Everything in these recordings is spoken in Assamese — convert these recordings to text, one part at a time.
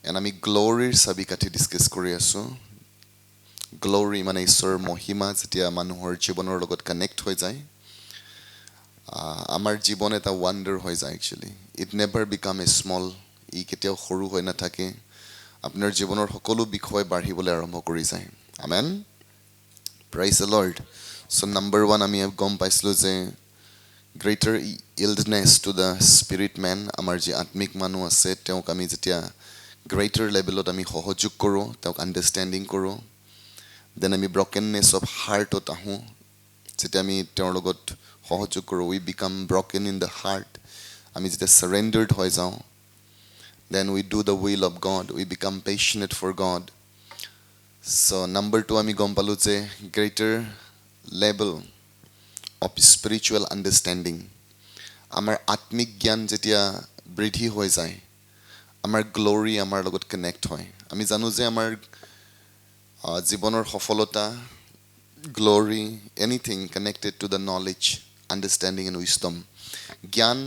And আমি গ্লোৰীৰ চাবি কাঠি ডিছকাছ কৰি আছোঁ গ্লোৰী মানে ঈশ্বৰৰ মহিমা যেতিয়া মানুহৰ জীৱনৰ লগত কানেক্ট হৈ যায় আমাৰ জীৱন এটা ৱাণ্ডাৰ হৈ যায় actually it never became a small ই কেতিয়াও সৰু হৈ নাথাকে আপোনাৰ জীৱনৰ সকলো বিষয় বাঢ়িবলৈ আৰম্ভ কৰি যায় amen praise the Lord so' number 1 আমি গম পাইছিলোঁ যে greater yieldedness to the spirit mean আমাৰ যি আত্মিক মানুহ আছে তেওঁক আমি যেতিয়া গ্ৰেটাৰ লেভেলত আমি সহযোগ কৰোঁ তেওঁক আণ্ডাৰষ্টেণ্ডিং কৰোঁ দেন আমি ব্ৰকেননেছ অফ হাৰ্টত আহোঁ যেতিয়া আমি তেওঁৰ লগত সহযোগ কৰোঁ we become broken in the heart আমি যেতিয়া চাৰেণ্ডাৰ্ড হৈ যাওঁ then we do the will of God we become passionate for God so' number 2 আমি গম পালোঁ যে greater level of spiritual understanding আমাৰ আত্মিক জ্ঞান যেতিয়া বৃদ্ধি হৈ যায় আমাৰ গ্ল'ৰী আমাৰ লগত কানেক্ট হয় আমি জানো যে আমাৰ জীৱনৰ সফলতা glory anything connected to the knowledge understanding and wisdom জ্ঞান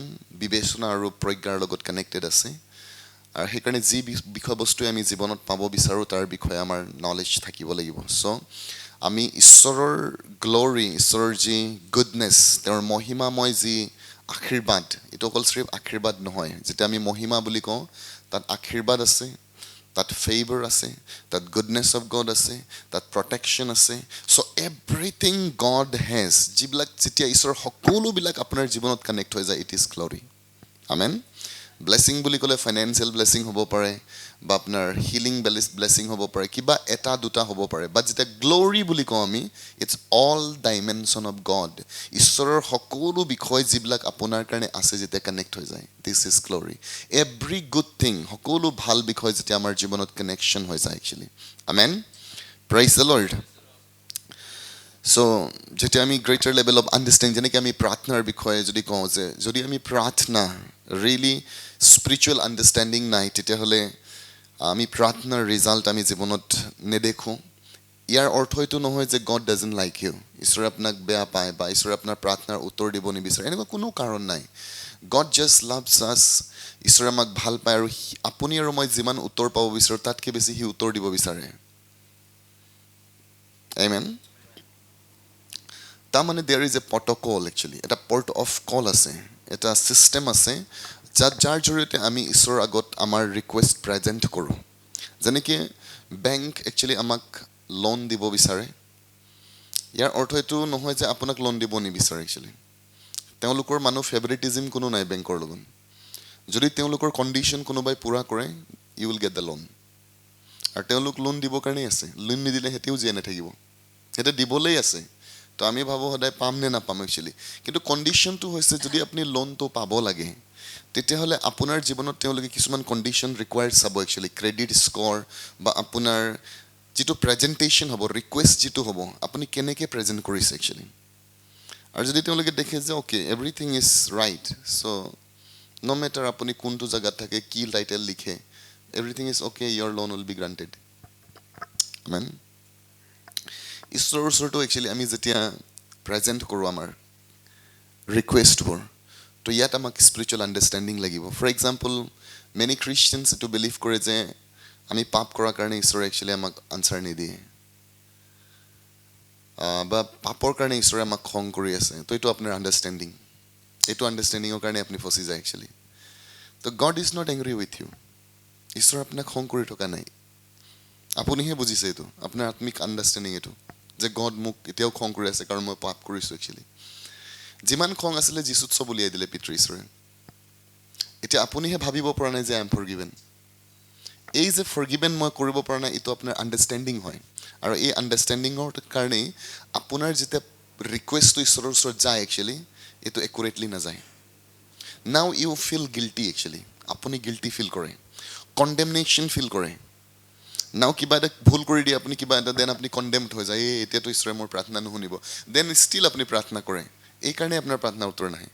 বিবেচনা আৰু প্ৰজ্ঞাৰ লগত কানেক্টেড আছে আৰু সেইকাৰণে যি বিষয়বস্তুৱে আমি জীৱনত পাব বিচাৰোঁ তাৰ বিষয়ে আমাৰ নলেজ থাকিব লাগিব চ' আমি ঈশ্বৰৰ গ্ল'ৰী ঈশ্বৰৰ যি গুডনেছ তেওঁৰ মহিমাময় যি আশীৰ্বাদ এইটো অকল চিৰিফ আশীৰ্বাদ নহয় যেতিয়া আমি মহিমা বুলি কওঁ তাত আশীৰ্বাদ আছে তাত ফেভাৰ আছে তাত গুডনেছ অফ গড আছে তাত প্ৰটেকশ্যন আছে চ' এভৰিথিং গড হেজ যিবিলাক যেতিয়া ঈশ্বৰৰ সকলোবিলাক আপোনাৰ জীৱনত কানেক্ট হৈ যায় it is Glory amen blessing বুলি ক'লে ফাইনেন্সিয়েল ব্লেছিং হ'ব পাৰে বা আপোনাৰ হিলিং ব্লেছিং হ'ব পাৰে কিবা এটা দুটা হ'ব পাৰে বাট যেতিয়া গ্ল'ৰী বুলি কওঁ আমি it's all dimension of God ঈশ্বৰৰ সকলো বিষয় যিবিলাক আপোনাৰ কাৰণে আছে যেতিয়া কানেক্ট হৈ যায় this is glory every good thing সকলো ভাল বিষয় যেতিয়া আমাৰ জীৱনত কানেকশ্যন হৈ যায় actually amen praise the Lord so' যেতিয়া আমি গ্ৰেটাৰ লেভেল অফ আণ্ডাৰষ্টেণ্ডিং যেনেকৈ আমি প্ৰাৰ্থনাৰ বিষয়ে যদি কওঁ যে যদি আমি প্ৰাৰ্থনা ৰিয়েলি স্পিৰিচুৱেল আণ্ডাৰষ্টেণ্ডিং নাই তেতিয়াহ'লে আমি প্ৰাৰ্থনাৰ ৰিজাল্ট আমি জীৱনত নেদেখোঁ ইয়াৰ অৰ্থ এইটো নহয় যে গড ডাজেণ্ট লাইক ইউ ঈশ্বৰে আপোনাক বেয়া পায় বা ঈশ্বৰে আপোনাৰ প্ৰাৰ্থনাৰ উত্তৰ দিব নিবিচাৰে এনেকুৱা কোনো কাৰণ নাই গড জাষ্ট লাভছ আছ ঈশ্বৰে আমাক ভাল পায় আৰু আপুনি আৰু মই যিমান উত্তৰ পাব বিচাৰোঁ তাতকৈ বেছি সি উত্তৰ দিব বিচাৰে আমেন তাৰমানে there is a protocol actually এটা পৰ্ট অফ কল আছে এটা ছিষ্টেম আছে যাৰ জৰিয়তে আমি ঈশ্বৰৰ আগত আমাৰ ৰিকুৱেষ্ট প্ৰেজেণ্ট কৰোঁ যেনেকৈ বেংক একচুৱেলি আমাক লোন দিব বিচাৰে ইয়াৰ অৰ্থ এইটো নহয় যে আপোনাক লোন দিব নিবিচাৰে একচুৱেলি তেওঁলোকৰ মানুহ ফেভৰিটিজিম কোনো নাই বেংকৰ লগত যদি তেওঁলোকৰ কণ্ডিশ্যন কোনোবাই পূৰা কৰে you will get the loan আৰু তেওঁলোক লোন দিবৰ কাৰণেই আছে লোন নিদিলে সিহঁতেও জীয়াই নাথাকিব সিহঁতে দিবলৈই আছে তো আমি ভাবোঁ সদায় পাম নে নাপাম একচুৱেলি কিন্তু কণ্ডিশ্যনটো হৈছে যদি আপুনি লোনটো পাব লাগে তেতিয়াহ'লে আপোনাৰ জীৱনত তেওঁলোকে কিছুমান কণ্ডিশ্যন ৰিকুৱায়াৰ্ড চাব একচুৱেলি ক্ৰেডিট স্ক'ৰ বা আপোনাৰ যিটো প্ৰেজেণ্টেশ্যন হ'ব ৰিকুৱেষ্ট যিটো হ'ব আপুনি কেনেকৈ প্ৰেজেণ্ট কৰিছে একচুৱেলি আৰু যদি তেওঁলোকে দেখে যে okay everything is right so' no' matter আপুনি কোনটো জেগাত থাকে কি টাইটেল লিখে everything is okay your loan will be granted amen ঈশ্বৰৰ ওচৰতো একচুৱেলি আমি যেতিয়া প্ৰেজেণ্ট কৰোঁ আমাৰ ৰিকুৱেষ্টবোৰ তো ইয়াত আমাক স্পিৰিচুৱেল আণ্ডাৰষ্টেণ্ডিং লাগিব ফৰ এক্সাম্পল মেনি খ্ৰীষ্টিয়ানছ এইটো বিলিভ কৰে যে আমি পাপ কৰাৰ কাৰণে ঈশ্বৰে একচুৱেলি আমাক আনচাৰ নিদিয়ে বা পাপৰ কাৰণে ঈশ্বৰে আমাক খং কৰি আছে তো এইটো আপোনাৰ আণ্ডাৰষ্টেণ্ডিং এইটো আণ্ডাৰষ্টেণ্ডিঙৰ কাৰণে আপুনি ফচি যায় একচুৱেলি তো God is not angry with you ঈশ্বৰে আপোনাক খং কৰি থকা নাই আপুনিহে বুজিছে এইটো আপোনাৰ আত্মিক আণ্ডাৰষ্টেণ্ডিং এইটো যে গড মোক এতিয়াও খং কৰি আছে কাৰণ মই পাপ কৰিছোঁ একচুৱেলি যিমান খং আছিলে যীশুত চব উলিয়াই দিলে পিতৃ ঈশ্বৰে এতিয়া আপুনিহে ভাবিব পৰা নাই যে আই এম ফৰগিভেন এই যে ফৰগিভেন মই কৰিব পৰা নাই এইটো আপোনাৰ আণ্ডাৰষ্টেণ্ডিং হয় আৰু এই আণ্ডাৰষ্টেণ্ডিঙৰ কাৰণেই আপোনাৰ যেতিয়া ৰিকুৱেষ্টটো ঈশ্বৰৰ ওচৰত যায় একচুৱেলি এইটো একুৰেটলি নাযায় now you feel guilty actually আপুনি গিল্টি ফিল কৰে কণ্ডেমনেশ্যন ফিল কৰে নাও কিবা এটা ভুল কৰি দিয়ে আপুনি কিবা এটা দেন আপুনি কণ্ডেমড হৈ যায় এতিয়াতো ঈশ্বৰে মোৰ প্ৰাৰ্থনা নুশুনিব দেন ষ্টিল আপুনি প্ৰাৰ্থনা কৰে এইকাৰণে আপোনাৰ প্ৰাৰ্থনা উত্তৰ নাহে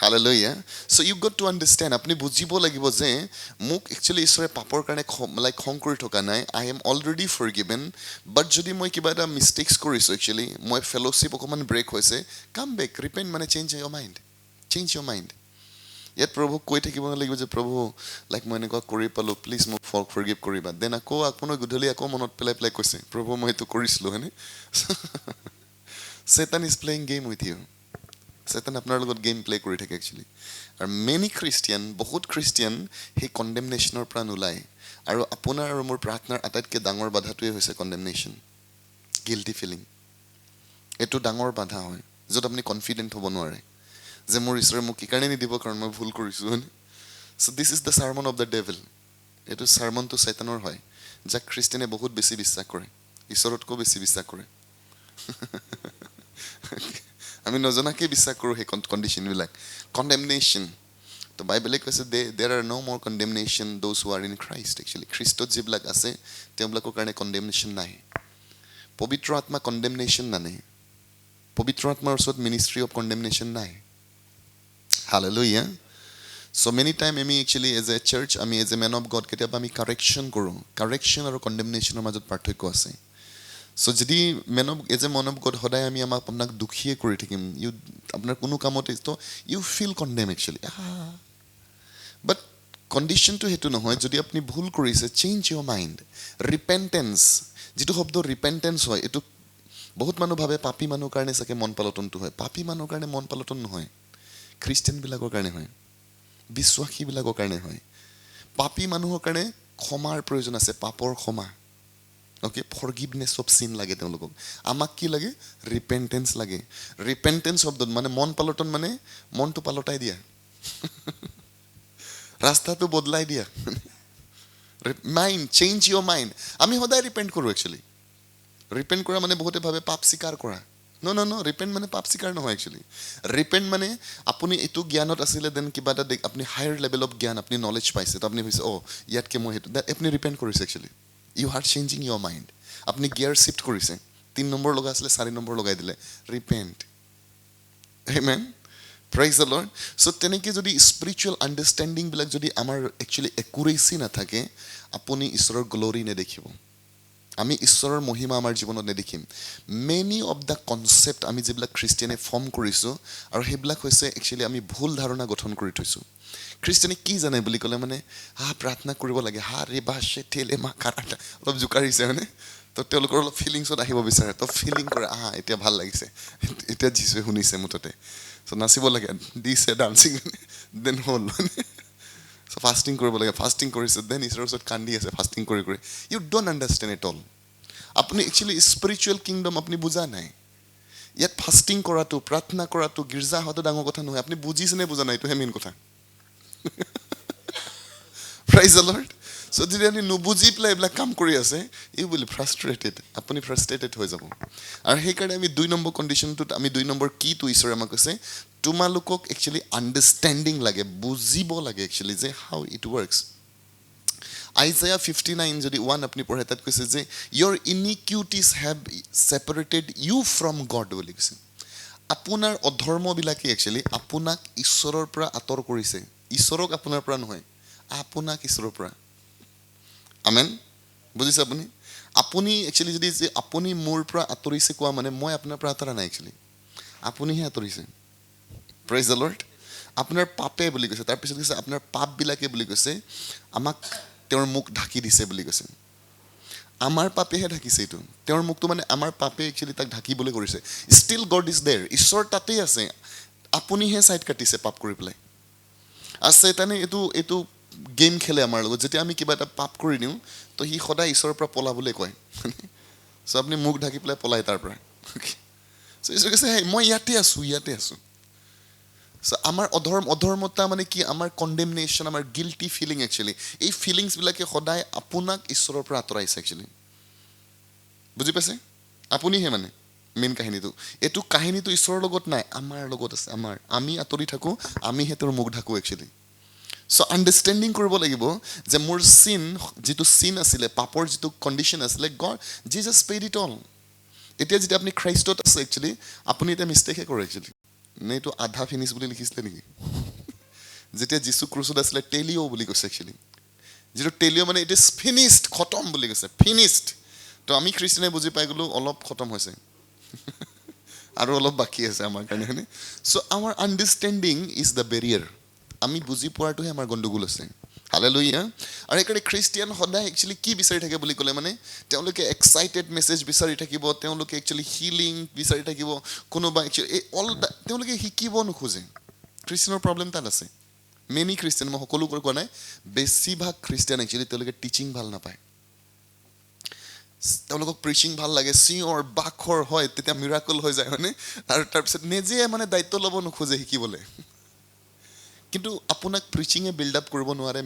hallelujah so' you got to understand আপুনি বুজিব লাগিব যে মোক একচুৱেলি ঈশ্বৰে পাপৰ কাৰণে খং কৰি থকা নাই আই এম অলৰেডি ফৰগিভেন বাট যদি মই কিবা এটা মিষ্টেক্স কৰিছোঁ একচুৱেলি মই ফেল'শ্বিপ অকণমান ব্ৰেক হৈছে কাম বেক ৰিপেণ্ট মানে চেঞ্জ ইয়ৰ মাইণ্ড ইয়াত প্ৰভুক কৈ থাকিব নালাগিব যে প্ৰভু লাইক মই এনেকুৱা কৰি পালোঁ প্লিজ মোক ফৰগিভ কৰিবা দেন আকৌ আপোনাৰ গধূলি আকৌ মনত পেলাই পেলাই কৈছে প্ৰভু মই এইটো কৰিছিলোঁ হয়নে Satan is playing game with you. Satan আপোনাৰ লগত গেম প্লে কৰি থাকে একচুৱেলি আৰু মেনি খ্ৰীষ্টিয়ান বহুত খ্ৰীষ্টিয়ান সেই কণ্ডেমনেশ্যনৰ পৰা নোলায় আৰু আপোনাৰ আৰু মোৰ প্ৰাৰ্থনাৰ আটাইতকৈ ডাঙৰ বাধাটোৱে হৈছে কণ্ডেমনেশ্যন গিল্টি ফিলিং এইটো ডাঙৰ বাধা হয় য'ত আপুনি কনফিডেণ্ট হ'ব নোৱাৰে যে মোৰ ঈশ্বৰে মোক কি কাৰণে নিদিব কাৰণ মই ভুল কৰিছোঁ হয়নে so' this is the sermon of the devil এইটো চাৰ্মনটো চেতানৰ হয় যাক খ্ৰীষ্টিয়ানে বহুত বেছি বিশ্বাস কৰে ঈশ্বৰতকৈ বেছি বিশ্বাস কৰে আমি নজনাকৈ বিশ্বাস কৰোঁ সেই কণ্ডিশ্যনবিলাক কণ্ডেমনেশ্যন তো বাইবেলে কৈছে দেৰ are no' more condemnation those who are in Christ actually খ্ৰীষ্টত যিবিলাক আছে তেওঁবিলাকৰ কাৰণে কণ্ডেমনেশ্যন নাই পবিত্ৰ আত্মা কণ্ডেমনেশ্যন নানে পবিত্ৰ আত্মাৰ ওচৰত মিনিষ্ট্ৰী অফ কণ্ডেমনেশ্যন নাই হালেলুয়া চ' মেনি টাইম আমি একচুৱেলি এজ এ চাৰ্চ আমি as a man of God কেতিয়াবা আমি কাৰেকশ্যন কৰোঁ কাৰেকশ্যন আৰু কণ্ডেমনেশ্যনৰ মাজত পাৰ্থক্য আছে চ' যদি as a man of God সদায় আমি আপোনাক দুখীয়ে কৰি থাকিম আপোনাৰ কোনো কামতে তো ইউ ফিল কণ্ডেম একচুৱেলি বাট কণ্ডিশ্যনটো সেইটো নহয় যদি আপুনি ভুল কৰিছে চেঞ্জ ইয়ৰ মাইণ্ড ৰিপেণ্টেঞ্চ যিটো শব্দ ৰিপেণ্টেঞ্চ হয় এইটো বহুত মানুহ ভাবে পাপী মানুহৰ কাৰণে চাগে মন পালটনটো হয় পাপী মানুহৰ কাৰণে মন পালটন নহয় খ্ৰীষ্টিয়ানবিলাকৰ কাৰণে হয় বিশ্বাসীবিলাকৰ কাৰণে হয় পাপী মানুহৰ কাৰণে ক্ষমাৰ প্ৰয়োজন আছে পাপৰ ক্ষমা অ'কে ফৰগিভনেছ অফ চিন লাগে তেওঁলোকক আমাক কি লাগে ৰিপেণ্টেঞ্চ লাগে ৰিপেণ্টেঞ্চ শব্দত মানে মন পালটন মানে মনটো পালটাই দিয়া ৰাস্তাটো বদলাই দিয়া মাইণ্ড চেঞ্জ ইয়ৰ মাইণ্ড আমি সদায় ৰিপেণ্ট কৰোঁ একচুৱেলি ৰিপেণ্ট কৰা মানে বহুতে ভাবে পাপ স্বীকাৰ কৰা ন ৰিপেণ্ট মানে পাপ স্বীকাৰ নহয় একচুৱেলি ৰিপেণ্ট মানে আপুনি এইটো জ্ঞানত আছিলে দেন কিবা এটা আপুনি হায়াৰ লেভেল অফ জ্ঞান আপুনি নলেজ পাইছে তো আপুনি ভাবিছে ইয়াতকৈ মই সেইটো আপুনি ৰিপেণ্ট কৰিছে actually you R changing your mind আপুনি গিয়াৰ শ্বিফ্ট কৰিছে 3 নম্বৰ লগাই আছিলে 4 নম্বৰ লগাই দিলে ৰিপেণ্ট আমেন প্ৰেইজ দ্য লৰ্ড চ' তেনেকৈ যদি স্পিৰিচুৱেল আণ্ডাৰষ্টেণ্ডিংবিলাক যদি আমাৰ একচুৱেলি একুৰেচি নাথাকে আপুনি ঈশ্বৰৰ গ্ল'ৰি নেদেখিব আমি ঈশ্বৰৰ মহিমা আমাৰ জীৱনত নেদেখিম মেনি অফ দ্য কনচেপ্ট আমি যিবিলাক খ্ৰীষ্টিয়ানে ফৰ্ম কৰিছোঁ আৰু সেইবিলাক হৈছে একচুৱেলি আমি ভুল ধাৰণা গঠন কৰি থৈছোঁ খ্ৰীষ্টিয়ানে কি জানে বুলি ক'লে মানে প্ৰাৰ্থনা কৰিব লাগে ৰেবাছে ঠেলে মা কাৰাটা অলপ জোকাৰিছে হয়নে তো তেওঁলোকৰ অলপ ফিলিংছত আহিব বিচাৰে তো ফিলিং কৰে এতিয়া ভাল লাগিছে এতিয়া যিচুৱে শুনিছে মুঠতে চ' নাচিব লাগে দিছে ডান্সিং দেন হ'ল চ' ফাষ্টিং কৰিব লাগে ফাষ্টিং কৰিছে দেন ঈশ্বৰৰ ওচৰত কান্দি আছে ফাষ্টিং কৰি you don't understand at all আপুনি একচুৱেলি স্পিৰিচুৱেল কিংডম আপুনি বুজা নাই ইয়াত ফাষ্টিং কৰাটো প্ৰাৰ্থনা কৰাটো গীৰ্জা হোৱাটো ডাঙৰ কথা নহয় আপুনি বুজিছেনে বুজা নাই এইটোহে মেইন কথা প্ৰেইজ দ্য লৰ্ড চ' যদি আপুনি নুবুজি পেলাই এইবিলাক কাম কৰি আছে ইউ উইল ফ্ৰাষ্ট্ৰেটেড আপুনি ফ্ৰাষ্ট্ৰেটেড হৈ যাব আৰু সেইকাৰণে আমি 2 নম্বৰ কণ্ডিশ্যনটোত আমি 2 নম্বৰ কিটো ঈশ্বৰে আমাক কৈছে তোমালোকক একচুৱেলি আণ্ডাৰষ্টেণ্ডিং লাগে বুজিব লাগে একচুৱেলি যে হাউ ইট ৱৰ্কছ আইজায়া 59 যদি 1 আপুনি পঢ়ে তাত কৈছে যে your iniquities have separated you from God বুলি কৈছে আপোনাৰ অধৰ্মবিলাকে একচুৱেলি আপোনাক ঈশ্বৰৰ পৰা আঁতৰ কৰিছে ঈশ্বৰক আপোনাৰ পৰা নহয় আপোনাক ঈশ্বৰৰ পৰা আমেন বুজিছে আপুনি আপুনি একচুৱেলি যদি যে আপুনি মোৰ পৰা আঁতৰিছে কোৱা মানে মই আপোনাৰ পৰা আঁতৰা নাই একচুৱেলি আপুনিহে আঁতৰিছে প্ৰেইজ দ্য লৰ্ড আপোনাৰ পাপে বুলি কৈছে তাৰপিছত কৈছে আপোনাৰ পাপবিলাকে বুলি কৈছে আমাক তেওঁৰ মুখ ঢাকি দিছে বুলি কৈছে আমাৰ পাপেহে ঢাকিছে এইটো তেওঁৰ মুখটো মানে আমাৰ পাপে একচুৱেলি তাক ঢাকিবলৈ কৰিছে ষ্টিল গড ইজ দেৰ ঈশ্বৰ তাতেই আছে আপুনিহে ছাইড কাটিছে পাপ কৰি পেলাই আছে তেনে এইটো গেম খেলে আমাৰ লগত যেতিয়া আমি কিবা এটা পাপ কৰি দিওঁ তো সি সদায় ঈশ্বৰৰ পৰা পলাবলৈ কয় চ' আপুনি মুখ ঢাকি পেলাই পলাই তাৰ পৰা চ' ঈশ্বৰ কৈছে মই ইয়াতে আছোঁ চ' আমাৰ অধৰ্মতা মানে কি আমাৰ কণ্ডেমনেশ্যন আমাৰ গিল্টি ফিলিং একচুৱেলি এই ফিলিংছবিলাকে সদায় আপোনাক ঈশ্বৰৰ পৰা আঁতৰাইছে একচুৱেলি বুজি পাইছে আপুনিহে মানে মেইন এইটো কাহিনীটো ঈশ্বৰৰ লগত নাই আমাৰ লগত আছে আমি আঁতৰি থাকোঁ আমিহে তেওঁৰ মুখ ঢাকোঁ একচুৱেলি চ' আণ্ডাৰষ্টেণ্ডিং কৰিব লাগিব যে মোৰ যিটো চিন আছিলে পাপৰ যিটো কণ্ডিশ্যন আছিলে god Jesus paid it all এতিয়া যেতিয়া আপুনি খ্ৰীষ্টত আছে একচুৱেলি আপুনি এতিয়া মিষ্টেকহে কৰে একচুৱেলি নে এইটো আধা ফিনিছ বুলি লিখিছিলে নেকি যেতিয়া যীশু ক্ৰুচত আছিলে টেলিঅ' বুলি কৈছে একচুৱেলি যিটো টেলিঅ' মানে ইট ইজ ফিনিছড খতম বুলি কৈছে ফিনিছড তো আমি খ্ৰীষ্টিয়ানে বুজি পাই গ'লোঁ অলপ খতম হৈছে আৰু অলপ বাকী আছে আমাৰ কাৰণে হয়নে so' our understanding is the barrier আমি বুজি পোৱাটোহে আমাৰ গণ্ডগোল আছে হালেলুয়া আৰু একেবাৰে খ্ৰীষ্টিয়ান সদায় একচুৱেলি কি বিচাৰি থাকে বুলি ক'লে মানে তেওঁলোকে এক্সাইটেড মেছেজ বিচাৰি থাকিব তেওঁলোকে একচুৱেলি হিলিং বিচাৰি থাকিব কোনোবা একচুৱেলি অল তেওঁলোকে শিকিব নোখোজে খ্ৰীষ্টিয়ানৰ প্ৰব্লেম তাত আছে মেনি খ্ৰীষ্টিয়ান মই সকলো কোৱা নাই বেছিভাগ খ্ৰীষ্টিয়ান একচুৱেলি তেওঁলোকে টিচিং ভাল নাপায় তেওঁলোকক প্ৰিচিং ভাল লাগে চিঞৰ বাখৰ হয় তেতিয়া মিৰাকল হৈ যায় হয়নে আৰু তাৰপিছত নিজে মানে দায়িত্ব ল'ব নোখোজে শিকিবলৈ কিন্তু আপোনাক প্ৰিচিঙে বিল্ড আপ কৰিব নোৱাৰে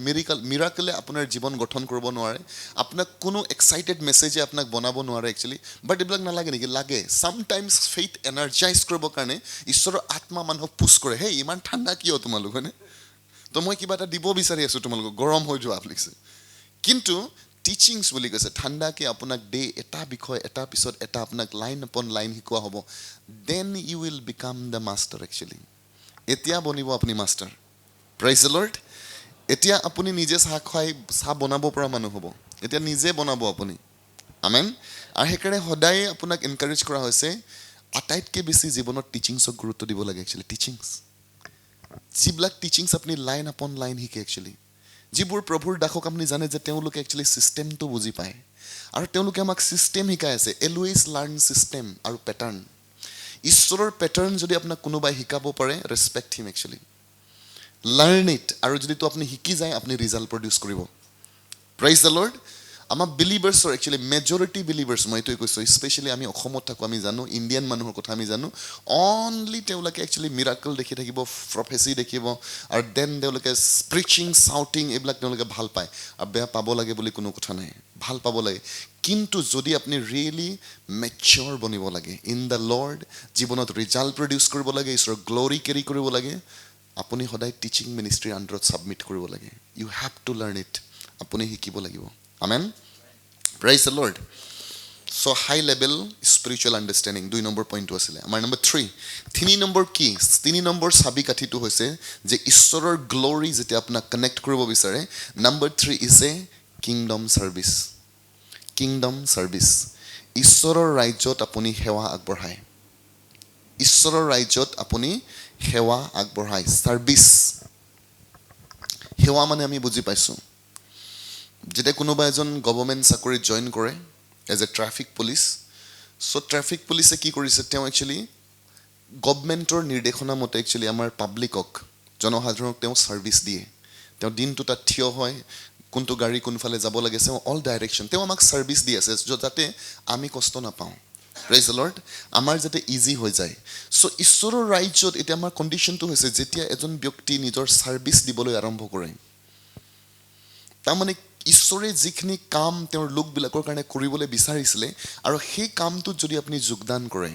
মিৰাকলে আপোনাৰ জীৱন গঠন কৰিব নোৱাৰে আপোনাক কোনো এক্সাইটেড মেছেজে আপোনাক বনাব নোৱাৰে একচুৱেলি বাট এইবিলাক নালাগে নেকি লাগে চামটাইমছ ফেইথ এনাৰ্জাইজ কৰিবৰ কাৰণে ঈশ্বৰৰ আত্মা মানুহক পুছ কৰে হেই ইমান ঠাণ্ডা কিয় তোমালোক হয়নে তো মই কিবা এটা দিব বিচাৰি আছোঁ তোমালোকক গৰম হৈ যোৱা লিখিছে কিন্তু টিচিংছ বুলি কৈছে ঠাণ্ডাকে আপোনাক ডে এটা বিষয় এটা পিছত এটা আপোনাক লাইন আপন লাইন শিকোৱা হ'ব then you will become the master actually এতিয়া বনিব আপুনি মাষ্টাৰ প্ৰাইজ দ্য লৰ্ড এতিয়া আপুনি নিজে চাহ বনাব পৰা মানুহ হ'ব এতিয়া নিজে বনাব আপুনি আমেন আৰু সেইকাৰণে সদায় আপোনাক এনকাৰেজ কৰা হৈছে আটাইতকৈ বেছি জীৱনত টিচিংছক গুৰুত্ব দিব লাগে একচুৱেলি টিচিংছ যিবিলাক টিচিংছ আপুনি লাইন আপন লাইন শিকে একচুৱেলি যিবোৰ প্ৰভুৰ দাসক আপুনি জানে যে তেওঁলোকে একচুৱেলি ছিষ্টেমটো বুজি পায় আৰু তেওঁলোকে আমাক ছিষ্টেম শিকাই আছে এলৱেজ লাৰ্ণ ছিষ্টেম আৰু পেটাৰ্ণ ঈশ্বৰৰ পেটাৰ্ণ যদি আপোনাক কোনোবাই শিকাব পাৰে respect him actually learn it আৰু যদি তো আপুনি শিকি যায় আপুনি ৰিজাল্ট প্ৰডিউচ কৰিব প্ৰাইজ দ্য লৰ্ড আমাৰ বিলিভাৰ্ছৰ একচুৱেলি মেজৰিটি বিলিভাৰ্ছ মই এইটোৱে কৈছোঁ স্পেচিয়েলি আমি অসমত থাকোঁ আমি জানো ইণ্ডিয়ান মানুহৰ কথা আমি জানো অনলি তেওঁলোকে একচুৱেলি মিৰাকল দেখি থাকিব প্ৰফেচি দেখিব আৰু দেন তেওঁলোকে প্ৰিচিং চাউটিং এইবিলাক তেওঁলোকে ভাল পায় আৰু বেয়া পাব লাগে বুলি কোনো কথা নাই ভাল পাব লাগে কিন্তু যদি আপুনি ৰিয়েলি মেচিয়ৰ বনিব লাগে ইন দ্য লৰ্ড জীৱনত ৰিজাল্ট প্ৰডিউচ কৰিব লাগে ঈশ্বৰৰ গ্ল'ৰি কেৰি কৰিব লাগে আপুনি সদায় টিচিং মিনিষ্ট্ৰীৰ আণ্ডাৰত ছাবমিট কৰিব লাগে you have to learn it আপুনি শিকিব লাগিব amen praise the Lord so' high level spiritual understanding 2 number পইণ্টটো আছিলে আমাৰ নম্বৰ 3 নম্বৰ কি 3 নম্বৰ চাবি কাঠিটো হৈছে যে ঈশ্বৰৰ গ্ল'ৰি যেতিয়া আপোনাক কানেক্ট কৰিব বিচাৰে number 3 is a kingdom service ঈশ্বৰৰ ৰাজ্যত আপুনি সেৱা আগবঢ়ায় ঈশ্বৰৰ ৰাজ্যত আপুনি সেৱা আগবঢ়ায় ছাৰ্ভিচ সেৱা মানে আমি বুজি পাইছোঁ যেতিয়া কোনোবা এজন গভৰ্ণমেণ্ট চাকৰিত জইন কৰে as a traffic police so' traffic পুলিচে কি কৰিছে তেওঁ একচুৱেলি গভৰ্ণমেণ্টৰ নিৰ্দেশনা মতে একচুৱেলি আমাৰ পাব্লিকক জনসাধাৰণক তেওঁ ছাৰ্ভিচ দিয়ে তেওঁ দিনটো তাত থিয় হয় কোনটো গাড়ী কোনফালে যাব লাগে তেওঁ অল ডাইৰেকশ্যন তেওঁ আমাক ছাৰ্ভিচ দি আছে যাতে আমি কষ্ট নাপাওঁ প্ৰেইজ দ্য লৰ্ড আমাৰ যাতে ইজি হৈ যায় চ' ঈশ্বৰৰ ৰাজ্যত এতিয়া আমাৰ কণ্ডিশ্যনটো হৈছে যেতিয়া এজন ব্যক্তি নিজৰ ছাৰ্ভিচ দিবলৈ আৰম্ভ কৰে তাৰমানে ঈশ্বৰে যিখিনি কাম তেওঁৰ লোকবিলাকৰ কাৰণে কৰিবলৈ বিচাৰিছিলে আৰু সেই কামটোত যদি আপুনি যোগদান কৰে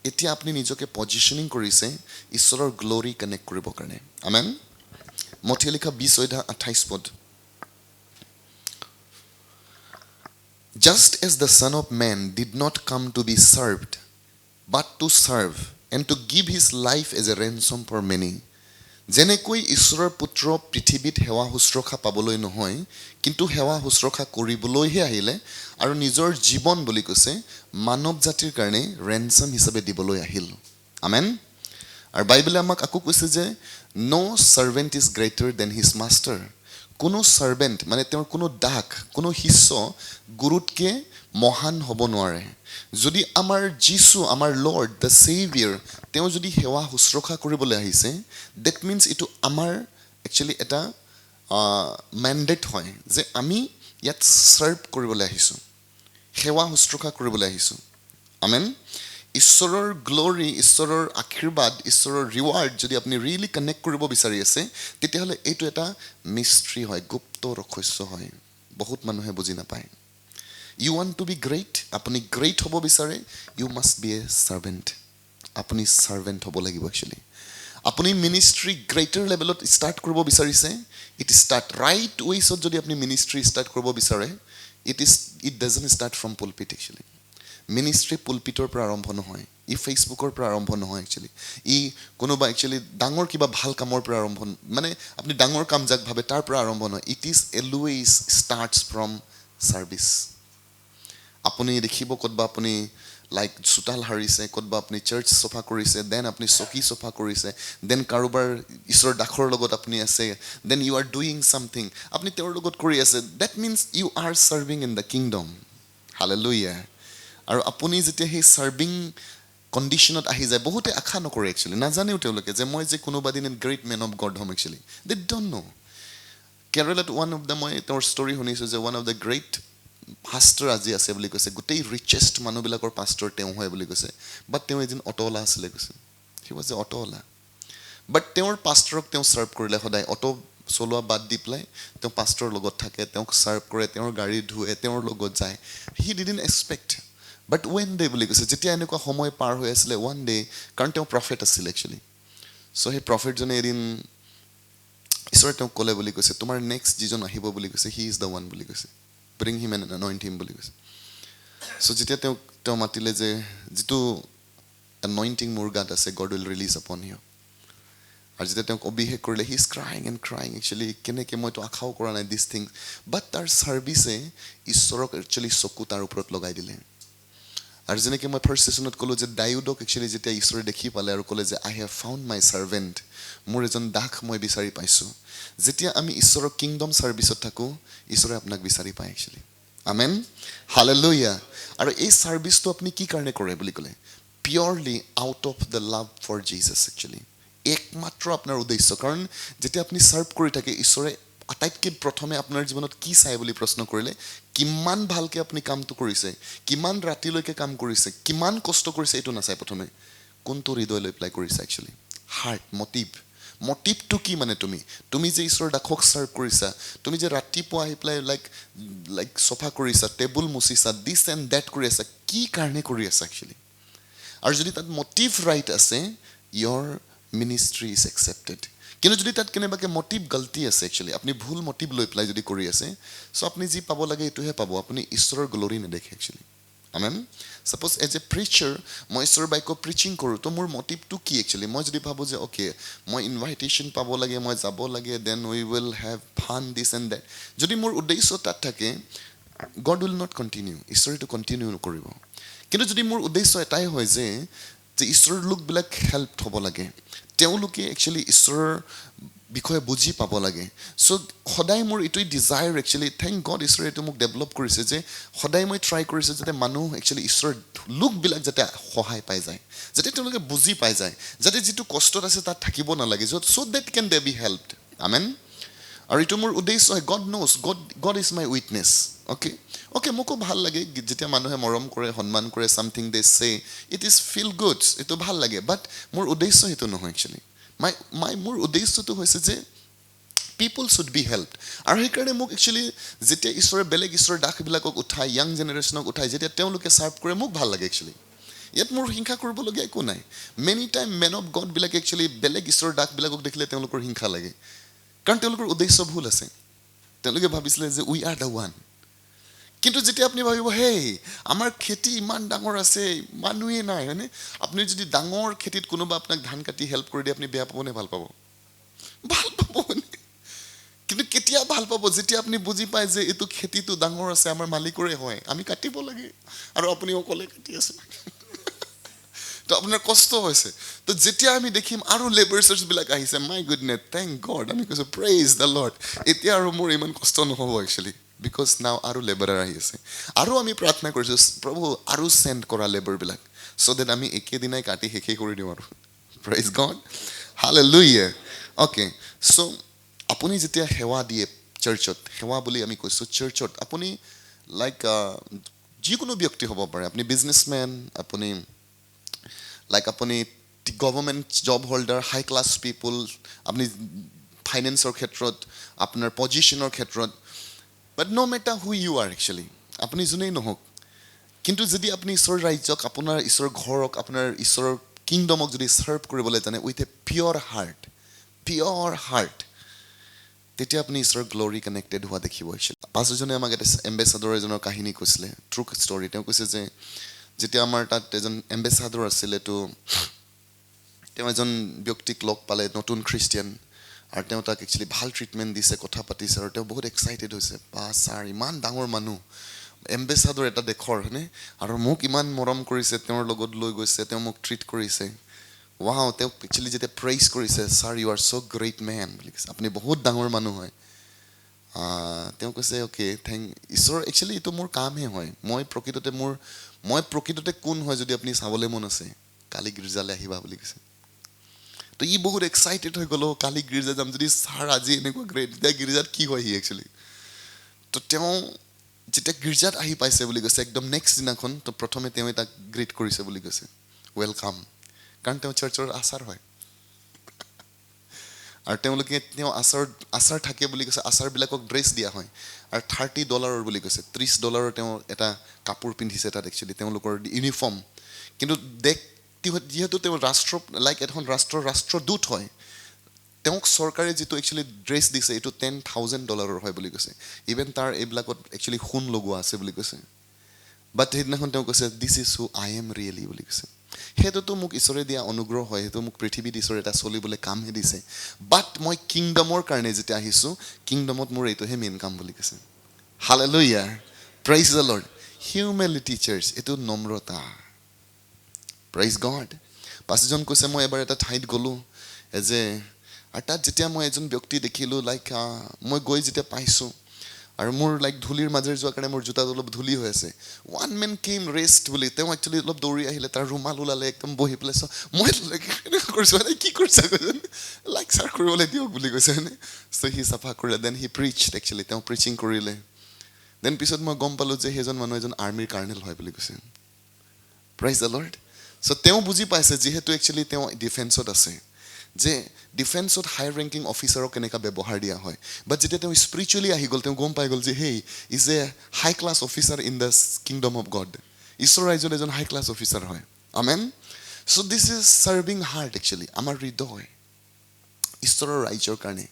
এতিয়া আপুনি নিজকে পজিশ্যনিং কৰিছে ঈশ্বৰৰ গ্ল'ৰি কানেক্ট কৰিবৰ কাৰণে আমেন মথিয়া লিখা 20:28 পদ Just as the Son of Man did not come to be served, but to serve and to give his life as a ransom for many. যেনেকৈ ঈশ্বৰৰ পুত্ৰ পৃথিৱীত সেৱা শুশ্ৰূষা পাবলৈ নহয় কিন্তু সেৱা শুশ্ৰূষা কৰিবলৈহে আহিলে আৰু নিজৰ জীৱন বুলি কৈছে মানৱ জাতিৰ কাৰণে ৰেনচম হিচাপে দিবলৈ আহিল আমেন আৰু বাইবেলে আমাক আকৌ কৈছে যে no servant is greater than his master কোনো ছাৰ্ভেণ্ট মানে তেওঁৰ কোনো দাস কোনো শিষ্য গুৰুতকৈ মহান হ'ব নোৱাৰে যদি আমাৰ যীশু আমাৰ লৰ্ড দ্য ছেভিয়াৰ তেওঁ যদি সেৱা শুশ্ৰূষা কৰিবলৈ আহিছে ডেট মিনছ এইটো আমাৰ একচুৱেলি এটা মেণ্ডেট হয় যে আমি ইয়াত ছাৰ্ভ কৰিবলৈ আহিছোঁ সেৱা শুশ্ৰূষা কৰিবলৈ আহিছোঁ আমেন ঈশ্বৰৰ গ্ল'ৰি ঈশ্বৰৰ আশীৰ্বাদ ঈশ্বৰৰ ৰিৱাৰ্ড যদি আপুনি ৰিয়েলি কানেক্ট কৰিব বিচাৰি আছে তেতিয়াহ'লে এইটো এটা মিষ্ট্ৰী হয় গুপ্ত ৰহস্য হয় বহুত মানুহে বুজি নাপায় you want to be great আপুনি গ্ৰেট হ'ব বিচাৰে you must be a servant আপুনি ছাৰ্ভেণ্ট হ'ব লাগিব একচুৱেলি আপুনি মিনিষ্ট্ৰী গ্ৰেটাৰ লেভেলত ষ্টাৰ্ট কৰিব বিচাৰিছে ইট ষ্টাৰ্ট ৰাইট ৱেইছত যদি আপুনি মিনিষ্ট্ৰী ষ্টাৰ্ট কৰিব বিচাৰে it doesn't start from pulpit actually ministry পুলপিটৰ পৰা আৰম্ভ নহয় ই ফেচবুকৰ পৰা আৰম্ভ নহয় একচুৱেলি ই কোনোবা একচুৱেলি ডাঙৰ কিবা ভাল কামৰ পৰা আৰম্ভ মানে আপুনি ডাঙৰ কাম যাক ভাবে তাৰ পৰা আৰম্ভ নহয় it is always starts from service আপুনি দেখিব ক'তবা আপুনি লাইক চোতাল সাৰিছে, ক'তবা আপুনি চাৰ্চ চফা কৰিছে, দেন আপুনি চকী চফা কৰিছে, দেন কাৰোবাৰ ঈশ্বৰৰ দাসৰ লগত আপুনি আছে, then you are doing something, আপুনি তেওঁৰ লগত কৰি আছে, that means you are serving in the kingdom. Hallelujah. আৰু আপুনি যেতিয়া সেই ছাৰ্ভিং কণ্ডিশ্যনত আহি যায়, বহুতে আশা নকৰে একচুৱেলি, নাজানেও তেওঁলোকে যে মই যে কোনোবা দিন গ্ৰেট মেন অফ গড হ'ম। Actually they don't know'. কেৰেলাত ওৱান অফ দ্য, মই তেওঁৰ ষ্টৰী শুনিছোঁ যে one of the great pastor আজি আছে বুলি কৈছে, গোটেই ৰিচেষ্ট মানুহবিলাকৰ পাষ্টৰ তেওঁ হয় বুলি কৈছে, বাট তেওঁ এদিন অট'ৱালা আছিলে কৈছে, হি ৱাজ এ অট'ৱালা, বাট তেওঁৰ পাষ্টৰক তেওঁ ছাৰ্ভ কৰিলে সদায়, অট' চলোৱা বাদ দি পেলাই তেওঁ পাষ্টৰ লগত থাকে, তেওঁক ছাৰ্ভ কৰে, তেওঁৰ গাড়ী ধুৱে, তেওঁৰ লগত যায়, he didn't expect. But one day বুলি কৈছে, যেতিয়া এনেকুৱা সময় পাৰ হৈ আছিলে, ওৱান ডে, কাৰণ তেওঁ প্ৰফেট আছিলে একচুৱেলি, চ' সেই প্ৰফেটজনে এদিন ঈশ্বৰে তেওঁক ক'লে বুলি কৈছে, তোমাৰ নেক্সট যিজন আহিব বুলি কৈছে, হি ইজ দ্য ওৱান বুলি কৈছে, ব্ৰিং হিম এণ্ড এনইণ্ট হিম বুলি কৈছে। চ' যেতিয়া তেওঁ মাতিলে যে যিটো এনইণ্টিং মোৰ গাত আছে, গড উইল ৰিলিজ আপন হিম, আৰু যেতিয়া তেওঁক অভিষেক কৰিলে, he is crying and crying actually, কেনেকৈ মইতো আশাও কৰা নাই দিছ থিংছ, বাট তাৰ ছাৰ্ভিচে ঈশ্বৰক একচুৱেলি চকু তাৰ ওপৰত লগাই দিলে। আৰু যেনেকৈ মই ফাৰ্ষ্ট ছেশ্যনত ক'লোঁ যে ডায়ুদক একচুৱেলি যেতিয়া ঈশ্বৰে দেখি পালে আৰু ক'লে যে আই হেভ ফাউণ্ড মাই ছাৰ্ভেণ্ট, মোৰ এজন দাস মই বিচাৰি পাইছোঁ। যেতিয়া আমি ঈশ্বৰৰ কিংডম ছাৰ্ভিচত থাকোঁ, ঈশ্বৰে আপোনাক বিচাৰি পায় একচুৱেলি। আমেন, হালেলুয়া। আৰু এই ছাৰ্ভিচটো আপুনি কি কাৰণে কৰে বুলি ক'লে, purely out of the love for Jesus actually, একমাত্ৰ আপোনাৰ উদ্দেশ্য। কাৰণ যেতিয়া আপুনি ছাৰ্ভ কৰি থাকে, ঈশ্বৰে আটাইতকৈ প্ৰথমে আপোনাৰ জীৱনত কি চাই বুলি প্ৰশ্ন কৰিলে, কিমান ভালকৈ আপুনি কামটো কৰিছে, কিমান ৰাতিলৈকে কাম কৰিছে, কিমান কষ্ট কৰিছে, এইটো নাচায় প্ৰথমে, কোনটো হৃদয় লৈ পেলাই কৰিছে একচুৱেলি, হাৰ্ট, মটিভটো কি, মানে তুমি যে ঈশ্বৰৰ দাসক ছাৰ্ভ কৰিছা, তুমি যে ৰাতিপুৱা আহি পেলাই লাইক চফা কৰিছা, টেবুল মুচিছা, দিছ এণ্ড ডেট কৰি আছা, কি কাৰণে কৰি আছা একচুৱেলি। আৰু যদি তাত মটিভ ৰাইট আছে, ইয়ৰ মিনিষ্ট্ৰী ইজ একচেপ্টেড। কিন্তু যদি তাত কেনেবাকৈ মটিভ গলতি আছে একচুৱেলি, আপুনি ভুল মটিভ লৈ পেলাই যদি কৰি আছে, চ' আপুনি যি পাব লাগে এইটোহে পাব, আপুনি ঈশ্বৰৰ গ্লৰি নেদেখে actually. Amen. Suppose as a preacher মই ঈশ্বৰৰ বাক্য প্ৰিচিং কৰোঁ, তো মোৰ মটিভটো কি একচুৱেলি, মই যদি ভাবোঁ যে অ'কে মই ইনভাইটেশ্যন পাব লাগে, মই যাব লাগে, then we will have fun this and that, যদি মোৰ উদ্দেশ্য তাত থাকে, গড উইল নট কণ্টিনিউ, ঈশ্বৰে এইটো কণ্টিনিউ নকৰিব। কিন্তু যদি মোৰ উদ্দেশ্য এটাই হয় যে ঈশ্বৰৰ লোকবিলাক হেল্প হ'ব লাগে, তেওঁলোকে একচুৱেলি ঈশ্বৰৰ বিষয়ে বুজি পাব লাগে, চ' সদায় মোৰ এইটোৱে ডিজায়াৰ একচুৱেলি, থেংক গড ঈশ্বৰে এইটো মোক ডেভেলপ কৰিছে যে সদায় মই ট্ৰাই কৰিছোঁ যাতে মানুহ একচুৱেলি ঈশ্বৰৰ লোকবিলাক যাতে সহায় পাই যায়, যাতে তেওঁলোকে বুজি পাই যায়, যাতে যিটো কষ্টত আছে তাত থাকিব নালাগে, so' that can they be helped. Amen. আৰু এইটো মোৰ উদ্দেশ্য হয়, God knows, God is my witness. Okay মোকো ভাল লাগে যেতিয়া মানুহে মৰম কৰে, সন্মান কৰে, ছামথিং দে চে, ইট ইজ ফিল গুড, এইটো ভাল লাগে, বাট মোৰ উদ্দেশ্য সেইটো নহয় একচুৱেলি। মোৰ উদ্দেশ্যটো হৈছে যে পিপল শুড বি হেল্পড। আৰু সেইকাৰণে মোক একচুৱেলি যেতিয়া ঈশ্বৰে বেলেগ ঈশ্বৰৰ দাসবিলাকক উঠায়, য়াং জেনেৰেশ্যনক উঠায়, যেতিয়া তেওঁলোকে ছাৰ্ভ কৰে, মোক ভাল লাগে একচুৱেলি। ইয়াত মোৰ হিংসা কৰিবলগীয়া একো নাই। মেনি টাইম মেন অফ গডবিলাকে একচুৱেলি বেলেগ ঈশ্বৰৰ দাসবিলাকক দেখিলে তেওঁলোকৰ হিংসা লাগে, কাৰণ তেওঁলোকৰ উদ্দেশ্য ভুল আছে। তেওঁলোকে ভাবিছিলে যে উই আৰ দ্য ওৱান। কিন্তু যেতিয়া আপুনি ভাবিব হেই আমাৰ খেতি ইমান ডাঙৰ আছে, মানুহেই নাই, হয়নে? আপুনি যদি ডাঙৰ খেতিত কোনোবা আপোনাক ধান কাটি হেল্প কৰি দিয়ে, আপুনি বেয়া পাবনে ভাল পাব? ভাল পাবনে? কিন্তু কেতিয়া ভাল পাব? যেতিয়া আপুনি বুজি পায় যে এইটো খেতিটো ডাঙৰ আছে, আমাৰ মালিকৰে হয়, আমি কাটিব লাগে, আৰু আপুনি অকলে কাটি আছে, তো আপোনাৰ কষ্ট হৈছে। তো যেতিয়া আমি দেখিম আৰু লেবাৰ্ছবিলাক আহিছে, মাই গুডনেছ, থেংক গড, আমি কৈছোঁ প্ৰেইজ দ্য লৰ্ড, এতিয়া আৰু মোৰ ইমান কষ্ট নহ'ব একচুৱেলি, বিকজ নাও আৰু লেবাৰাৰ আহি আছে। আৰু আমি প্ৰাৰ্থনা কৰিছোঁ, প্ৰভু আৰু চেণ্ড কৰা লেবাৰবিলাক, চ' দেট আমি একেদিনাই কাটি শেষেই কৰি দিওঁ আৰু। Praise god, hallelujah. অ'কে, চ' আপুনি যেতিয়া সেৱা দিয়ে চাৰ্চত, সেৱা বুলি আমি কৈছোঁ চাৰ্চত, আপুনি লাইক যিকোনো ব্যক্তি হ'ব পাৰে, আপুনি বিজনেছমেন, আপুনি government job holder, high class people, আপুনি ফাইনেন্সৰ ক্ষেত্ৰত, আপোনাৰ পজিশ্যনৰ ক্ষেত্ৰত, but no' matter who you are actually, আপুনি যোনেই নহওক, কিন্তু যদি আপুনি ঈশ্বৰৰ ৰাজ্যক, আপোনাৰ ঈশ্বৰৰ ঘৰক, আপোনাৰ ঈশ্বৰৰ কিংডমক যদি ছাৰ্ভ কৰিবলৈ জানে উইথ এ পিয়ৰ হাৰ্ট, তেতিয়া আপুনি ঈশ্বৰৰ গ্লৰি কানেক্টেড হোৱা দেখিব একচুৱেলি। পাছজনে আমাক এটা এম্বেচাডৰ এজনৰ কাহিনী কৈছিলে, ট্ৰু ষ্টৰী। তেওঁ কৈছে যে যেতিয়া আমাৰ তাত এজন এম্বেচাডৰ আছিলে, তো তেওঁ এজন ব্যক্তিক লগ পালে, নতুন খ্ৰীষ্টিয়ান, আৰু তেওঁ তাক একচুৱেলি ভাল ট্ৰিটমেণ্ট দিছে, কথা পাতিছে, আৰু তেওঁ বহুত এক্সাইটেড হৈছে, বা ছাৰ ইমান ডাঙৰ মানুহ, এম্বেচাডৰ এটা দেশৰ হয়নে আৰু মোক ইমান মৰম কৰিছে তেওঁৰ লগত লৈ গৈছে তেওঁ মোক ট্ৰিট কৰিছে ৱাও তেওঁ একচুৱেলি যেতিয়া প্ৰেইজ কৰিছে ছাৰ ইউ আৰ ছ' গ্ৰেট মেন বুলি কৈছে আপুনি বহুত ডাঙৰ মানুহ হয় তেওঁ কৈছে অ'কে ঈশ্বৰ একচুৱেলি এইটো মোৰ কামহে হয় মই প্ৰকৃততে কোন হয় যদি আপুনি চাবলৈ মন আছে কালি গীৰ্জালৈ আহিবা বুলি কৈছে তো ই বহুত এক্সাইটেড হৈ গ'লো কালি গীৰ্জা যাম যদি ছাৰ আজি এনেকুৱা গ্ৰেট এতিয়া গীৰ্জাত কি হয় সি একচুৱেলি তো তেওঁ যেতিয়া গীৰ্জাত আহি পাইছে বুলি কৈছে একদম নেক্সট দিনাখন তো প্ৰথমে তেওঁ তাক গ্ৰেট কৰিছে বুলি কৈছে ৱেলকাম কাৰণ তেওঁ চাৰ্চৰ আচাৰ হয় আৰু তেওঁলোকে তেওঁ আচাৰ থাকে বুলি কৈছে আচাৰবিলাকক ড্ৰেছ দিয়া হয় আৰু $30 বুলি কৈছে $30 তেওঁ এটা কাপোৰ পিন্ধিছে তাত একচুৱেলি তেওঁলোকৰ ইউনিফৰ্ম কিন্তু যিহেতু তেওঁ লাইক এখন ৰাষ্ট্ৰদূত হয় তেওঁক চৰকাৰে যিটো একচুৱেলি ড্ৰেছ দিছে এইটো $10,000 হয় বুলি কৈছে ইভেন তাৰ এইবিলাকত একচুৱেলি সোণ লগোৱা আছে বুলি কৈছে বাট সেইদিনাখন তেওঁ কৈছে this is who I am really বুলি কৈছে সেইটোতো মোক ঈশ্বৰে দিয়া অনুগ্ৰহ হয় সেইটো মোক পৃথিৱীত ঈশ্বৰে এটা চলিবলৈ কামহে দিছে বাট মই কিংডমৰ কাৰণে যেতিয়া আহিছোঁ কিংডমত মোৰ এইটোহে মেইন কাম বুলি কৈছে hallelujah praise the Lord humility church এইটো নম্ৰতা প্ৰেইজ গড পাছজন কৈছে মই এবাৰ এটা ঠাইত গ'লোঁ আৰু তাত যেতিয়া মই এজন ব্যক্তি দেখিলোঁ লাইক মই গৈ যেতিয়া পাইছোঁ আৰু মোৰ লাইক ধূলিৰ মাজেৰে যোৱাৰ কাৰণে মোৰ জোতাত অলপ ধূলি হৈ আছে ওৱান মেন কেম ৰেষ্ট বুলি তেওঁ একচুৱেলি অলপ দৌৰি আহিলে তাৰ ৰুমাল ওলালে একদম বহি পেলাই মই এনেকুৱা কৰিছোঁ মানে কি কৰিছা কৈছে লাইক ছাৰ কৰিবলৈ দিয়ক বুলি কৈছে হয়নে চ' সি চাফা কৰিলে দেন সি প্ৰিচ্ড একচুৱেলি তেওঁ প্ৰিচিং কৰিলে দেন পিছত মই গম পালোঁ যে সেইজন মানুহ এজন আৰ্মিৰ কাৰ্নেল হয় বুলি কৈছে প্ৰেইজ দ্য লৰ্ড চ' তেওঁ বুজি পাইছে যিহেতু একচুৱেলি তেওঁ ডিফেন্সত আছে যে ডিফেন্সত হাই ৰেংকিং অফিচাৰক কেনেকুৱা ব্যৱহাৰ দিয়া হয় বাট যেতিয়া তেওঁ স্পিৰিচুৱেলি আহি গ'ল তেওঁ গম পাই গ'ল যে he is a high class officer in the kingdom of God ঈশ্বৰ ৰাজ্যত এজন হাই ক্লাছ অফিচাৰ হয় amen so' this is serving heart actually আমাৰ হৃদয় ঈশ্বৰৰ ৰাজ্যৰ কাৰণে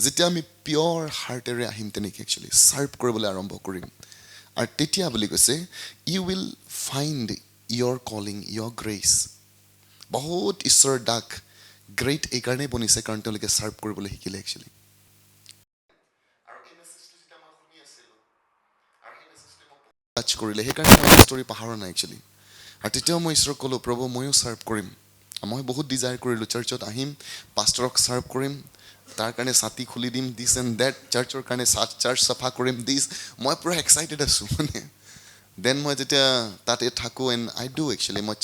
যেতিয়া আমি পিয়ৰ হাৰ্টেৰে আহিম তেনেকৈ একচুৱেলি ছাৰ্ভ কৰিবলৈ আৰম্ভ কৰিম আৰু তেতিয়া বুলি কৈছে you will find your calling your grace বহুত ঈশ্বৰৰ ডাক গ্ৰেট এইকাৰণেই বনিছে কাৰণ তেওঁলোকে ছাৰ্ভ কৰিবলৈ শিকিলে একচুৱেলি টাচ কৰিলে সেইকাৰণে মই ষ্টৰী পাহৰা নাই একচুৱেলি আৰু তেতিয়াও মই ঈশ্বৰক ক'লোঁ প্ৰভু ময়ো ছাৰ্ভ কৰিম মই বহুত ডিজায়াৰ কৰিলোঁ চাৰ্চত আহিম পাষ্টৰক ছাৰ্ভ কৰিম তাৰ কাৰণে ছাতি খুলি দিম দিছ এণ্ড ডেট চাৰ্চৰ কাৰণে চাৰ্চ চাফা কৰিম দিছ মই পূৰা এক্সাইটেড আছোঁ মানে দেন মই যেতিয়া তাতে থাকোঁ এণ্ড আই ডু একচুৱেলি মই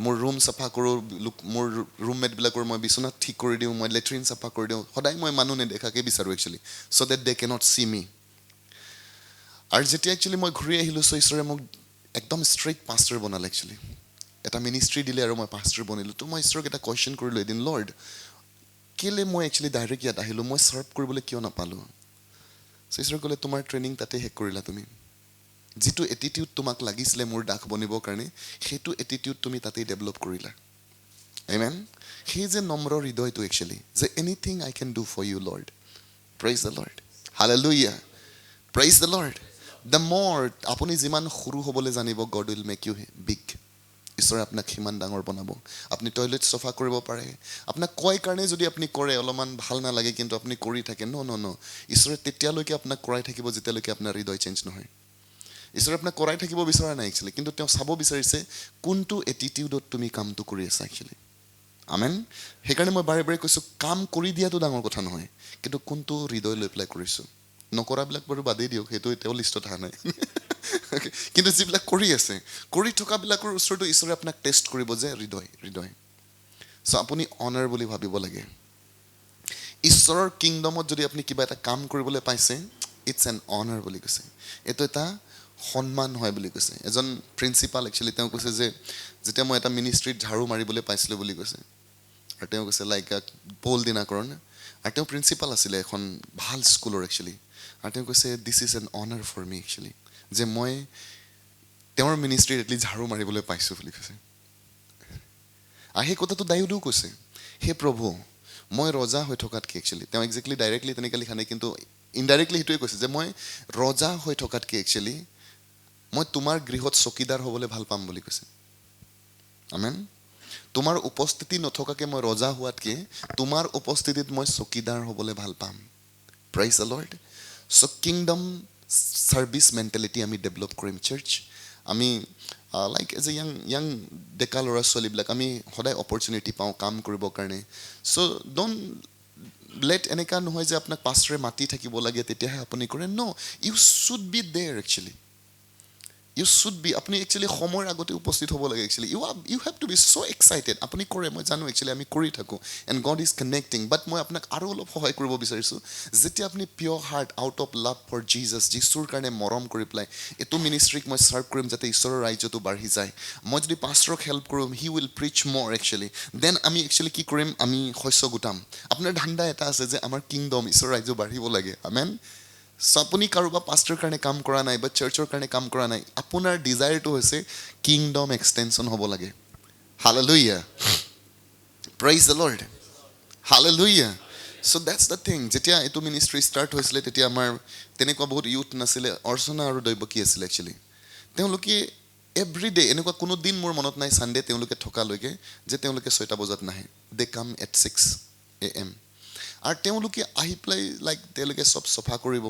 মোৰ ৰুম চাফা কৰোঁ মোৰ ৰুমমেটবিলাকৰ মই বিচনাত ঠিক কৰি দিওঁ মই লেট্ৰিন চাফা কৰি দিওঁ সদায় মই মানুহ নেদেখাকৈ বিচাৰোঁ একচুৱেলি চ' ডেট দে কেনট চি মি আৰু যেতিয়া একচুৱেলি মই ঘূৰি আহিলোঁ চ' ঈশ্বৰে মোক একদম ষ্ট্ৰেইট পাষ্টাৰ বনালে একচুৱেলি এটা মিনিষ্ট্ৰী দিলে আৰু মই পাষ্টাৰ বনিলোঁ তো মই ঈশ্বৰক এটা কুৱেশ্যন কৰিলোঁ এদিন লৰ্ড কেলে মই একচুৱেলি ডাইৰেক্ট ইয়াত আহিলোঁ মই ছাৰ্ভ কৰিবলৈ কিয় নাপালোঁ চ' ঈশ্বৰে ক'লে তোমাৰ ট্ৰেইনিং তাতে শেষ কৰিলা তুমি যিটো এটিটিউড তোমাক লাগিছিলে মোৰ দাস বনিবৰ কাৰণে সেইটো এটিটিউড তুমি তাতেই ডেভেলপ কৰিলা আমেন সেই যে নম্ৰ হৃদয়টো একচুৱেলি যে anything I can do for you Lord praise the Lord hallelujah praise the Lord the more আপুনি যিমান সৰু হ'বলৈ জানিব God will make you big ঈশ্বৰে আপোনাক সিমান ডাঙৰ বনাব আপুনি টয়লেট চফা কৰিব পাৰে আপোনাক কয় কাৰণে যদি আপুনি কৰে অলপমান ভাল নালাগে কিন্তু আপুনি কৰি থাকে ন ঈশ্বৰে তেতিয়ালৈকে আপোনাক কৰাই থাকিব যেতিয়ালৈকে আপোনাৰ হৃদয় চেঞ্জ নহয় ঈশ্বৰে আপোনাক কৰাই থাকিব বিচৰা নাই একচুৱেলি কিন্তু তেওঁ চাব বিচাৰিছে কোনটো এটিটিউডত তুমি কামটো কৰি আছা একচুৱেলি আমেন সেইকাৰণে মই বাৰে বাৰে কৈছোঁ কাম কৰি দিয়াটো ডাঙৰ কথা নহয় কিন্তু কোনটো হৃদয় লৈ পেলাই কৰিছোঁ নকৰাবিলাক বাৰু বাদেই দিয়ক সেইটো এতিয়াও লিষ্টত অহা নাই কিন্তু যিবিলাক কৰি আছে কৰি থকাবিলাকৰ ওচৰতো ঈশ্বৰে আপোনাক টেষ্ট কৰিব যে হৃদয় চ' আপুনি অনাৰ বুলি ভাবিব লাগে ঈশ্বৰৰ কিংডমত যদি আপুনি কিবা এটা কাম কৰিবলৈ পাইছে ইটছ এন অনাৰ বুলি কৈছে এইটো এটা সন্মান হয় বুলি কৈছে এজন প্ৰিন্সিপাল একচুৱেলি তেওঁ কৈছে যে যেতিয়া মই এটা মিনিষ্ট্ৰীত ঝাৰু মাৰিবলৈ পাইছিলোঁ বুলি কৈছে আৰু তেওঁ কৈছে লাইক পল দিনাকৰণ আৰু তেওঁ প্ৰিন্সিপাল আছিলে এখন ভাল স্কুলৰ একচুৱেলি আৰু তেওঁ কৈছে দিছ ইজ এন অনাৰ ফৰ মি একচুৱেলি যে মই তেওঁৰ মিনিষ্ট্ৰীত এটলিষ্ট ঝাৰু মাৰিবলৈ পাইছোঁ বুলি কৈছে আৰু সেই কথাটো দায়ুদেও কৈছে হে প্ৰভু মই ৰজা হৈ থকাতকৈ একচুৱেলি তেওঁ একজেক্টলি ডাইৰেক্টলি তেনেকৈ লিখা নাই কিন্তু ইনডাইৰেক্টলি সেইটোৱে কৈছে যে মই ৰজা হৈ থকাতকৈ একচুৱেলি মই তোমাৰ গৃহত চকীদাৰ হ'বলৈ ভাল পাম বুলি কৈছে আমেন তোমাৰ উপস্থিতি নথকাকৈ মই ৰজা হোৱাতকৈ তোমাৰ উপস্থিতিত মই চকীদাৰ হ'বলৈ ভাল পাম praise the Lord so' kingdom service mentality আমি ডেভেলপ কৰিম চাৰ্চ আমি লাইক এজ এ য়াং ডেকা ল'ৰা ছোৱালীবিলাক আমি সদায় অপৰচুনিটি পাওঁ কাম কৰিবৰ কাৰণে চ' ডোণ্ট লেট এনেকুৱা নহয় যে আপোনাক পাষ্টৰে মাতি থাকিব লাগে তেতিয়াহে আপুনি কৰে no you should be there actually you should be আপুনি একচুৱেলি সময়ৰ আগতে উপস্থিত হ'ব লাগে actually you have to be so' excited আপুনি কৰে মই জানো একচুৱেলি আমি কৰি থাকোঁ and God is connecting but মই আপোনাক আৰু অলপ সহায় কৰিব বিচাৰিছোঁ যেতিয়া আপুনি pure heart out of love for Jesus যীশুৰ কাৰণে মৰম কৰি পেলাই এইটো মিনিষ্ট্ৰীক মই ছাৰ্ভ কৰিম যাতে ঈশ্বৰৰ ৰাজ্যটো বাঢ়ি যায় মই যদি পাষ্টৰক হেল্প কৰোঁ হি উইল প্ৰিচ মোৰ একচুৱেলি দেন আমি একচুৱেলি কি কৰিম আমি শস্য গোটাম আপোনাৰ ধান্দা এটা আছে যে আমাৰ কিংডম ঈশ্বৰৰ ৰাজ্য বাঢ়িব লাগে আমেন চ' আপুনি কাৰোবাৰ পাষ্টৰ কাৰণে কাম কৰা নাই বা চাৰ্চৰ কাৰণে কাম কৰা নাই আপোনাৰ ডিজায়াৰটো হৈছে কিংডম এক্সটেনশ্যন হ'ব লাগে hallelujah praise the Lord hallelujah so' that's the thing যেতিয়া এইটো মিনিষ্ট্ৰী ষ্টাৰ্ট হৈছিলে তেতিয়া আমাৰ তেনেকুৱা বহুত ইউথ নাছিলে অৰ্চনা আৰু দৈৱকী আছিলে একচুৱেলি তেওঁলোকে এভৰিডে এনেকুৱা কোনো দিন মোৰ মনত নাই ছানডে তেওঁলোকে থকালৈকে যে তেওঁলোকে 6টা বজাত নাহে দে কাম এট 6 AM আৰু তেওঁলোকে আহি পেলাই লাইক তেওঁলোকে চব চফা কৰিব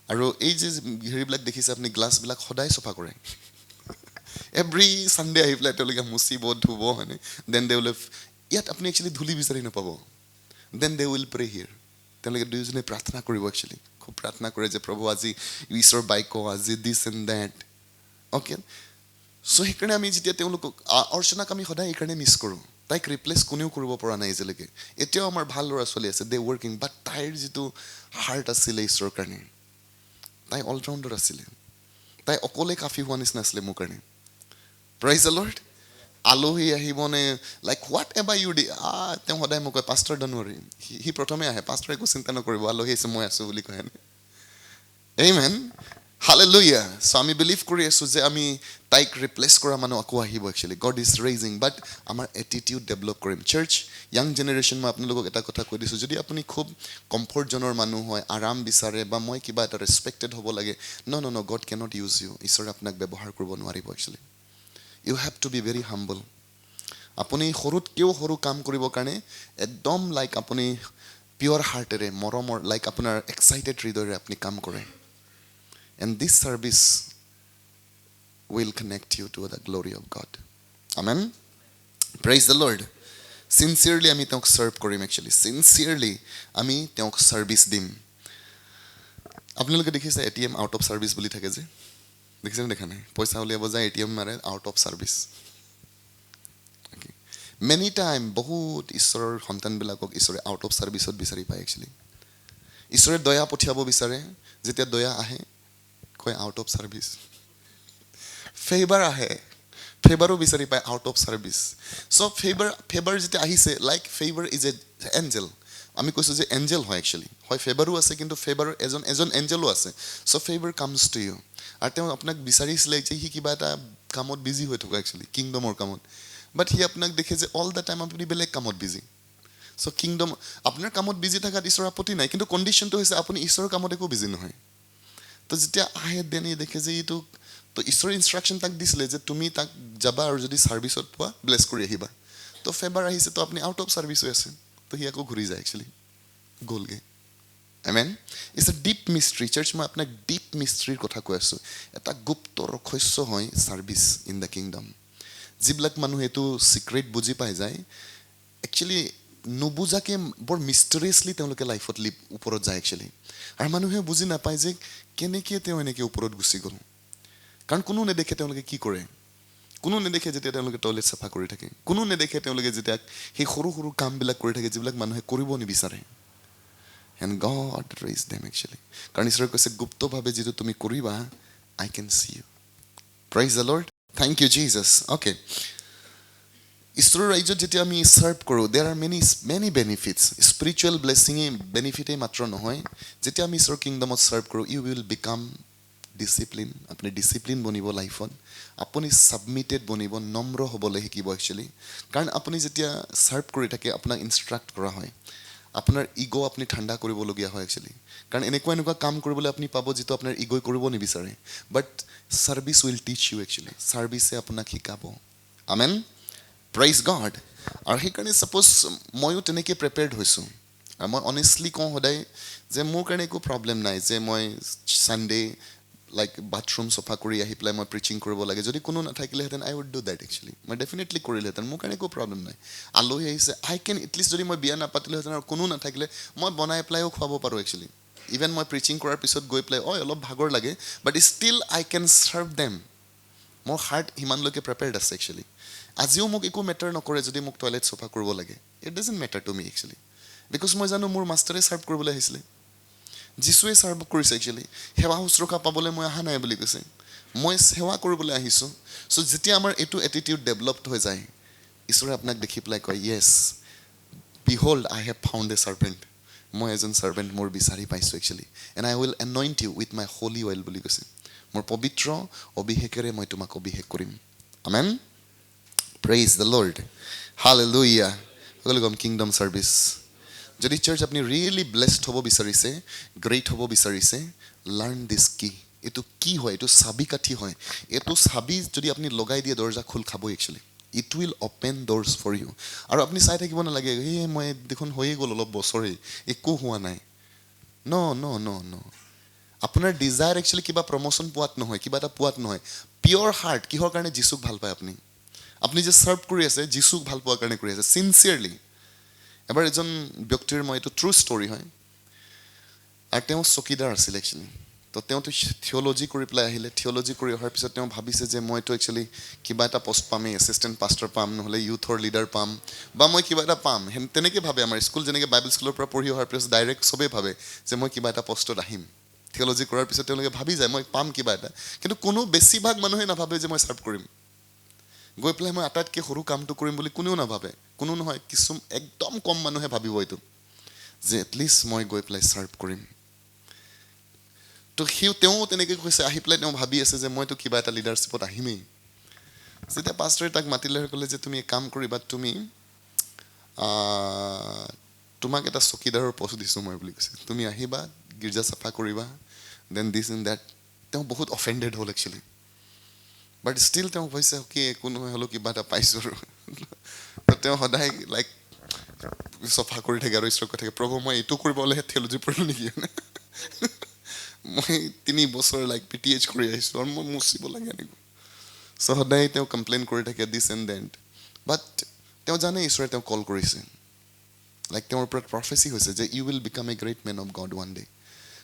আৰু এই যে হেৰিবিলাক দেখিছে আপুনি গ্লাছবিলাক সদায় চফা কৰে এভৰি ছানডে আহি পেলাই তেওঁলোকে মুচিব ধুব হয়নে দেন দে উইল ইয়াত আপুনি একচুৱেলি ধূলি বিচাৰি নাপাব দেন দে উইল প্ৰে হিয়াৰ তেওঁলোকে দুয়োজনে প্ৰাৰ্থনা কৰিব একচুৱেলি খুব প্ৰাৰ্থনা কৰে যে প্ৰভু আজি ঈশ্বৰ বাক্য আজি দিছ এণ্ড ডেট অ'কে চ' সেইকাৰণে আমি যেতিয়া তেওঁলোকক অৰ্চনাক আমি সদায় এইকাৰণে মিছ কৰোঁ তাইক ৰিপ্লেচ কোনেও কৰিব পৰা নাই এতিয়ালৈকে এতিয়াও আমাৰ ভাল ল'ৰা ছোৱালী আছে দে ৱৰ্কিং বাট তাইৰ যিটো হাৰ্ট আছিলে ঈশ্বৰৰ কাৰণে তাই অলৰাউণ্ডাৰ আছিলে তাই অকলে কাফি হোৱা নিচিনা আছিলে মোৰ কাৰণে প্ৰেইজ দ্য লৰ্ড আলহী আহিবনে লাইক হোৱাট এভাৰ ইউ ডি তেওঁ সদায় মোক কয় পাষ্টৰ ডণ্ট ৱৰি সি প্ৰথমে আহে পাষ্টৰ একো চিন্তা নকৰিব আলহী আহিছে মই আছোঁ বুলি কয় আমেন হালেলুয়া চ' আমি বিলিভ কৰি আছোঁ যে আমি তাইক ৰিপ্লেচ কৰা মানুহ আকৌ আহিব একচুৱেলি গড ইজ ৰেইজিং বাট আমাৰ এটিটিউড ডেভেলপ কৰিম চাৰ্চ য়াং জেনেৰেশ্যন মই আপোনালোকক এটা কথা কৈ দিছোঁ যদি আপুনি খুব কমফৰ্ট জ'নৰ মানুহ হয় আৰাম বিচাৰে বা মই কিবা এটা ৰেচপেক্টেড হ'ব লাগে no God cannot use you ঈশ্বৰে আপোনাক ব্যৱহাৰ কৰিব নোৱাৰিব actually you have to be very humble আপুনি সৰুতকৈও সৰু কাম কৰিবৰ কাৰণে একদম লাইক আপুনি পিয়'ৰ হাৰ্টেৰে মৰমৰ লাইক আপোনাৰ এক্সাইটেড হৃদয়েৰে আপুনি কাম কৰে and this service will connect you to the glory of God amen praise the Lord sincerely আমি তেওঁক serve কৰিম actually sincerely আমি তেওঁক service দিম আপোনালোকে দেখিছে ATM out of service বুলি থাকে যে দেখিছেনে দেখা নাই পইচা উলিয়াব যায় ATM মাৰে out of service many time বহুত ঈশ্বৰৰ সন্তানবিলাকক ঈশ্বৰে out of serviceত বিচাৰি পায় actually ঈশ্বৰে দয়া পঠিয়াব বিচাৰে যেতিয়া দয়া আহে কয় আউট অফ ছাৰ্ভিচ ফেভাৰ আহে ফেভাৰো বিচাৰি পায় out of service so' favour যেতিয়া আহিছে like favour is a Angel আমি কৈছোঁ যে এঞ্জেল হয় একচুৱেলি হয় ফেভাৰো আছে কিন্তু ফেভাৰৰ এজন এঞ্জেলো আছে চ' ফেভাৰ কামছ টু ইউ আৰু তেওঁ আপোনাক বিচাৰিছিলে যে সি কিবা এটা কামত বিজি হৈ থকা একচুৱেলি কিংডমৰ কামত বাট সি আপোনাক দেখে যে অল দ্য টাইম আপুনি বেলেগ কামত বিজি চ' কিংডম আপোনাৰ কামত বিজি থকাত ঈশ্বৰৰ আপত্তি নাই কিন্তু কণ্ডিশ্যনটো হৈছে আপুনি ঈশ্বৰৰ কামত একো বিজি নহয় তো যেতিয়া আহে দেনি দেখে যে এইটো তো ঈশ্বৰৰ ইনষ্ট্ৰাকশ্যন তাক দিছিলে যে তুমি তাক যাবা আৰু যদি ছাৰ্ভিচত পোৱা ব্লেছ কৰি আহিবা তো ফেভাৰ আহিছে তো আপুনি আউট অফ ছাৰ্ভিচ হৈ আছে তো সি আকৌ ঘূৰি যায় একচুৱেলি গ'লগৈ amen it's a deep ministry church মই আপোনাক ডিপ মিষ্ট্ৰীৰ কথা কৈ আছোঁ এটা গুপ্ত ৰহস্য হয় ছাৰ্ভিচ ইন দ্য কিংডম যিবিলাক মানুহে এইটো ছিক্ৰেট বুজি পাই যায় একচুৱেলি নুবুজাকৈ বৰ মিষ্টেৰিয়াছলি তেওঁলোকে লাইফত ওপৰত যায় একচুৱেলি আৰু মানুহে বুজি নাপায় যে কেনেকৈ তেওঁ এনেকৈ ওপৰত গুচি গ'ল কাৰণ কোনো নেদেখে তেওঁলোকে কি কৰে কোনো নেদেখে যেতিয়া তেওঁলোকে টয়লেট চাফা কৰি থাকে কোনো নেদেখে তেওঁলোকে যেতিয়া সেই সৰু সৰু কামবিলাক কৰি থাকে যিবিলাক মানুহে কৰিব নিবিচাৰে and God raise them actually কাৰণ ঈশ্বৰে কৈছে গুপ্তভাৱে যিটো তুমি কৰিবা I can see you praise the Lord thank you Jesus okay ঈশ্বৰৰ ৰাজ্যত যেতিয়া আমি ছাৰ্ভ কৰোঁ there are many benefits spiritual ব্লেছিঙে বেনিফিটেই মাত্ৰ নহয় যেতিয়া আমি ঈশ্বৰৰ কিংডমত ছাৰ্ভ কৰোঁ ইউ উইল বিকাম ডিচিপ্লিন আপুনি ডিচিপ্লিন বনিব লাইফত আপুনি ছাবমিটেড বনিব নম্ৰ হ'বলৈ শিকিব একচুৱেলি কাৰণ আপুনি যেতিয়া ছাৰ্ভ কৰি থাকে আপোনাক ইনষ্ট্ৰাক্ট কৰা হয় আপোনাৰ ইগ' আপুনি ঠাণ্ডা কৰিবলগীয়া হয় একচুৱেলি কাৰণ এনেকুৱা কাম কৰিবলৈ আপুনি পাব যিটো আপোনাৰ ইগ'ই কৰিব নিবিচাৰে বাট ছাৰ্ভিচ উইল টিচ ইউ একচুৱেলি ছাৰ্ভিচে আপোনাক শিকাব আমেন প্ৰেইজ গড আৰু সেইকাৰণে ছাপ'জ ময়ো তেনেকৈ প্ৰিপেয়াৰ্ড হৈছোঁ আৰু মই অনেষ্টলি কওঁ সদায় যে মোৰ কাৰণে একো প্ৰব্লেম নাই যে মই ছানডে লাইক বাথৰুম চফা কৰি আহি পেলাই মই প্ৰিচিং কৰিব লাগে যদি কোনো নাথাকিলেহেঁতেন আই উড ডু দেট একচুৱেলি মই ডেফিনেটলি কৰিলোহেঁতেন মোৰ কাৰণে একো প্ৰব্লেম নাই আলহী আহিছে আই কেন এটলিষ্ট যদি মই বিয়া নাপাতিলোহেঁতেন আৰু কোনো নাথাকিলে মই বনাই পেলাইও খুৱাব পাৰোঁ একচুৱেলি ইভেন মই প্ৰিচিং কৰাৰ পিছত গৈ পেলাই অলপ ভাগৰ লাগে but still I can serve them মোৰ হাৰ্ট সিমানলৈকে প্ৰিপেয়াৰ্ড আছে একচুৱেলি আজিও মোক একো মেটাৰ নকৰে যদি মোক টয়লেট চফা কৰিব লাগে it doesn't matter to me actually because মই জানো মোৰ মাষ্টাৰে চাৰ্ভ কৰিবলৈ আহিছিলে যীশুৱে চাৰ্ভ কৰিছে একচুৱেলি সেৱা শুশ্ৰূষা পাবলৈ মই অহা নাই বুলি কৈছে মই সেৱা কৰিবলৈ আহিছোঁ চ' যেতিয়া আমাৰ এইটো এটিটিউড ডেভেলপড হৈ যায় ঈশ্বৰে আপোনাক দেখি পেলাই কয় yes behold I have found a servant মই এজন ছাৰ্ভেণ্ট মোৰ বিচাৰি পাইছোঁ actually and I will anoint you with my holy oil বুলি কৈছে মোৰ পবিত্ৰ অভিষেকেৰে মই তোমাক অভিষেক কৰিম amen praise the Lord hallelujah সকলোৱে কম কিংডম ছাৰ্ভিচ যদি চাৰ্চ আপুনি ৰিয়েলি ব্লেছড হ'ব বিচাৰিছে গ্ৰেট হ'ব বিচাৰিছে লাৰ্ণ দিছ কি এইটো কি হয় এইটো চাবি কাঠি হয় এইটো চাবি যদি আপুনি লগাই দিয়ে দৰ্জা খোল খাবই actually it will open doors for you আৰু আপুনি চাই থাকিব নালাগে এই মই দেখোন হৈয়ে গ'ল অলপ বছৰেই একো হোৱা নাই ন ন ন ন আপোনাৰ ডিজায়াৰ একচুৱেলি কিবা প্ৰমোশ্যন পোৱাত নহয় কিবা এটা পোৱাত নহয় পিয়'ৰ হাৰ্ট কিহৰ কাৰণে যীচুক ভাল পায় আপুনি যে চাৰ্ভ কৰি আছে যীচুক ভাল পোৱাৰ কাৰণে কৰি আছে চিনচিয়াৰলি এবাৰ এজন ব্যক্তিৰ মই এইটো ট্ৰু ষ্টৰি হয় আৰু তেওঁ চকীদাৰ আছিল একচুৱেলি তো তেওঁতো থিঅ'লজি কৰি পেলাই আহিলে থিঅ'লজি কৰি অহাৰ পিছত তেওঁ ভাবিছে যে মইতো একচুৱেলি কিবা এটা পষ্ট পামেই এছিষ্টেণ্ট পাষ্টাৰ পাম নহ'লে ইউথৰ লিডাৰ পাম বা মই কিবা এটা পাম তেনেকৈ ভাবে আমাৰ স্কুল যেনেকৈ বাইবেল স্কুলৰ পৰা পঢ়ি অহাৰ পিছত ডাইৰেক্ট চবেই ভাবে যে মই কিবা এটা পষ্টত আহিম থিঅ'লজি কৰাৰ পিছত তেওঁলোকে ভাবি যায় মই পাম কিবা এটা কিন্তু কোনো বেছিভাগ মানুহে নাভাবে যে মই চাৰ্ভ কৰিম গৈ পেলাই মই আটাইতকৈ সৰু কামটো কৰিম বুলি কোনেও নাভাবে কোনো নহয় কিছু একদম কম মানুহে ভাবিব এইটো যে এটলিষ্ট মই গৈ পেলাই চাৰ্ভ কৰিম তো তেওঁ তেনেকৈ কৈছে আহি পেলাই তেওঁ ভাবি আছে যে মইতো কিবা এটা লিডাৰশ্বিপত আহিমেই যেতিয়া পাষ্টাৰে তাক মাতিলে ক'লে যে তুমি কাম কৰিবা তুমি তোমাক এটা চকীদাৰৰ পষ্ট দিছোঁ মই বুলি কৈছে তুমি আহিবা গীৰ্জা চাফা কৰিবা দেন দিছ ইন দেট তেওঁ বহুত অফেণ্ডেড হ'ল একচুৱেলি বাট ষ্টিল তেওঁ কৈছে কি একো নহয় হ'লেও কিবা এটা পাইছোঁ আৰু তেওঁ সদায় লাইক চফা কৰি থাকে আৰু ঈশ্বৰ কৈ থাকে প্ৰভু মই এইটো কৰিবলৈহে থিঅ'লজি পঢ়িলোঁ নেকি মই 3 বছৰ লাইক PTH কৰি আহিছোঁ আৰু মই মুচিব লাগে এনেকৈ চ' সদায় তেওঁ কমপ্লেইন কৰি থাকে দিছ এণ্ড দেট বাট তেওঁ জানে ঈশ্বৰে তেওঁ কল কৰিছে লাইক তেওঁৰ ওপৰত প্ৰফেচি হৈছে যে you will become a great man of God one day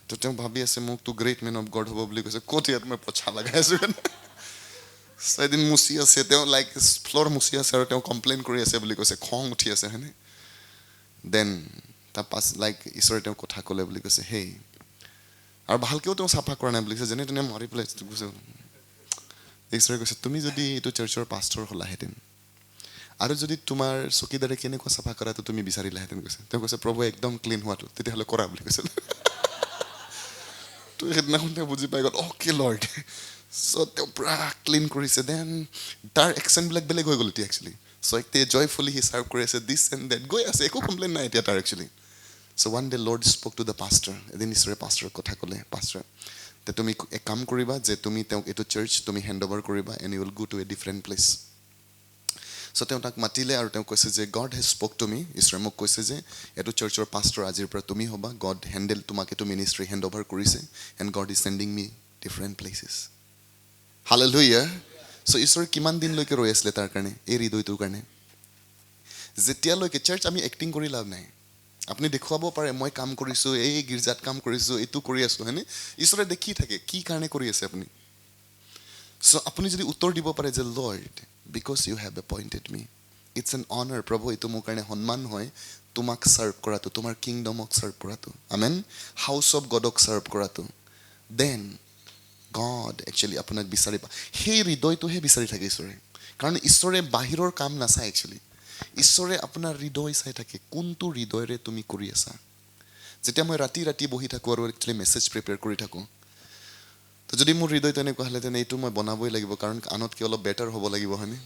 তো তেওঁ ভাবি আছে মোকতো গ্ৰেট মেন অফ গড হ'ব বুলি কৈছে ক'ত ইয়াত মই পছা লগাই আছোঁ এদিন মুচি আছে তেওঁ লাইক ফ্ল'ৰ মুচি আছে আৰু তেওঁ কমপ্লেইন কৰি আছে বুলি কৈছে খং উঠি আছে হয়নে দেন তাৰপাছ লাইক ঈশ্বৰে তেওঁ কথা ক'লে বুলি কৈছে হেই আৰু ভালকৈও তেওঁ চাফা কৰা নাই বুলি কৈছে যেনে তেনে মাৰি পেলাই কৈছে ঈশ্বৰে কৈছে তুমি যদি এইটো চাৰ্চৰ পাষ্টাৰ হ'লাহেঁতেন আৰু যদি তোমাৰ চকীদাৰে কেনেকুৱা চাফা কৰাটো তুমি বিচাৰিলাহেঁতেন কৈছে তেওঁ কৈছে প্ৰভু একদম ক্লিন হোৱাটো তেতিয়াহ'লে কৰা বুলি কৈছে তো সেইদিনাখন তেওঁ বুজি পাই গ'ল অ'কে লৰ্ড চ' তেওঁ পূৰা ক্লিন কৰিছে দেন তাৰ একচেণ্টবিলাক বেলেগ হৈ গ'ল এতিয়া একচুৱেলি চ' এতিয়া জয়ফুলি সি চাৰ্ভ কৰি আছে দিছ এণ্ড দেট গৈ আছে একো কমপ্লেইন নাই এতিয়া তাৰ actually so' one day lord spoke to the pastor এদিন ঈশ্বৰে পাষ্টাৰক কথা ক'লে পাষ্টাৰ তে তুমি এক কাম কৰিবা যে তুমি তেওঁক এইটো চাৰ্চ তুমি হেণ্ড অভাৰ কৰিবা and you will go to a different place so' তেওঁ তাক মাতিলে আৰু তেওঁ কৈছে যে God has spoken to me ঈশ্বৰে মোক কৈছে যে এইটো চাৰ্চৰ পাষ্টাৰ আজিৰ পৰা তুমি হ'বা গড হেণ্ডেল তোমাক এইটো মিনিষ্ট্ৰী হেণ্ড অভাৰ কৰিছে and God is sending me different places hallelujah so' ঈশ্বৰে কিমান দিনলৈকে ৰৈ আছিলে তাৰ কাৰণে এই হৃদয়টোৰ কাৰণে যেতিয়ালৈকে চাৰ্চ আমি এক্টিং কৰি লাভ নাই আপুনি দেখুৱাব পাৰে মই কাম কৰিছোঁ এই গীৰ্জাত কাম কৰিছোঁ এইটো কৰি আছোঁ হয়নে ঈশ্বৰে দেখি থাকে কি কাৰণে কৰি আছে আপুনি চ' আপুনি যদি উত্তৰ দিব পাৰে যে Lord because you have appointed me it's an honour প্ৰভু এইটো মোৰ কাৰণে সন্মান হয় তোমাক চাৰ্ভ কৰাটো তোমাৰ কিংডমক চাৰ্ভ কৰাটো আমেন হাউচ অফ গডক চাৰ্ভ কৰাটো দেন গড একচুৱেলি আপোনাক বিচাৰি পায় সেই হৃদয়টোহে বিচাৰি থাকে ঈশ্বৰে কাৰণ ঈশ্বৰে বাহিৰৰ কাম নাচায় একচুৱেলি ঈশ্বৰে আপোনাৰ হৃদয় চাই থাকে কোনটো হৃদয়ৰে তুমি কৰি আছা যেতিয়া মই ৰাতি বহি থাকোঁ আৰু একচুৱেলি মেছেজ প্ৰিপেয়াৰ কৰি থাকোঁ তো যদি মোৰ হৃদয় তেনেকুৱা হ'লেতেন এইটো মই বনাবই লাগিব কাৰণ আনতকৈ অলপ বেটাৰ হ'ব লাগিব হয়নে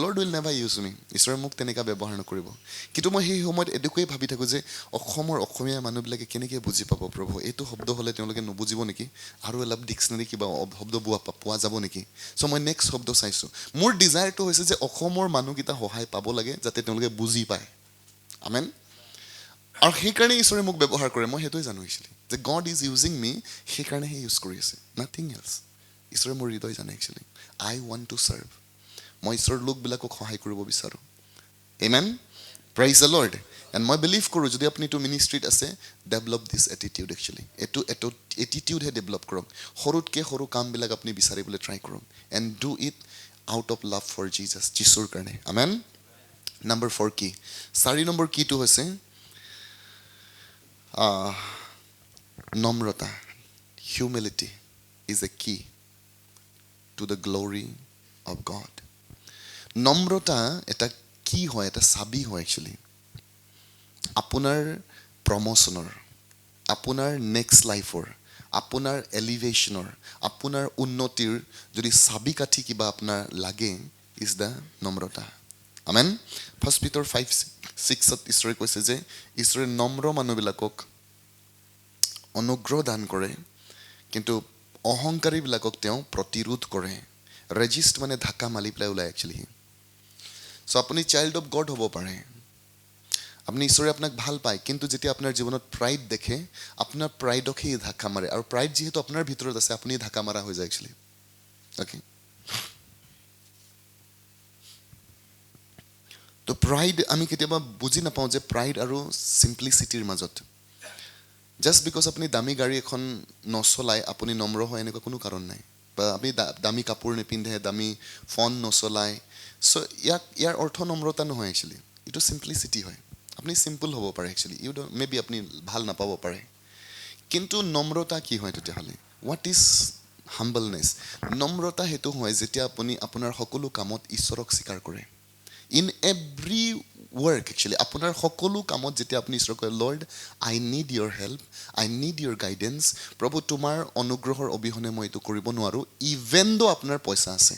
লৰ্ড উইল নেভাৰ ইউজ মি ঈশ্বৰে মোক তেনেকুৱা ব্যৱহাৰ নকৰিব কিন্তু মই সেই সময়ত এনেকৈয়ে ভাবি থাকোঁ যে অসমৰ অসমীয়া মানুহবিলাকে কেনেকৈ বুজি পাব প্ৰভু এইটো শব্দ হ'লে তেওঁলোকে নুবুজিব নেকি আৰু অলপ ডিক্সনেৰী কিবা শব্দ পোৱা যাব নেকি চ' মই নেক্সট শব্দ চাইছোঁ মোৰ ডিজায়াৰটো হৈছে যে অসমৰ মানুহকেইটা সহায় পাব লাগে যাতে তেওঁলোকে বুজি পায় আমেন আৰু সেইকাৰণে ঈশ্বৰে মোক ব্যৱহাৰ কৰে মই সেইটোৱে জানো একচুৱেলি যে গড ইজ ইউজিং মি সেইকাৰণেহে ইউজ কৰি আছে নাথিং এলছ ঈশ্বৰে মোৰ হৃদয় জানে actually I want to serve মই ঈশ্বৰৰ লোকবিলাকক সহায় কৰিব বিচাৰোঁ আমেন প্ৰেইজ দ্য লৰ্ড এণ্ড মই বিলিভ কৰোঁ যদি আপুনি এইটো মিনিষ্ট্ৰীত আছে ডেভেলপ দিছ এটিটিউড একচুৱেলি এইটো এটিটিউডহে ডেভেলপ কৰক সৰুতকৈ সৰু কামবিলাক আপুনি বিচাৰিবলৈ ট্ৰাই কৰক and do it out of love for Jesus যীশুৰ কাৰণে আমেন নম্বৰ 4 কি 4 নম্বৰ কিটো হৈছে নম্ৰতা humility is a key to the glory of God নম্ৰতা এটা কি হয় এটা চাবি হয় একচুৱেলি আপোনাৰ প্ৰমোচনৰ আপোনাৰ নেক্সট লাইফৰ আপোনাৰ এলিভেশ্যনৰ আপোনাৰ উন্নতিৰ যদি চাবি কাঠি কিবা আপোনাৰ লাগে is the Namrata amen 1 Peter 5:6 ঈশ্বৰে কৈছে যে ঈশ্বৰে নম্ৰ মানুহবিলাকক অনুগ্ৰহ দান কৰে কিন্তু অহংকাৰীবিলাকক তেওঁ প্ৰতিৰোধ কৰে ৰেজিষ্ট মানে ধাক্কা মাৰি পেলাই ওলাই একচুৱেলি চ' আপুনি চাইল্ড অফ গড হ'ব পাৰে আপুনি ঈশ্বৰে আপোনাক ভাল পায় কিন্তু যেতিয়া আপোনাৰ জীৱনত প্ৰাইড দেখে আপোনাৰ প্ৰাইডকহে ধাক্কা মাৰে আৰু প্ৰাইড যিহেতু আপোনাৰ ভিতৰত আছে আপুনি ধাক্কা মাৰা হৈ যায় একচুৱেলি অ'কে তো প্ৰাইড আমি কেতিয়াবা বুজি নাপাওঁ যে প্ৰাইড আৰু চিম্পলিচিটিৰ মাজত জাষ্ট বিকজ আপুনি দামী গাড়ী এখন নচলায় আপুনি নম্ৰ হয় এনেকুৱা কোনো কাৰণ নাই বা আপুনি দামী কাপোৰ নিপিন্ধে দামী ফোন নচলায় চ' ইয়াৰ অৰ্থ নম্ৰতা নহয় একচুৱেলি এইটো চিম্পলিচিটি হয় আপুনি চিম্পল হ'ব পাৰে actually you don't may be আপুনি ভাল নাপাব পাৰে কিন্তু নম্ৰতা কি হয় তেতিয়াহ'লে হোৱাট ইজ হাম্বলনেছ নম্ৰতা সেইটো হয় যেতিয়া আপুনি আপোনাৰ সকলো কামত ঈশ্বৰক স্বীকাৰ কৰে ইন এভৰি ৱৰ্ক একচুৱেলি আপোনাৰ সকলো কামত যেতিয়া আপুনি ঈশ্বৰক কয় lord I need your help I need your guidance প্ৰভু তোমাৰ অনুগ্ৰহৰ অবিহনে মই এইটো কৰিব নোৱাৰোঁ ইভেন দ' আপোনাৰ পইচা আছে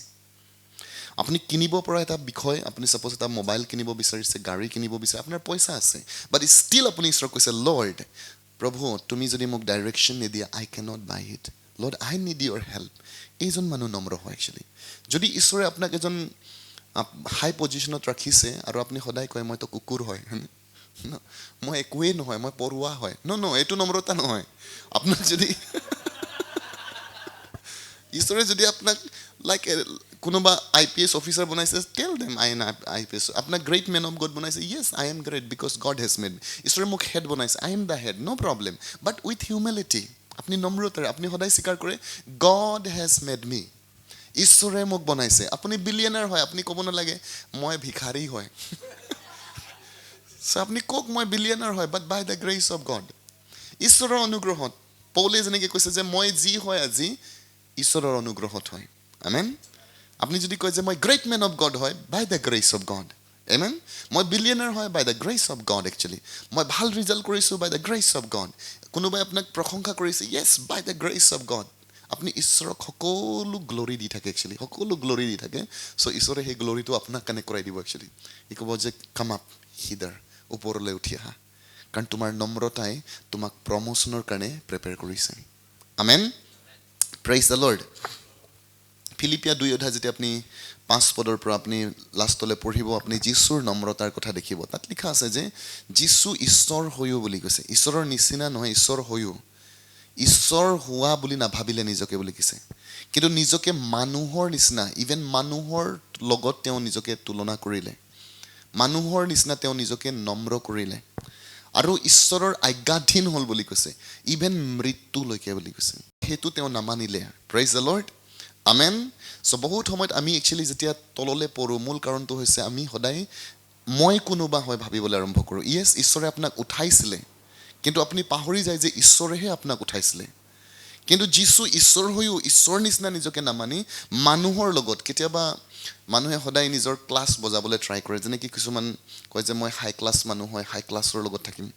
আপুনি কিনিব পৰা এটা বিষয় আপুনি ছাপ'জ এটা মোবাইল কিনিব বিচাৰিছে গাড়ী কিনিব বিচাৰে আপোনাৰ পইচা আছে বাট ষ্টিল আপুনি ঈশ্বৰক কৈছে লৰ্ড প্ৰভু তুমি যদি মোক ডাইৰেকশ্যন নিদিয়া I cannot buy it Lord I need your help এইজন মানুহ নম্ৰ হয় একচুৱেলি যদি ঈশ্বৰে আপোনাক এজন হাই পজিশ্যনত ৰাখিছে আৰু আপুনি সদায় কয় মইতো কুকুৰ হয় মই একোৱেই নহয় মই পৰুৱা হয় ন এইটো নম্ৰতা নহয় আপোনাক যদি ঈশ্বৰে যদি আপোনাক লাইক কোনোবা IPS অফিচাৰ বনাইছে tell them I am IPS আপোনাক গ্ৰেট মেন অফ গড বনাইছে yes I am great because God has made ঈশ্বৰে মোক হেড বনাইছে I am the head no' problem but with humility আপুনি নম্ৰতাৰে আপুনি সদায় স্বীকাৰ কৰে গড হেজ মেড মি ঈশ্বৰে মোক বনাইছে আপুনি বিলিয়নাৰ হয় আপুনি ক'ব নালাগে মই ভিখাৰী হয় চ' আপুনি কওক মই বিলিয়নাৰ হয় বাট বাই দ্য গ্ৰেচ অফ গড ঈশ্বৰৰ অনুগ্ৰহত পৌলে যেনেকৈ কৈছে যে মই যি হয় আজি ঈশ্বৰৰ অনুগ্ৰহত হয় আমেন আপুনি যদি কয় যে মই গ্ৰেট মেন অফ গড হয় by the grace of God amen মই বিলিয়নাৰ হয় by the grace of God actually মই ভাল ৰিজাল্ট কৰিছোঁ by the grace of God কোনোবাই আপোনাক প্ৰশংসা কৰিছে yes by the grace of God আপুনি ঈশ্বৰক সকলো গ্লৰি দি থাকে একচুৱেলি সকলো গ্লৰি দি থাকে চ' ঈশ্বৰে সেই গ্লৰিটো আপোনাক কানেক্ট কৰাই দিব একচুৱেলি ই ক'ব যে কাম আপ হিদাৰ ওপৰলৈ উঠি আহা কাৰণ তোমাৰ নম্ৰতাই তোমাক প্ৰমোচনৰ কাৰণে প্ৰিপেয়াৰ কৰিছে আমেন প্ৰেইজ দ্য লৰ্ড ফিলিপিয়া 2 যেতিয়া আপুনি 5 পদৰ পৰা আপুনি লাষ্টলৈ পঢ়িব আপুনি যীশুৰ নম্ৰতাৰ কথা দেখিব তাত লিখা আছে যে যীশু ঈশ্বৰ হৈও বুলি কৈছে ঈশ্বৰৰ নিচিনা নহয় ঈশ্বৰ হৈও ঈশ্বৰ হোৱা বুলি নাভাবিলে নিজকে বুলি কৈছে কিন্তু নিজকে মানুহৰ নিচিনা ইভেন মানুহৰ লগত তেওঁ নিজকে তুলনা কৰিলে মানুহৰ নিচিনা তেওঁ নিজকে নম্ৰ কৰিলে আৰু ঈশ্বৰৰ আজ্ঞাধীন হ'ল বুলি কৈছে ইভেন মৃত্যুলৈকে বুলি কৈছে সেইটো তেওঁ নামানিলে প্ৰেইজ দ্য লৰ্ড আমেন চ' বহুত সময়ত আমি একচুৱেলি যেতিয়া তললৈ পৰোঁ মূল কাৰণটো হৈছে আমি সদায় মই কোনোবা হয় ভাবিবলৈ আৰম্ভ কৰোঁ য়েছ ঈশ্বৰে আপোনাক উঠাইছিলে কিন্তু আপুনি পাহৰি যায় যে ঈশ্বৰেহে আপোনাক উঠাইছিলে কিন্তু যীশু ঈশ্বৰ হৈও ঈশ্বৰৰ নিচিনা নিজকে নামানি মানুহৰ লগত কেতিয়াবা মানুহে সদায় নিজৰ ক্লাছ বজাবলৈ ট্ৰাই কৰে যেনেকৈ কিছুমান কয় যে মই হাই ক্লাছ মানুহ হয় হাই ক্লাছৰ লগত থাকিম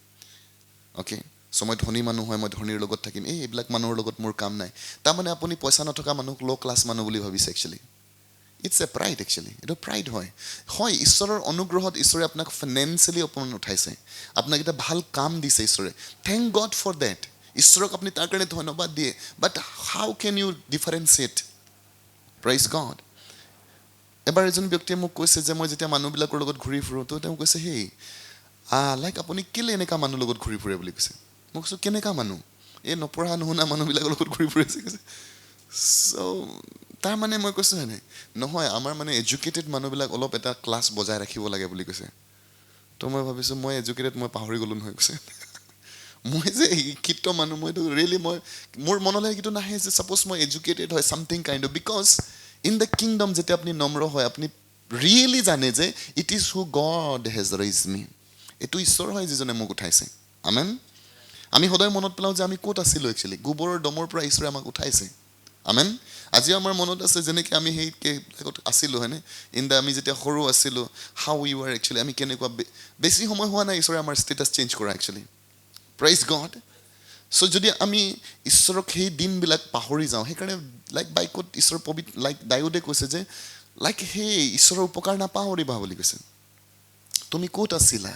অ'কে চ' মই ধনী মানুহ হয় মই ধনীৰ লগত থাকিম এইবিলাক মানুহৰ লগত মোৰ কাম নাই তাৰমানে আপুনি পইচা নথকা মানুহক ল' ক্লাছ মানুহ বুলি ভাবিছে actually it's a pride actually এইটো প্ৰাইড হয় ঈশ্বৰৰ অনুগ্ৰহত ঈশ্বৰে আপোনাক ফাইনেন্সিয়েলি ওপৰত উঠাইছে আপোনাক এটা ভাল কাম দিছে ঈশ্বৰে থেংক গড ফৰ ডেট ঈশ্বৰক আপুনি তাৰ কাৰণে ধন্যবাদ দিয়ে but how can you differentiate praise God এবাৰ এজন ব্যক্তিয়ে মোক কৈছে যে মই যেতিয়া মানুহবিলাকৰ লগত ঘূৰি ফুৰোঁ তো তেওঁ কৈছে হেই লাইক আপুনি কেলে এনেকুৱা মানুহ লগত ঘূৰি ফুৰে বুলি কৈছে মই কৈছোঁ কেনেকুৱা মানুহ এই নপঢ়া নুশুনা মানুহবিলাকৰ লগত ঘূৰি ফুৰিছে কৈছে চ' তাৰমানে মই কৈছোঁ হয়নে নহয় আমাৰ মানে এডুকেটেড মানুহবিলাক অলপ এটা ক্লাছ বজাই ৰাখিব লাগে বুলি কৈছে তো মই ভাবিছোঁ মই এডুকেটেড মই পাহৰি গ'লোঁ নহয় কৈছে মই যে শিক্ষিত মানুহ মইতো ৰিয়েলি মোৰ মনলৈ সেইটো নাহে যে ছাপ'জ মই এডুকেটেড হয় something kind of because in the kingdom যেতিয়া আপুনি নম্ৰ হয় আপুনি ৰিয়েলি জানে যে it is who God has raise me এইটো ঈশ্বৰ হয় যিজনে মোক উঠাইছে আমেন আমি সদায় মনত পেলাওঁ যে আমি ক'ত আছিলোঁ একচুৱেলি গোবৰৰ দমৰ পৰা ঈশ্বৰে আমাক উঠাইছে আমেন আজিও আমাৰ মনত আছে যেনেকৈ আমি সেই আছিলোঁ হয়নে আমি যেতিয়া সৰু আছিলোঁ হাউ ইউ আৰ একচুৱেলি আমি কেনেকুৱা বেছি সময় হোৱা নাই ঈশ্বৰে আমাৰ ষ্টেটাছ চেঞ্জ কৰা একচুৱেলি প্ৰেইজ গড চ' যদি আমি ঈশ্বৰক সেই দিনবিলাক পাহৰি যাওঁ সেইকাৰণে লাইক বাইকত ঈশ্বৰ লাইক ডায়োডে কৈছে যে লাইক সেই ঈশ্বৰৰ উপকাৰ নাপাহৰিবা বুলি কৈছে তুমি ক'ত আছিলা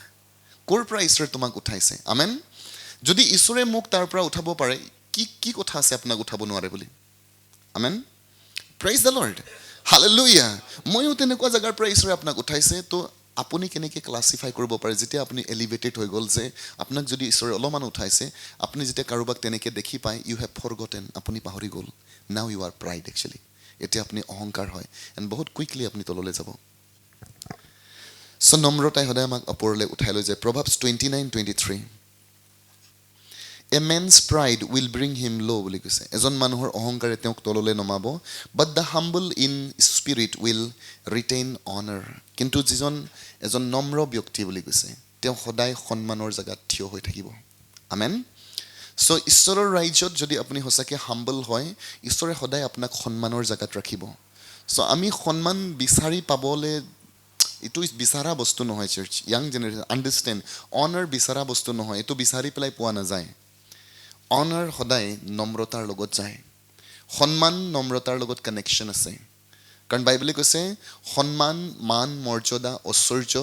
ক'ৰ পৰা ঈশ্বৰে তোমাক উঠাইছে আমেন যদি ঈশ্বৰে মোক তাৰ পৰা উঠাব পাৰে কি কথা আছে আপোনাক উঠাব নোৱাৰে বুলি আমেন প্ৰেইজ দ্য লৰ্ড হালেলুয়া ময়ো তেনেকুৱা জেগাৰ পৰা ঈশ্বৰে আপোনাক উঠাইছে তো আপুনি কেনেকৈ ক্লাছিফাই কৰিব পাৰে যেতিয়া আপুনি এলিভেটেড হৈ গ'ল যে আপোনাক যদি ঈশ্বৰে অলপমান উঠাইছে আপুনি যেতিয়া কাৰোবাক তেনেকৈ দেখি পায় ইউ হেভ ফৰগটেন আপুনি পাহৰি গ'ল now you are pride actually এতিয়া আপুনি অহংকাৰ হয় এণ্ড বহুত কুইকলি আপুনি তললৈ যাব চ' নম্ৰতাই সদায় আমাক ওপৰলৈ উঠাই লৈ যায় Proverbs 29:23 a man's pride will bring him low' বুলি কৈছে এজন মানুহৰ অহংকাৰে তেওঁক তললৈ নমাব but the humble in spirit will retain honour কিন্তু এজন নম্ৰ ব্যক্তি বুলি কৈছে তেওঁ সদায় সন্মানৰ জেগাত থিয় হৈ থাকিব আমেন চ' ঈশ্বৰৰ ৰাজ্যত যদি আপুনি সঁচাকৈ হাম্বল হয় ঈশ্বৰে সদায় আপোনাক সন্মানৰ জেগাত ৰাখিব চ' আমি সন্মান বিচাৰি পাবলৈ এইটো বিচৰা বস্তু নহয় চাৰ্চ য়াং জেনেৰেশ্যন আণ্ডাৰষ্টেণ্ড অনাৰ বিচৰা বস্তু নহয় এইটো বিচাৰি পেলাই পোৱা নাযায় অনাৰ সদায় নম্ৰতাৰ লগত যায় সন্মান নম্ৰতাৰ লগত কানেকশ্যন আছে কাৰণ বাইবেলে কৈছে সন্মান মান মৰ্যাদা ঐশ্বৰ্য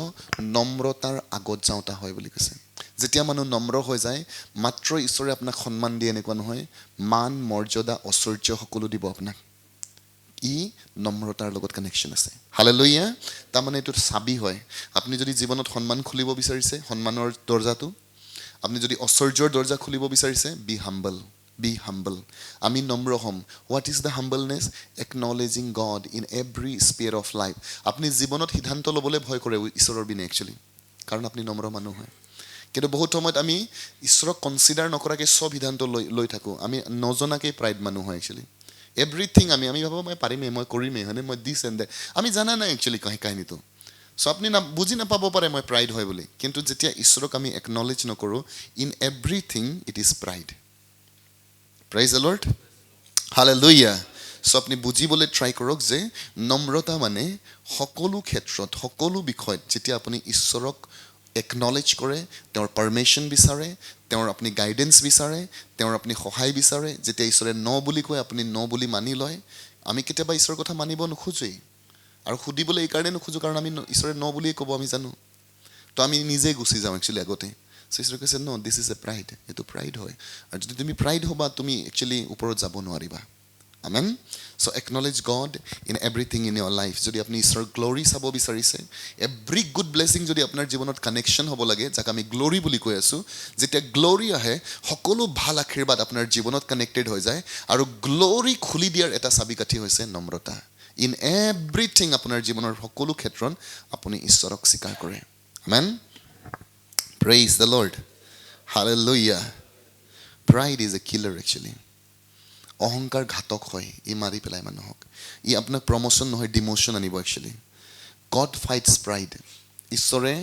নম্ৰতাৰ আগত যাওঁতা হয় বুলি কৈছে যেতিয়া মানুহ নম্ৰ হৈ যায় মাত্ৰ ঈশ্বৰে আপোনাক সন্মান দিয়ে এনেকুৱা নহয় মান মৰ্যাদা ঐশ্বৰ্য সকলো দিব আপোনাক ই নম্ৰতাৰ লগত কানেকশ্যন আছে হালেলুয়া তাৰমানে এইটো চাবি হয় আপুনি যদি জীৱনত সন্মান খুলিব বিচাৰিছে সন্মানৰ দৰ্জাটো আপুনি যদি ঐশ্বৰ্যৰ দৰ্জা খুলিব বিচাৰিছে বি হাম্বল আমি নম্ৰ হ'ম what is the humbleness acknowledging God in every sphere of life আপুনি জীৱনত সিদ্ধান্ত ল'বলৈ ভয় কৰে ঈশ্বৰৰ বিনে একচুৱেলি কাৰণ আপুনি নম্ৰ মানুহ হয় কিন্তু বহুত সময়ত আমি ঈশ্বৰক কনচিডাৰ নকৰাকৈ চব সিদ্ধান্ত লৈ থাকোঁ আমি নজনাকৈ প্ৰাইড মানুহ হয় একচুৱেলি এভৰিথিং আমি ভাবোঁ মই পাৰিমেই মই কৰিমেই হয়নে মই দিছ এণ্ড আমি জানা নাই একচুৱেলি কাহিনীটো চ' আপুনি বুজি নাপাব পাৰে মই প্ৰাইড হয় বুলি কিন্তু যেতিয়া ঈশ্বৰক আমি একনলেজ নকৰোঁ in everything it is praise the Lord hallelujah so' আপুনি বুজিবলৈ ট্ৰাই কৰক যে নম্ৰতা মানে সকলো ক্ষেত্ৰত সকলো বিষয়ত যেতিয়া আপুনি ঈশ্বৰক একনলেজ কৰে তেওঁৰ পাৰ্মিশ্যন বিচাৰে তেওঁৰ আপুনি গাইডেঞ্চ বিচাৰে তেওঁৰ আপুনি সহায় বিচাৰে যেতিয়া ঈশ্বৰে ন বুলি কয় আপুনি ন বুলি মানি লয় আমি কেতিয়াবা ঈশ্বৰৰ কথা মানিব নোখোজোৱেই আৰু সুধিবলৈ এইকাৰণে নোখোজোঁ কাৰণ আমি ঈশ্বৰে ন বুলিয়ে ক'ব আমি জানো তো আমি নিজেই গুচি যাওঁ একচুৱেলি আগতে ঈশ্বৰে কৈছে ন দিছ ইজ এ প্ৰাইড এইটো প্ৰাইড হয় আৰু যদি তুমি প্ৰাইড হ'বা তুমি একচুৱেলি ওপৰত যাব নোৱাৰিবা amen so' acknowledge God in everything in your life যদি আপুনি ঈশ্বৰৰ গ্ল'ৰি চাব বিচাৰিছে এভৰি গুড ব্লেছিং যদি আপোনাৰ জীৱনত কানেকশ্যন হ'ব লাগে যাক আমি গ্ল'ৰি বুলি কৈ আছোঁ যেতিয়া গ্ল'ৰি আহে সকলো ভাল আশীৰ্বাদ আপোনাৰ জীৱনত কানেক্টেড হৈ যায় আৰু গ্ল'ৰি খুলি দিয়াৰ এটা চাবিকাঠি হৈছে নম্ৰতা ইন এভৰিথিং আপোনাৰ জীৱনৰ সকলো ক্ষেত্ৰত আপুনি ঈশ্বৰক স্বীকাৰ কৰে amen praise the Lord hallelujah pride is a killer actually অহংকাৰ ঘাতক হয় ই মাৰি পেলাই মানুহক ই আপোনাক প্ৰমোশ্যন নহয় ডিমোশ্যন আনিব একচুৱেলি গড ফাইটছ প্ৰাইড ঈশ্বৰে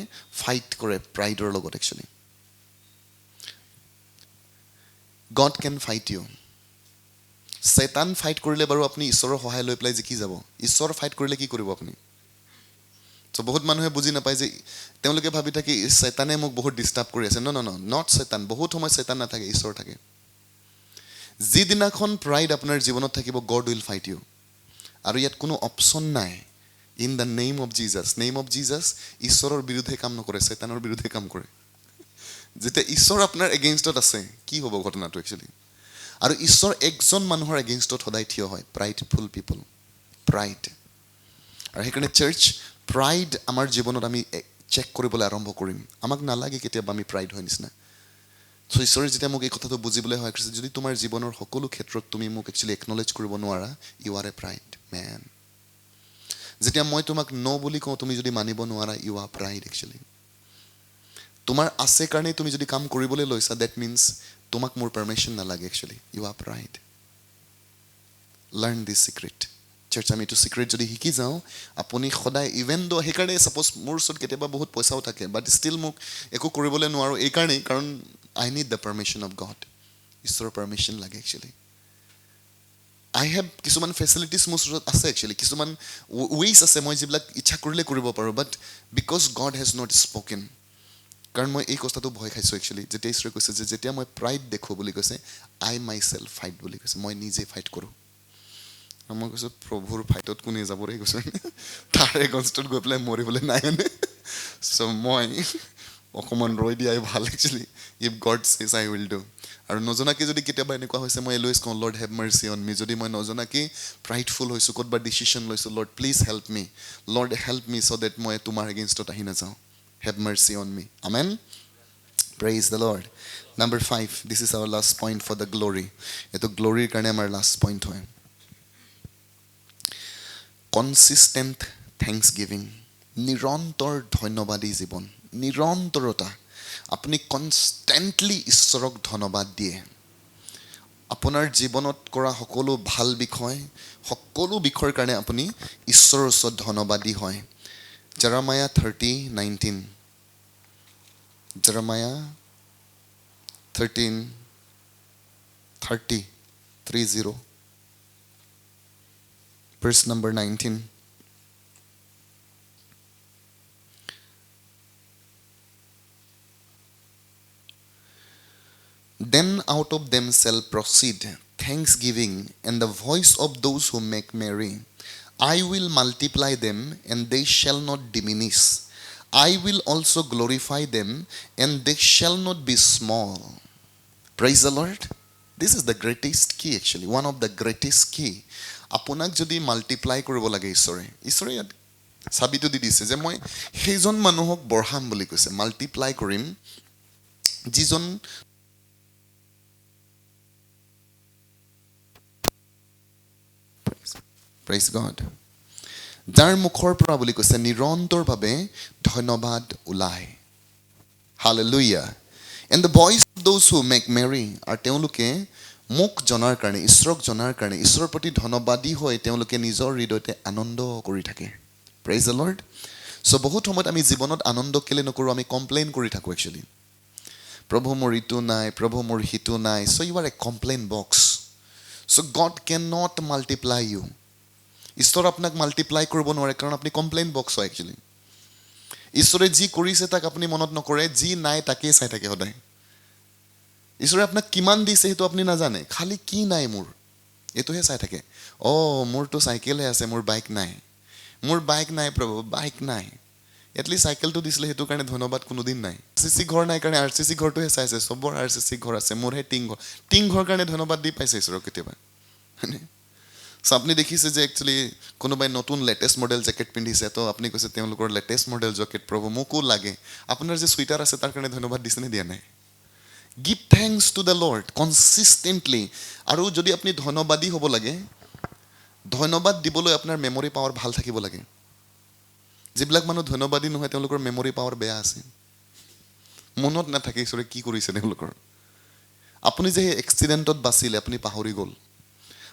ফাইট কৰে প্ৰাইডৰ লগত একচুৱেলি গড কেন ফাইট ইউ চেতান ফাইট কৰিলে বাৰু আপুনি ঈশ্বৰৰ সহায় লৈ পেলাই জিকি যাব ঈশ্বৰ ফাইট কৰিলে কি কৰিব আপুনি চ' বহুত মানুহে বুজি নাপায় যে তেওঁলোকে ভাবি থাকে চেতানে মোক বহুত ডিষ্টাৰ্ব কৰি আছে নট চেতান বহুত সময় চেতান নাথাকে ঈশ্বৰ থাকে যিদিনাখন প্ৰাইড আপোনাৰ জীৱনত থাকিব গড উইল ফাইট ইউ আৰু ইয়াত কোনো অপশ্যন নাই in the name of Jesus ঈশ্বৰৰ বিৰুদ্ধে কাম নকৰে চেতানৰ বিৰুদ্ধে কাম কৰে যেতিয়া ঈশ্বৰ আপোনাৰ এগেইনষ্টত আছে কি হ'ব ঘটনাটো একচুৱেলি আৰু ঈশ্বৰ একজন মানুহৰ এগেইনষ্টত সদায় থিয় হয় প্ৰাইডফুল পিপল প্ৰাইড আৰু সেইকাৰণে চাৰ্চ প্ৰাইড আমাৰ জীৱনত আমি চেক কৰিবলৈ আৰম্ভ কৰিম আমাক নালাগে কেতিয়াবা আমি প্ৰাইড হয় নিচিনা চ' ঈশ্বৰে যেতিয়া মোক এই কথাটো বুজিবলৈ হয় কৈছে যদি তোমাৰ জীৱনৰ সকলো ক্ষেত্ৰত তুমি মোক একচুৱেলি একনলেজ কৰিব নোৱাৰা U are A pride man যেতিয়া মই তোমাক ন বুলি কওঁ তুমি যদি মানিব নোৱাৰা ইউ আৰ প্ৰাইড একচুৱেলি তোমাৰ আছে কাৰণে তুমি যদি কাম কৰিবলৈ লৈছা ডেট মিনছ তোমাক মোৰ পাৰ্মিশ্যন নালাগে actually you are pride learn this secret church আমি এইটো চিক্ৰেট যদি শিকি যাওঁ আপুনি সদায় ইভেন দ সেইকাৰণে ছাপ'জ মোৰ ওচৰত কেতিয়াবা বহুত পইচাও থাকে বাট ষ্টিল মোক একো কৰিবলৈ নোৱাৰোঁ এইকাৰণেই কাৰণ I need the permission of God ঈশ্বৰৰ পাৰ্মিশ্যন লাগে একচুৱেলি আই হেভ কিছুমান ফেচিলিটিছ মোৰ ওচৰত আছে একচুৱেলি কিছুমান ৱেইজ আছে মই যিবিলাক ইচ্ছা কৰিলে কৰিব পাৰোঁ but because God has not spoken কাৰণ মই এই কথাটো ভয় খাইছোঁ একচুৱেলি যেতিয়া ঈশ্বৰে কৈছে যে যেতিয়া মই প্ৰাইড দেখোঁ বুলি কৈছে আই মাই চেল্ফ ফাইট বুলি কৈছে মই নিজে ফাইট কৰোঁ মই কৈছোঁ প্ৰভুৰ ফাইটত কোনে যাব ৰে কৈছোঁ তাৰ এগেইনষ্টত গৈ পেলাই মৰিবলৈ নাই মানে চ' মই অকণমান ৰৈ দিয়াই ভাল একচুৱেলি ইফ গড চেজ আই উইল ডু আৰু নজনাকৈ যদি কেতিয়াবা এনেকুৱা হৈছে মই এলৱেজ কওঁ Lord have mercy on me যদি মই নজনাকৈ প্ৰাইডফুল হৈছোঁ ক'ৰবাত ডিচিশ্যন লৈছোঁ Lord please help me Lord help me so' that মই তোমাৰ এগেইনষ্টত আহি নাযাওঁ have mercy on me amen praise the Lord number 5 this is our last point for the glory এইটো গ্ল'ৰিৰ কাৰণে আমাৰ লাষ্ট পইণ্ট হয় কনচিষ্টেণ্ট থেংকছ গিভিং নিৰন্তৰ ধন্যবাদী জীৱন নিৰন্তৰতা আপুনি কনষ্টেণ্টলি ঈশ্বৰক ধন্যবাদ দিয়ে আপোনাৰ জীৱনত কৰা সকলো ভাল বিষয় সকলো বিষয়ৰ কাৰণে আপুনি ঈশ্বৰৰ ওচৰত ধন্যবাদী হয় জেৰেমায়া 30:19 জেৰেমায়া 30 verse number 19 Then out of them shall proceed thanksgiving and the voice of those who make merry. I will multiply them and they shall not diminish. I will also glorify them and they shall not be small. Praise the Lord. This is the greatest key actually, one of the greatest key. আপোনাক যদি মাল্টিপ্লাই কৰিব লাগে ঈশ্বৰে ইয়াত চাবিটো দি দিছে যে মই সেইজন মানুহক বঢ়াম বুলি কৈছে মাল্টিপ্লাই কৰিম যিজন Praise God. যাৰ মুখৰ পৰা বুলি কৈছে নিৰন্তৰভাৱে ধন্যবাদ ওলায় Hallelujah. And the voice of those who make merry আৰু তেওঁলোকে মোক জনাৰ কাৰণে ঈশ্বৰক জনাৰ কাৰণে ঈশ্বৰৰ প্ৰতি ধন্যবাদী হৈ তেওঁলোকে নিজৰ হৃদয়তে আনন্দ কৰি থাকে প্ৰেইজ দ্য লৰ্ড চ' বহুত সময়ত আমি জীৱনত আনন্দ কেলে নকৰোঁ আমি কমপ্লেইন কৰি থাকোঁ একচুৱেলি প্ৰভু মোৰ ইটো নাই প্ৰভু মোৰ সিটো নাই so' you are a complain box so' God can not multiply you ঈশ্বৰ আপোনাক মাল্টিপ্লাই কৰিব নোৱাৰে কাৰণ আপুনি কমপ্লেইন বক্স হয় একচুৱেলি ঈশ্বৰে যি কৰিছে তাক আপুনি মনত নকৰে যি নাই তাকেই চাই থাকে সদায় ঈশ্বৰে আপোনাক কিমান দিছে সেইটো আপুনি নাজানে খালি কি নাই মোৰ এইটোহে চাই থাকে মোৰতো চাইকেলহে আছে মোৰ বাইক নাই প্ৰভু বাইক নাই এটলিষ্ট চাইকেলটো দিছিলে সেইটো কাৰণে ধন্যবাদ কোনোদিন নাই RCC ঘৰ নাই কাৰণে RCC ঘৰটোহে চাইছে চবৰ RCC ঘৰ আছে মোৰহে টিং ঘৰ কাৰণে ধন্যবাদ দি পাইছে ঈশ্বৰক কেতিয়াবা চ' আপুনি দেখিছে যে একচুৱেলি কোনোবাই নতুন লেটেষ্ট মডেল জেকেট পিন্ধিছে তো আপুনি কৈছে তেওঁলোকৰ লেটেষ্ট মডেল জেকেট প্ৰভু মোকো লাগে আপোনাৰ যে চুইটাৰ আছে তাৰ কাৰণে ধন্যবাদ দিছেনে দিয়া নাই Give thanks to the Lord consistently. আৰু যদি আপুনি ধন্যবাদী হ'ব লাগে ধন্যবাদ দিবলৈ আপোনাৰ মেমৰি পাৱাৰ ভাল থাকিব লাগে যিবিলাক মানুহ ধন্যবাদী নহয় তেওঁলোকৰ মেমৰি পাৱাৰ বেয়া আছে মনত নাথাকে ঈশ্বৰে কি কৰিছে তেওঁলোকৰ আপুনি যে এক্সিডেণ্টত বাচিলে আপুনি পাহৰি গ'ল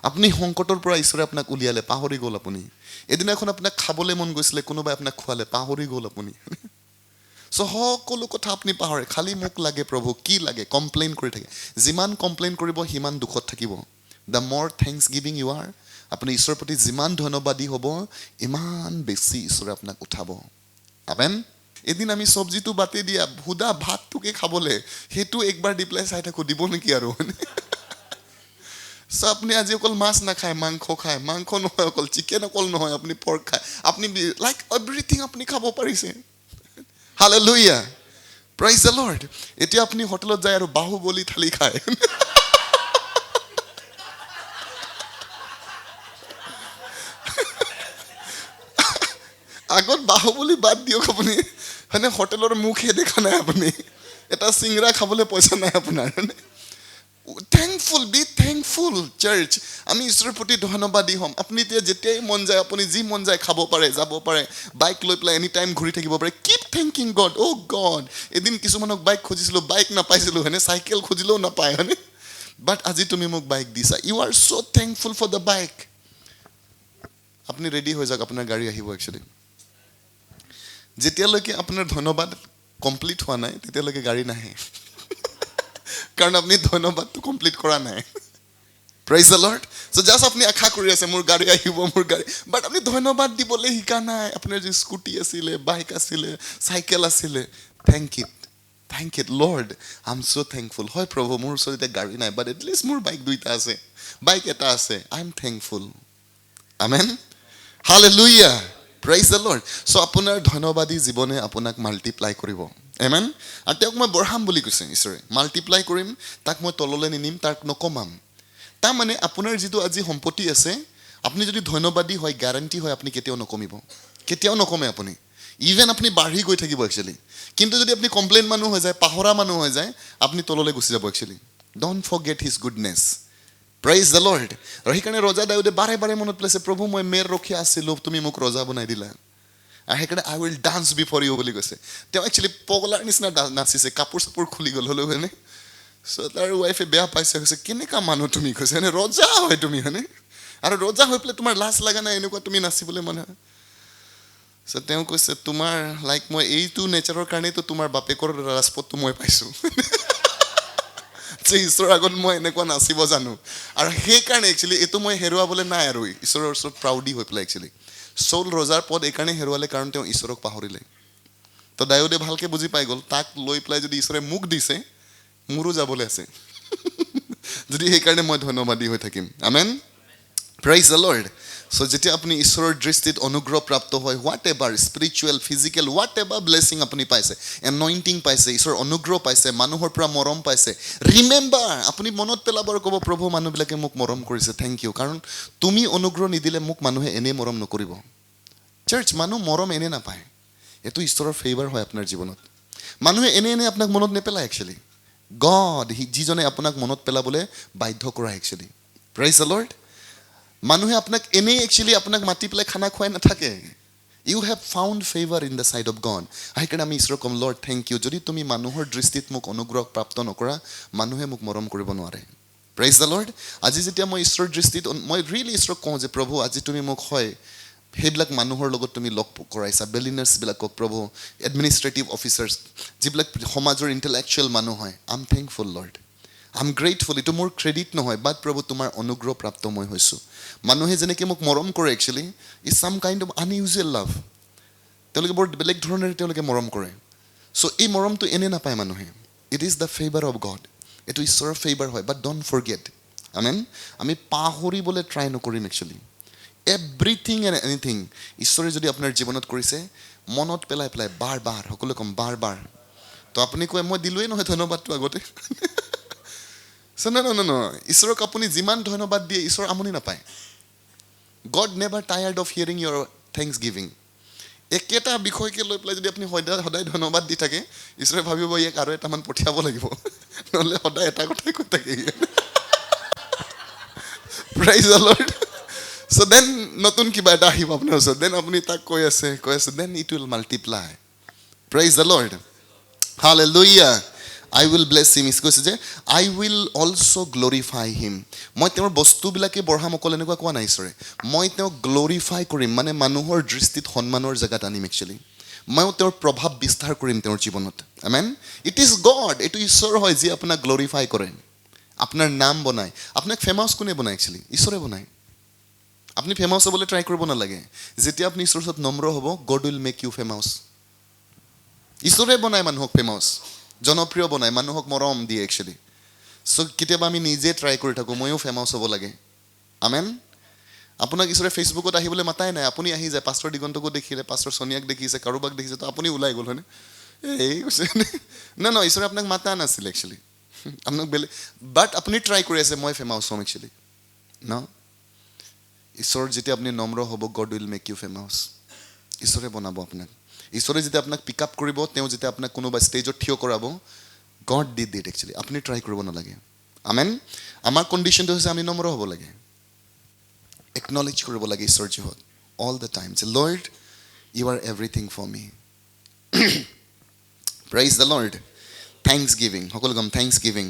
আপুনি সংকটৰ পৰা ঈশ্বৰে আপোনাক উলিয়ালে পাহৰি গ'ল আপুনি এদিনাখন আপোনাক খাবলৈ মন গৈছিলে কোনোবাই আপোনাক খোৱালে পাহৰি গ'ল আপুনি চ' সকলো কথা আপুনি পাহৰে খালি মোক লাগে প্ৰভু কি লাগে কমপ্লেইন কৰি থাকে যিমান কমপ্লেইন কৰিব সিমান দুখত থাকিব দ্য মোৰ থেংকছ গিভিং ইউ আৰ আপুনি ঈশ্বৰৰ প্ৰতি যিমান ধন্যবাদী হ'ব ইমান বেছি ঈশ্বৰে আপোনাক উঠাব আমেন এদিন আমি চব্জিটো বাতি দিয়া ভুদা ভাতটোকে খাবলৈ সেইটো একবাৰ দি পেলাই চাই থাকোঁ দিব নেকি আৰু চ' আপুনি আজি অকল মাছ নাখায় মাংস খায় মাংস নহয় অকল চিকেন অকল নহয় আপুনি পৰ্ক খায় আপুনি লাইক এভৰিথিং আপুনি খাব পাৰিছে Hallelujah. Praise the Lord. এতিয়া আপুনি হোটেলত যায় আৰু বাহুবলি থালি খায় আগত বাহুবলী বাদ দিয়ক আপুনি হয়নে হোটেলৰ মুখহে দেখা নাই আপুনি এটা চিংৰা খাবলৈ পইচা নাই আপোনাৰ thankful be thankful church আমি ঈশ্বৰৰ প্ৰতি ধন্যবাদী হ'ম আপুনি যেতিয়াই মন যায় আপুনি যি মন যায় খাব পাৰে যাব পাৰে বাইক লৈ পেলাই এনি টাইম ঘূৰি থাকিব পাৰে keep thanking God oh God এদিন কিছুমানক বাইক খুজিছিলো বাইক নাপাইছিলো হয়নে চাইকেল খুজিলেও নাপায় হয়নে বাট আজি তুমি মোক বাইক দিছা you are so thankful for the bike আপুনি ৰেডি হৈ যাওক আপোনাৰ গাড়ী আহিব একচুৱেলি যেতিয়ালৈকে আপোনাৰ ধন্যবাদ কমপ্লিট হোৱা নাই তেতিয়ালৈকে গাড়ী নাহে কাৰণ আপুনি ধন্যবাদটো কমপ্লিট কৰা নাই praise the lord so just আপুনি আশা কৰি আছে মোৰ গাড়ী আহিব মোৰ গাড়ী বাট আপুনি ধন্যবাদ দিবলৈ শিকা নাই আপোনাৰ যে স্কুটি আছিল বাইক আছিল চাইকেল আছিল thank it lord I'm so thankful হয় প্ৰভু মোৰ ওচৰত এটা গাড়ী নাই but at least মোৰ বাইক দুইটা আছে বাইক এটা আছে I'm thankful amen hallelujah praise the lord so আপোনাৰ ধন্যবাদী জীৱনে আপোনাক মাল্টিপ্লাই কৰিব amen আৰু তেওঁক মই বঢ়াম বুলি কৈছে ঈশ্বৰে মাল্টিপ্লাই কৰিম তাক মই তললৈ নিনিম তাক নকমাম তাৰ মানে আপোনাৰ যিটো আজি সম্পত্তি আছে আপুনি যদি ধন্যবাদী হয় গ্যাৰান্টি হয় আপুনি কেতিয়াও নকমে আপুনি ইভেন আপুনি বাঢ়ি গৈ থাকিব একচুৱেলি কিন্তু যদি আপুনি কমপ্লেইন মানুহ হৈ যায় পাহৰা মানুহ হৈ যায় আপুনি তললৈ গুচি যাব actually don't forget his goodness praise the lord আৰু সেইকাৰণে ৰজা দাউদে বাৰে বাৰে মনত পেলাইছে প্ৰভু মই মেৰ ৰখি আছিলো তুমি মোক ৰজা বনাই দিলা আৰু সেইকাৰণে I will dance before you বুলি কৈছে তেওঁ একচুৱেলি পগলাৰ নিচিনা নাচিছে কাপোৰ চাপোৰ খুলি গ'ল হ'লেও হয়নে so তাৰ ৱাইফে বেয়া পাইছে কৈছে কেনেকা মানুহ তুমি কৈছে হয়নে ৰজা হয় তুমি হয়নে আৰু ৰজা হৈ পেলাই তোমাৰ লাজ লগা নাই এনেকুৱা তুমি নাচিবলৈ মানে so তেওঁ কৈছে তোমাৰ লাইক মই এইটো নেচাৰৰ কাৰণেতো তোমাৰ বাপেকৰ ৰাজপথটো মই পাইছো যে ঈশ্বৰৰ আগত মই এনেকুৱা নাচিব জানো আৰু সেইকাৰণে একচুৱেলি এইটো মই হেৰুৱাবলৈ নাই আৰু ঈশ্বৰৰ ওচৰত প্ৰাউডি হৈ পেলাই একচুৱেলি চৌল ৰজাৰ পদ এইকাৰণে হেৰুৱালে কাৰণ তেওঁ ঈশ্বৰক পাহৰিলে তো দাউদে ভালকে বুজি পাই গ'ল তাক লৈ পেলাই যদি ঈশ্বৰে মোক দিছে মোৰো যাবলৈ আছে যদি সেইকাৰণে মই ধন্যবাদী হৈ থাকিম আমেন praise the lord so যেতিয়া আপুনি ঈশ্বৰৰ দৃষ্টিত অনুগ্ৰহ প্ৰাপ্ত হয় what ever spiritual physical what ever blessing আপুনি পাইছে এনয়ন্টিং পাইছে ঈশ্বৰৰ অনুগ্ৰহ পাইছে মানুহৰ পৰা মৰম পাইছে ৰিমেম্বাৰ আপুনি মনত পেলাব আৰু ক'ব প্ৰভু মানুহবিলাকে মোক মৰম কৰিছে থেংক ইউ কাৰণ তুমি অনুগ্ৰহ নিদিলে মোক মানুহে এনে মৰম নকৰিব চাৰ্চ মানুহ মৰম এনে নাপায় এইটো ঈশ্বৰৰ ফেভাৰ হয় আপোনাৰ জীৱনত মানুহে এনে আপোনাক মনত নেপেলায় একচুৱেলি গড যিজনে আপোনাক মনত পেলাবলৈ বাধ্য কৰা একচুৱেলি praise the lord মানুহে আপোনাক এনেই একচুৱেলি আপোনাক মাতি পেলাই খানা খুৱাই নাথাকে you have found favour in the side of God সেইকাৰণে আমি ঈশ্বৰক ক'ম লৰ্ড থেংক ইউ যদি তুমি মানুহৰ দৃষ্টিত মোক অনুগ্ৰহ প্ৰাপ্ত নকৰা মানুহে মোক মৰম কৰিব নোৱাৰে praise the lord আজি যেতিয়া মই ঈশ্বৰৰ দৃষ্টিত মই ৰিয়েলি ঈশ্বৰক কওঁ যে প্ৰভু আজি তুমি মোক হয় সেইবিলাক মানুহৰ লগত তুমি লগ কৰাইছা বেলিনাৰ্ছবিলাকক প্ৰভু এডমিনিষ্ট্ৰেটিভ অফিচাৰ্ছ যিবিলাক সমাজৰ ইণ্টেলেকচুৱেল মানুহ হয় আই am thankful lord I M grateful এইটো মোৰ ক্ৰেডিট নহয় বাট প্ৰভু তোমাৰ অনুগ্ৰহ প্ৰাপ্ত মই হৈছোঁ মানুহে যেনেকৈ মোক মৰম কৰে actually is some kind of unusual love তেওঁলোকে বৰ বেলেগ ধৰণেৰে তেওঁলোকে মৰম কৰে চ' এই মৰমটো এনে নাপায় মানুহে it is the favour of god এইটো ঈশ্বৰৰ ফেভাৰ হয় বাট ডণ্ট ফৰগেট আমেন আমি পাহৰিবলৈ ট্ৰাই নকৰিম একচুৱেলি এভৰিথিং এণ্ড এনিথিং ঈশ্বৰে যদি আপোনাৰ জীৱনত কৰিছে মনত পেলাই পেলাই বাৰ বাৰ সকলোৱে ক'ম বাৰ বাৰ তো আপুনি কয় মই দিলোৱেই নহয় ধন্যবাদটো আগতে ন ঈশ্বৰক আপুনি যিমান ধন্যবাদ দিয়ে ঈশ্বৰ আমনি নাপায় God never tired of hearing your thanksgiving একেটা বিষয়কে লৈ পেলাই যদি আপুনি সদায় ধন্যবাদ দি থাকে ঈশ্বৰে ভাবিব ইয়াক আৰু এটামান পঠিয়াব লাগিব নহ'লে সদায় এটা কথাই কৈ থাকে praise the lord so then নতুন কিবা এটা আহিব আপোনাৰ ওচৰত দেন আপুনি তাক কৈ আছে then it will multiply praise the lord hallelujah I will bless him কৈছে যে I will also glorify him মই তেওঁৰ বস্তুবিলাকে বঢ়াম অকল এনেকুৱা কোৱা নাই ঈশ্বৰে মই তেওঁক গ্ল'ৰিফাই কৰিম মানে মানুহৰ দৃষ্টিত সন্মানৰ জেগাত আনিম একচুৱেলি মই তেওঁৰ প্ৰভাৱ বিস্তাৰ কৰিম তেওঁৰ জীৱনত আমেন ইট ইজ গড এইটো ঈশ্বৰ হয় যি আপোনাক গ্ল'ৰিফাই কৰে আপোনাৰ নাম বনায় আপোনাক ফেমাছ কোনে বনায় একচুৱেলি ঈশ্বৰে বনায় আপুনি ফেমাছ হ'বলৈ ট্ৰাই কৰিব নালাগে যেতিয়া আপুনি ঈশ্বৰৰ ওচৰত নম্ৰ হ'ব God will make you famous ঈশ্বৰে বনায় মানুহক ফেমাছ জনপ্ৰিয় বনায় মানুহক মৰম দিয়ে একচুৱেলি চ' কেতিয়াবা আমি নিজে ট্ৰাই কৰি থাকোঁ ময়ো ফেমাছ হ'ব লাগে আমেন আপোনাক ঈশ্বৰে ফেচবুকত আহিবলৈ মাতাই নাই আপুনি আহি যায় পাষ্টাৰ দিগন্তকো দেখিলে পাষ্টাৰ সোনিয়াক দেখিছে কাৰোবাক দেখিছে তো আপুনি ওলাই গ'ল হয়নে এই কৈছে ন ঈশ্বৰে আপোনাক মাতা নাছিলে একচুৱেলি আপোনাক বেলেগ বাট আপুনি ট্ৰাই কৰি আছে মই ফেমাছ হ'ম একচুৱেলি ন ঈশ্বৰ যেতিয়া আপুনি নম্ৰ হ'ব God will make you famous ঈশ্বৰে বনাব আপোনাক ঈশ্বৰে যেতিয়া আপোনাক পিক আপ কৰিব তেওঁ যেতিয়া আপোনাক কোনোবা ষ্টেজত থিয় কৰাব গড ডিড ইট একচুৱেলি আপুনি ট্ৰাই কৰিব নালাগে আমেন আমাৰ কণ্ডিশ্যনটো হৈছে আমি নম্ৰ হ'ব লাগে একনলেজ কৰিব লাগে ঈশ্বৰ জীহত অল দ্য টাইম যে Lord you are everything for me praise the Lord thanksgiving সকলো গম থেংকছ গিভিং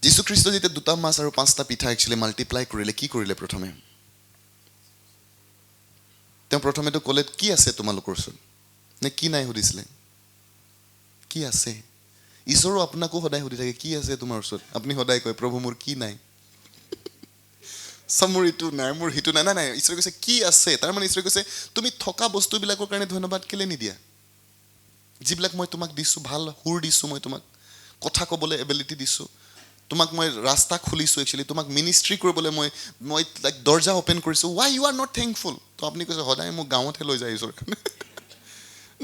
যীশুখ্ৰীষ্ট যেতিয়া 2টা মাছ আৰু 5টা পিঠা একচুৱেলি মাল্টিপ্লাই কৰিলে কি কৰিলে প্ৰথমে তেওঁ প্ৰথমেতো ক'লে কি আছে তোমালোকৰ ওচৰত নে কি নাই সুধিছিলে কি আছে ঈশ্বৰো আপোনাকো সদায় সুধি থাকে কি আছে তোমাৰ ওচৰত আপুনি সদায় কয় প্ৰভু মোৰ কি নাই মোৰ ইটো নাই মোৰ সিটো নাই নাই ঈশ্বৰে কৈছে কি আছে তাৰমানে ঈশ্বৰে কৈছে তুমি থকা বস্তুবিলাকৰ কাৰণে ধন্যবাদ কেলে নিদিয়া যিবিলাক মই তোমাক দিছোঁ ভাল সুৰ দিছোঁ মই তোমাক কথা ক'বলৈ এবিলিটি দিছোঁ তোমাক মই ৰাস্তা খুলিছোঁ একচুৱেলি তোমাক মিনিষ্ট্ৰি কৰিবলৈ মই লাইক দৰ্জা অ'পেন কৰিছোঁ why you are not thankful তো আপুনি কৈছে সদায় মোক গাঁৱতহে লৈ যায় ঈশ্বৰ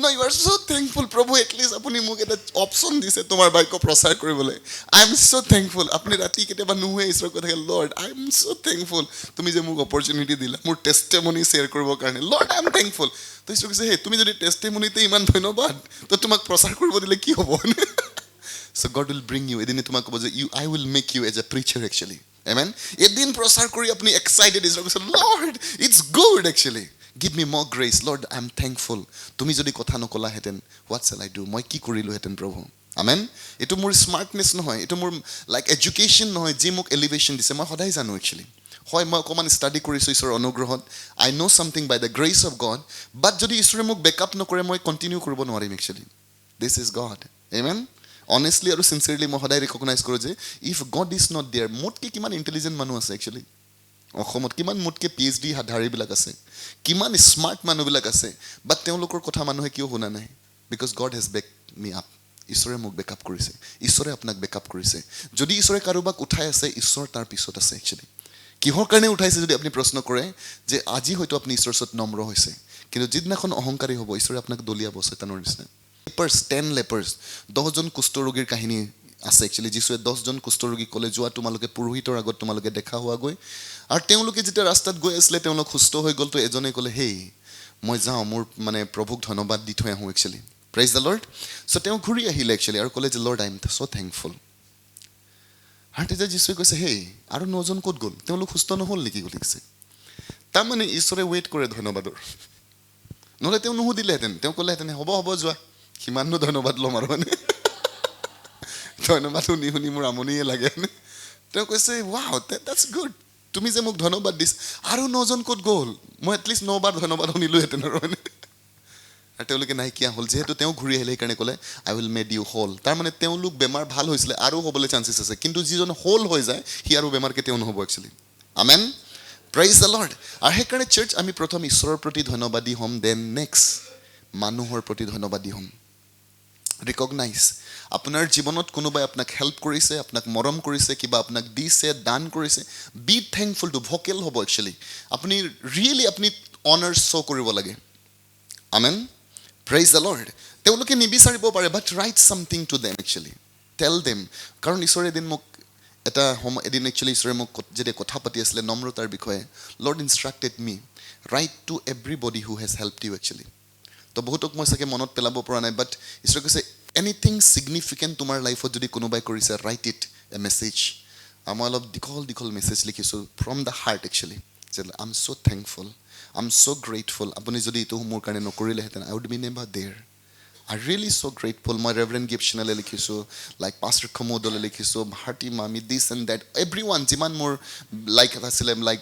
No, you are so thankful, Prabhu. At least আপুনি মোক এটা অপশ্যন দিছে তোমাৰ বাক্য প্ৰচাৰ কৰিবলৈ আই এম ছ' থেংকফুল আপুনি ৰাতি কেতিয়াবা নুশুৱে ঈশ্বৰ কৈ থাকে lord I am so' thankful তুমি যে মোক অপৰচুনিটি দিলা মোৰ টেষ্টেমনি শ্বেয়াৰ কৰিবৰ কাৰণে লৰ্ড আই এম থেংকফুল তো ঈশ্বৰ কৈছে হে তুমি যদি টেষ্টেমনিতে ইমান ধন্যবাদ তো তোমাক প্ৰচাৰ কৰিব দিলে কি হ'ব So God will bring you এদিনে তোমাক ক'ব যে I will make you as a preacher actually amen এদিন প্ৰচাৰ কৰি আপুনি এক্সাইটেড ঈশ্বৰ কৈছে Lord it's good actually Give me more grace, Lord. I'm thankful. তুমি যদি কথা নকলা হেতেন what shall I do? মই কি কৰিলো হেতেন প্ৰভু আমেন এটো মোৰ স্মাৰ্টনেছ নহয় এটো মোৰ লাইক এডুকেশ্যন নহয় যি মোক এলিভেশ্যন দিছে মই সদায় জানো একচুৱেলি হয় মই অকণমান ষ্টাডি কৰিছোঁ ঈশ্বৰৰ অনুগ্ৰহত I know' something by the grace of God but যদি ঈশ্বৰে মোক বেকআপ নকৰে মই কণ্টিনিউ কৰিব নোৱাৰিম actually this is God amen honestly আৰু চিনচিয়াৰলি মই সদায় ৰিকগনাইজ কৰোঁ যে if God is not there মোতকৈ কিমান ইণ্টেলিজেণ্ট মানুহ আছে একচুৱেলি অসমত কিমান মোতকৈ PhD ধাৰীবিলাক আছে কিমান স্মাৰ্ট মানুহবিলাক আছে বাট তেওঁলোকৰ কথা মানুহে কিয় শুনা নাই because God has back me up ঈশ্বৰে মোক বেকআপ কৰিছে ঈশ্বৰে আপোনাক বেকআপ কৰিছে যদি ঈশ্বৰে কাৰোবাক উঠাই আছে ঈশ্বৰ তাৰ পিছত আছে একচুৱেলি কিহৰ কাৰণে উঠাইছে যদি আপুনি প্ৰশ্ন কৰে যে আজি হয়তো আপুনি ঈশ্বৰৰ ওচৰত নম্ৰ হৈছে কিন্তু যিদিনাখন অহংকাৰী হ'ব ঈশ্বৰে আপোনাক দলিয়াব শয়তানৰ নিচিনা 10 লেপাৰ্ছ 10জন কুষ্ঠৰোগীৰ কাহিনী আছে একচুৱেলি যীশুৱে 10জন কুষ্ঠৰোগী ক'লে যোৱা তোমালোকে পুৰোহিতৰ আগত তোমালোকে দেখা হোৱাগৈ আৰু তেওঁলোকে যেতিয়া ৰাস্তাত গৈ আছিলে তেওঁলোক সুস্থ হৈ গ'ল তো এজনে ক'লে হেই মই যাওঁ মোৰ মানে প্ৰভুক ধন্যবাদ দি থৈ আহোঁ একচুৱেলি প্ৰেইজ দ্য লৰ্ড চ' তেওঁ ঘূৰি আহিলে একচুৱেলি আৰু ক'লে যে Lord I am so' thankful আৰু তেতিয়া যীশুৱে কৈছে হেই আৰু 9জন ক'ত গ'ল তেওঁলোক সুস্থ নহ'ল নেকি বুলি কৈছে তাৰমানে ঈশ্বৰে ৱেইট কৰে ধন্যবাদৰ নহ'লে তেওঁ নুসুধিলেহেঁতেন তেওঁ ক'লেহেঁতেন হ'ব হ'ব যোৱা সিমাননো ধন্যবাদ ল'ম আৰু মানে ধন্যবাদ শুনি শুনি মোৰ আমনিয়ে লাগে তেওঁ কৈছে ৱাও দেটছ গুড তুমি যে মোক ধন্যবাদ দিছ আৰু 9জন ক'ত গ'ল মই এটলিষ্ট 9 বাৰ ধন্যবাদ শুনিলোহেঁতেন আৰু মানে আৰু তেওঁলোকে নাইকিয়া হ'ল যিহেতু তেওঁ ঘূৰি আহিলে সেইকাৰণে ক'লে আই উইল মেড ইউ হোল তাৰমানে তেওঁলোক বেমাৰ ভাল হৈছিলে আৰু হ'বলৈ চান্সেছ আছে কিন্তু যিজন হোল হৈ যায় সি আৰু বেমাৰ কেতিয়াও নহ'ব actually amen praise the lord আৰু সেইকাৰণে চাৰ্চ আমি প্ৰথম ঈশ্বৰৰ প্ৰতি ধন্যবাদী হ'ম দেন নেক্সট মানুহৰ প্ৰতি ধন্যবাদী হ'ম ৰিকগনাইজ আপোনাৰ জীৱনত কোনোবাই আপোনাক হেল্প কৰিছে আপোনাক মৰম কৰিছে কিবা আপোনাক দিছে দান কৰিছে বি থেংকফুল টু ভকেল হ'ব একচুৱেলি আপুনি ৰিয়েলি আপুনি অনাৰ শ্ব' কৰিব লাগে আমেন প্ৰেইজ দ্য লৰ্ড তেওঁলোকে নিবিচাৰিব পাৰে but write something to them actually tell them কাৰণ ঈশ্বৰে এদিন একচুৱেলি ঈশ্বৰে মোক যেতিয়া কথা পাতি আছিলে নম্ৰতাৰ বিষয়ে Lord instructed me write to everybody who has helped you actually তো বহুতক মই চাগে মনত পেলাব পৰা নাই বাট ঈশ্বৰে কৈছে এনিথিং ছিগনিফিকেণ্ট তোমাৰ লাইফত যদি কোনোবাই কৰিছে ৰাইট ইট এ মেছেজ মই অলপ দীঘল মেছেজ লিখিছোঁ ফ্ৰম দ্য হাৰ্ট একচুৱেলি যে I am so' thankful I am so' grateful আপুনি যদি এইটো মোৰ কাৰণে নকৰিলেহেঁতেন I would be never there I really so' grateful মই ৰেভাৰেণ্ড গিফ্টচনেলে লিখিছোঁ লাইক পাষ্টাৰ খমুদলে লিখিছোঁ ভাৰতী মামি this and that every one যিমান মোৰ লাইক আছিলে লাইক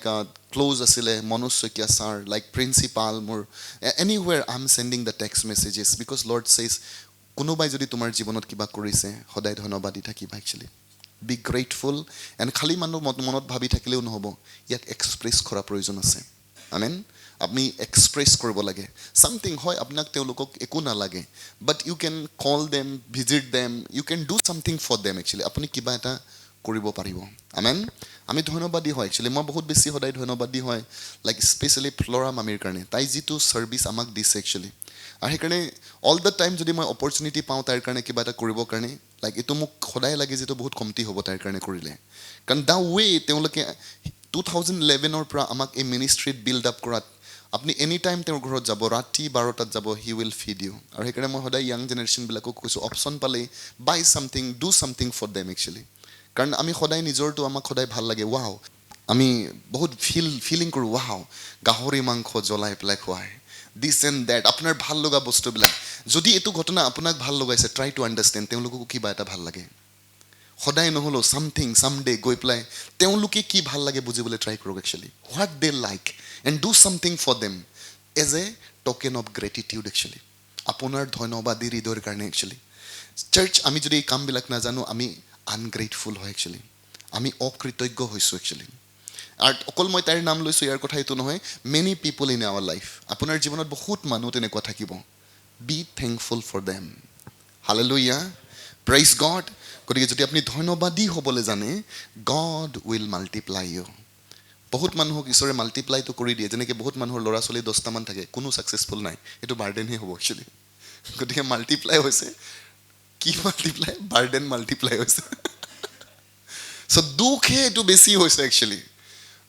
ক্ল'জ আছিলে Manoj Saikia sir like principal মোৰ anywhere I am sending the text messages because Lord says কোনোবাই যদি তোমাৰ জীৱনত কিবা কৰিছে সদায় ধন্যবাদ দি থাকিবা একচুৱেলি বি গ্ৰেটফুল এণ্ড খালী মানুহ মনত ভাবি থাকিলেও নহ'ব ইয়াক এক্সপ্ৰেছ কৰা প্ৰয়োজন আছে আমেন আপুনি এক্সপ্ৰেছ কৰিব লাগে ছামথিং হয় আপোনাক তেওঁলোকক একো নালাগে but you can call them visit them you can do something for them actually আপুনি কিবা এটা কৰিব পাৰিব আমেন আমি ধন্যবাদী হয় একচুৱেলি মই বহুত বেছি সদায় ধন্যবাদী হয় লাইক স্পেচিয়েলি ফ্লৰা মামীৰ কাৰণে তাই যিটো ছাৰ্ভিচ আমাক দিছে একচুৱেলি আৰু সেইকাৰণে অল দ্য টাইম যদি মই অপৰচুনিটি পাওঁ তাইৰ কাৰণে কিবা এটা কৰিবৰ কাৰণে লাইক এইটো মোক সদায় লাগে যিটো বহুত কমটি হ'ব তাইৰ কাৰণে কৰিলে কাৰণ দ্য ৱে তেওঁলোকে 2011 পৰা আমাক এই মিনিষ্ট্ৰীত বিল্ড আপ কৰাত আপুনি এনি টাইম তেওঁৰ ঘৰত যাব, ৰাতি 12টাত যাব, হি উইল ফিড ইউ। আৰু সেইকাৰণে মই সদায় য়াং জেনেৰেশ্যনবিলাকক কৈছোঁ, অপশ্যন পালেই buy something, do something for them actually. কাৰণ আমি সদায় নিজৰটো আমাক সদায় ভাল লাগে, ৱাও, আমি বহুত ফিলিং কৰোঁ, ৱাও, গাহৰি মাংস জ্বলাই পেলাই খুৱায়, দিছ এণ্ড ডেট, আপোনাৰ ভাল লগা বস্তুবিলাক। যদি এইটো ঘটনা আপোনাক ভাল লগাইছে, ট্ৰাই টু আণ্ডাৰষ্টেণ্ড তেওঁলোককো কিবা এটা ভাল লাগে। সদায় নহ'লেও ছামথিং ছামডে গৈ পেলাই তেওঁলোকে কি ভাল লাগে বুজিবলৈ ট্ৰাই কৰক actually, what they like, and do something for them as a token of gratitude actually, আপোনাৰ ধন্যবাদী হৃদয়ৰ কাৰণে একচুৱেলি। চাৰ্চ, আমি যদি এই কামবিলাক নাজানো, আমি আনগ্ৰেটফুল হয় একচুৱেলি, আমি অকৃতজ্ঞ হৈছোঁ একচুৱেলি। আৰু অকল মই তাইৰ নাম লৈছোঁ ইয়াৰ কথা এইটো নহয়, many people in our life, আপোনাৰ জীৱনত বহুত মানুহ তেনেকুৱা থাকিব। Be thankful for them. Hallelujah, praise God. গতিকে যদি আপুনি ধন্যবাদী হ'বলৈ জানে, গড উইল মাল্টিপ্লাই ইউ। বহুত মানুহক ঈশ্বৰে মাল্টিপ্লাইটো কৰি দিয়ে, যেনেকৈ বহুত মানুহৰ ল'ৰা ছোৱালী 10টামান থাকে, কোনো ছাকচেছফুল নাই, এইটো বাৰ্ডেনহে হ'ব একচুৱেলি। গতিকে মাল্টিপ্লাই হৈছে, কি মাল্টিপ্লাই, বাৰ্ডেন মাল্টিপ্লাই হৈছে। চ' দুখহে এইটো বেছি হৈছে একচুৱেলি।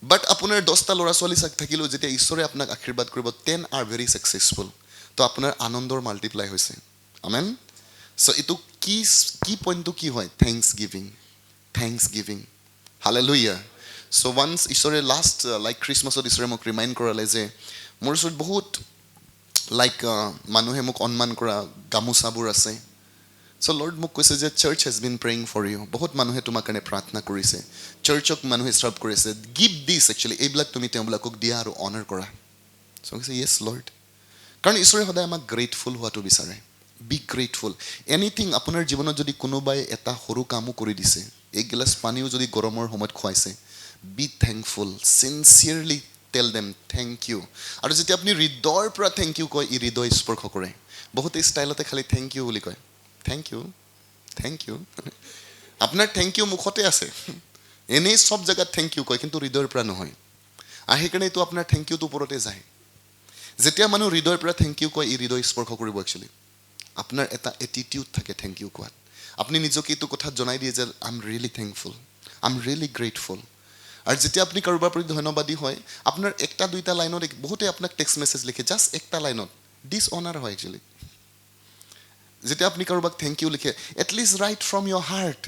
বাট আপোনাৰ 10টা ল'ৰা ছোৱালী থাকিলেও যেতিয়া ঈশ্বৰে আপোনাক আশীৰ্বাদ কৰিব, 10 আৰ ভেৰি ছাকচেছফুল, তো আপোনাৰ আনন্দৰ মাল্টিপ্লাই হৈছে। আমেন। চ' এইটো কি পইণ্টটো কি হয়, থেংকছ গিভিং। হালেলুয়া। চ' ওৱান্স ঈশ্বৰে লাষ্ট লাইক খ্ৰীষ্টমাছত ঈশ্বৰে মোক ৰিমাইণ্ড কৰালে যে মোৰ ওচৰত বহুত লাইক মানুহে মোক সন্মান কৰা গামোচাবোৰ আছে। চ' লৰ্ড মোক কৈছে যে church has been praying for you, বহুত মানুহে তোমাৰ কাৰণে প্ৰাৰ্থনা কৰিছে, চাৰ্চক মানুহে চাৰ্ভ কৰিছে, গিভ দিছ একচুৱেলি, এইবিলাক তুমি তেওঁবিলাকক দিয়া আৰু অনাৰ কৰা। চ' কৈছে য়েছ লৰ্ড। কাৰণ ঈশ্বৰে সদায় আমাক গ্ৰেটফুল হোৱাটো বিচাৰে। B grateful. এনিথিং, আপোনাৰ জীৱনত যদি কোনোবাই এটা সৰু কামো কৰি দিছে, এগিলাচ পানীও যদি গৰমৰ সময়ত খুৱাইছে, be thankful, sincerely tell them thank you. আৰু যেতিয়া আপুনি হৃদয়ৰ পৰা থেংক ইউ কয়, ই হৃদয় স্পৰ্শ কৰে। বহুতে ষ্টাইলতে খালি থেংক ইউ বুলি কয়, থেংক ইউ। আপোনাৰ থেংক ইউ মুখতে আছে, এনেই চব জেগাত থেংক ইউ কয়, কিন্তু হৃদয়ৰ পৰা নহয়। আৰু সেইকাৰণে এইটো আপোনাৰ থেংক ইউটোৰ ওপৰতে যায়। যেতিয়া মানুহ হৃদয়ৰ পৰা থেংক ইউ কয়, ই হৃদয় স্পৰ্শ কৰিব একচুৱেলি। আপোনাৰ এটা এটিটিউড থাকে থেংক ইউ কোৱাত। আপুনি নিজকে এইটো কথাত জনাই দিয়ে যে I am really thankful, I am really grateful. আৰু যেতিয়া আপুনি কাৰোবাৰ প্ৰতি ধন্যবাদী হয়, আপোনাৰ একটা দুইটা লাইনত, বহুতে আপোনাক টেক্সট মেছেজ লিখে, জাষ্ট একটা লাইনত ডিছঅনাৰ হয় একচুৱেলি। যেতিয়া আপুনি কাৰোবাক থেংক ইউ লিখে, at least write from your heart.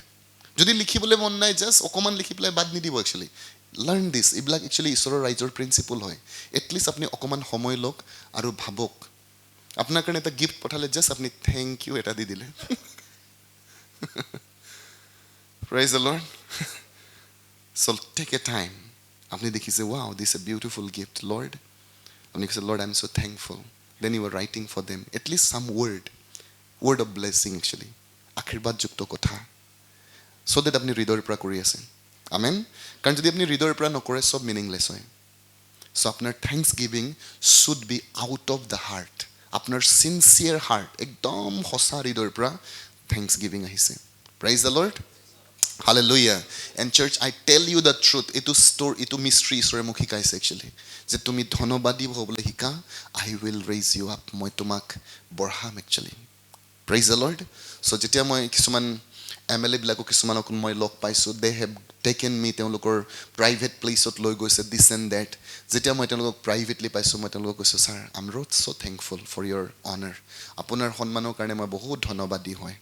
যদি লিখিবলৈ মন নাই, জাষ্ট অকণমান লিখি পেলাই বাদ নিদিব একচুৱেলি। লাৰ্ণ দিছ, এইবিলাক একচুৱেলি ঈশ্বৰৰ ৰাইজৰ প্ৰিন্সিপল হয়। এটলিষ্ট আপুনি অকণমান সময় লওক আৰু ভাবক। আপোনাৰ কাৰণে এটা গিফ্ট পঠালে, জাষ্ট আপুনি থেংক ইউ এটা দি দিলে। Praise the Lord. So' take a time. আপুনি দেখিছে, wow, this a beautiful gift Lord. আপুনি কৈছে, Lord I am so' thankful. Then you are writing for them at least some word of blessing actually, আশীৰ্বাদযুক্ত কথা, চ' ডেট আপুনি হৃদয়ৰ পৰা কৰি আছে। আমেন। কাৰণ যদি আপুনি হৃদয়ৰ পৰা নকৰে, চব মিনিংলেছ হয়। চ' আপোনাৰ thanksgiving should be out of the heart, আপোনাৰ চিনচিয়াৰ হাৰ্ট, একদম সঁচা হৃদয়ৰ পৰা থেংকছ গিভিং আহিছে। Praise the Lord. Hallelujah. And church, I tell you the truth, এইটো মিষ্ট্ৰি ঈশ্বৰে মোক শিকাইছে একচুৱেলি, যে তুমি ধন্যবাদী হ'বলৈ শিকা, I will raise you up, মই তোমাক বঢ়াম actually. Praise the Lord. So' যেতিয়া মই কিছুমান MLA বিলাকক কিছুমানক মই লগ পাইছোঁ, দে হেভ টেকেন মি, তেওঁলোকৰ প্ৰাইভেট প্লেচত লৈ গৈছে, দিছ এণ্ড ডেট। যেতিয়া মই তেওঁলোকক প্ৰাইভেটলি পাইছোঁ, মই তেওঁলোকক কৈছোঁ, sir I am so' thankful for your honour, আপোনাৰ সন্মানৰ কাৰণে মই বহুত ধন্যবাদী হয়।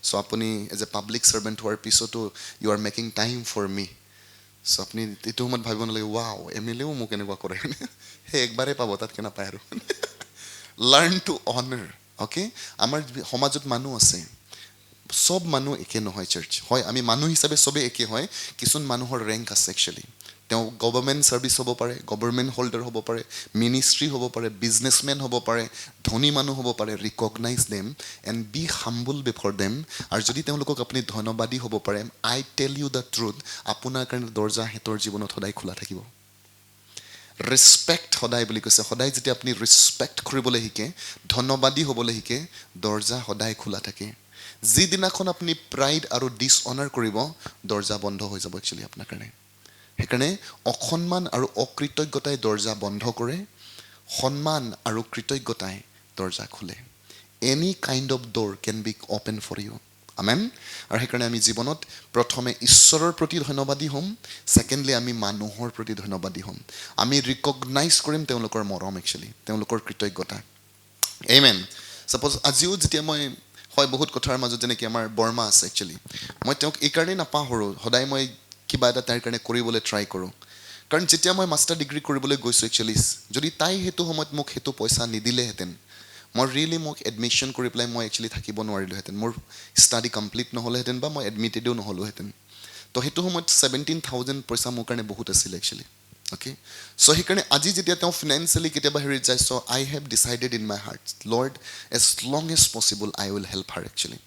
চ' আপুনি এজ এ পাব্লিক ছাৰ্ভেণ্ট হোৱাৰ পিছতো you are making time for me. So' আপুনি এইটো সময়ত ভাবিব নালাগে, ৱাও, MLAও মোক এনেকুৱা কৰে, সেই একবাৰেই পাব, তাতকৈ নাপায় আৰু। লাৰ্ণ টু অনাৰ। অ'কে, আমাৰ সমাজত মানুহ আছে, চব মানুহ একে নহয় চাৰ্চ। হয়, আমি মানুহ হিচাপে চবেই একে হয়, কিছুমান মানুহৰ ৰেংক আছে একচুৱেলি। তেওঁ গভৰ্ণমেণ্ট ছাৰ্ভিচ হ'ব পাৰে, গভৰ্ণমেণ্ট হোল্ডাৰ হ'ব পাৰে, মিনিষ্ট্ৰী হ'ব পাৰে, বিজনেছমেন হ'ব পাৰে, ধনী মানুহ হ'ব পাৰে। Recognise them and be humble before them. আৰু যদি তেওঁলোকক আপুনি ধন্যবাদী হ'ব পাৰে, আই টেল ইউ দ্য ট্ৰুথ, আপোনাৰ কাৰণে দৰ্জা সিহঁতৰ জীৱনত সদায় খোলা থাকিব। ৰেচপেক্ট সদায় বুলি কৈছে, সদায় যেতিয়া আপুনি ৰেচপেক্ট কৰিবলৈ শিকে, ধন্যবাদী হ'বলৈ শিকে, দৰ্জা সদায় খোলা থাকে। যিদিনাখন আপুনি প্ৰাইড আৰু ডিছঅনাৰ কৰিব, দৰ্জা বন্ধ হৈ যাব একচুৱেলি আপোনাৰ কাৰণে। সেইকাৰণে অসন্মান আৰু অকৃতজ্ঞতাই দৰ্জা বন্ধ কৰে, সন্মান আৰু কৃতজ্ঞতাই দৰ্জা খোলে। Any kind of door can be open for you. Amen. আৰু সেইকাৰণে আমি জীৱনত প্ৰথমে ঈশ্বৰৰ প্ৰতি ধন্যবাদী হ'ম, ছেকেণ্ডলি আমি মানুহৰ প্ৰতি ধন্যবাদী হ'ম। আমি ৰিকগনাইজ কৰিম তেওঁলোকৰ মৰম, একচুৱেলি তেওঁলোকৰ কৃতজ্ঞতা। এমেন। ছাপ'জ আজিও যেতিয়া মই হয় বহুত কথাৰ মাজত যেনেকৈ আমাৰ বৰমা আছে, একচুৱেলি মই তেওঁক এইকাৰণেই নাপাহৰোঁ, সদায় মই কিবা এটা তাইৰ কাৰণে কৰিবলৈ ট্ৰাই কৰোঁ। কাৰণ যেতিয়া মই মাষ্টাৰ ডিগ্ৰী কৰিবলৈ গৈছোঁ, একচুৱেলি যদি তাই সেইটো সময়ত মোক সেইটো পইচা নিদিলেহেঁতেন, মই ৰিয়েলি মোক এডমিশ্যন কৰি পেলাই মই একচুৱেলি থাকিব নোৱাৰিলোহেঁতেন, মোৰ ষ্টাডি কমপ্লিট নহ'লেহেঁতেন বা মই এডমিটেডো নহ'লোহেঁতেন। তো সেইটো সময়ত 17,000 পইচা মোৰ কাৰণে বহুত আছিল একচুৱেলি। অ'কে, চ' সেইকাৰণে আজি যেতিয়া তেওঁ ফিনেন্সিয়েলি কেতিয়াবা হেৰিত যায়, so' I have decided in my heart, Lord as long as possible I will help her actually.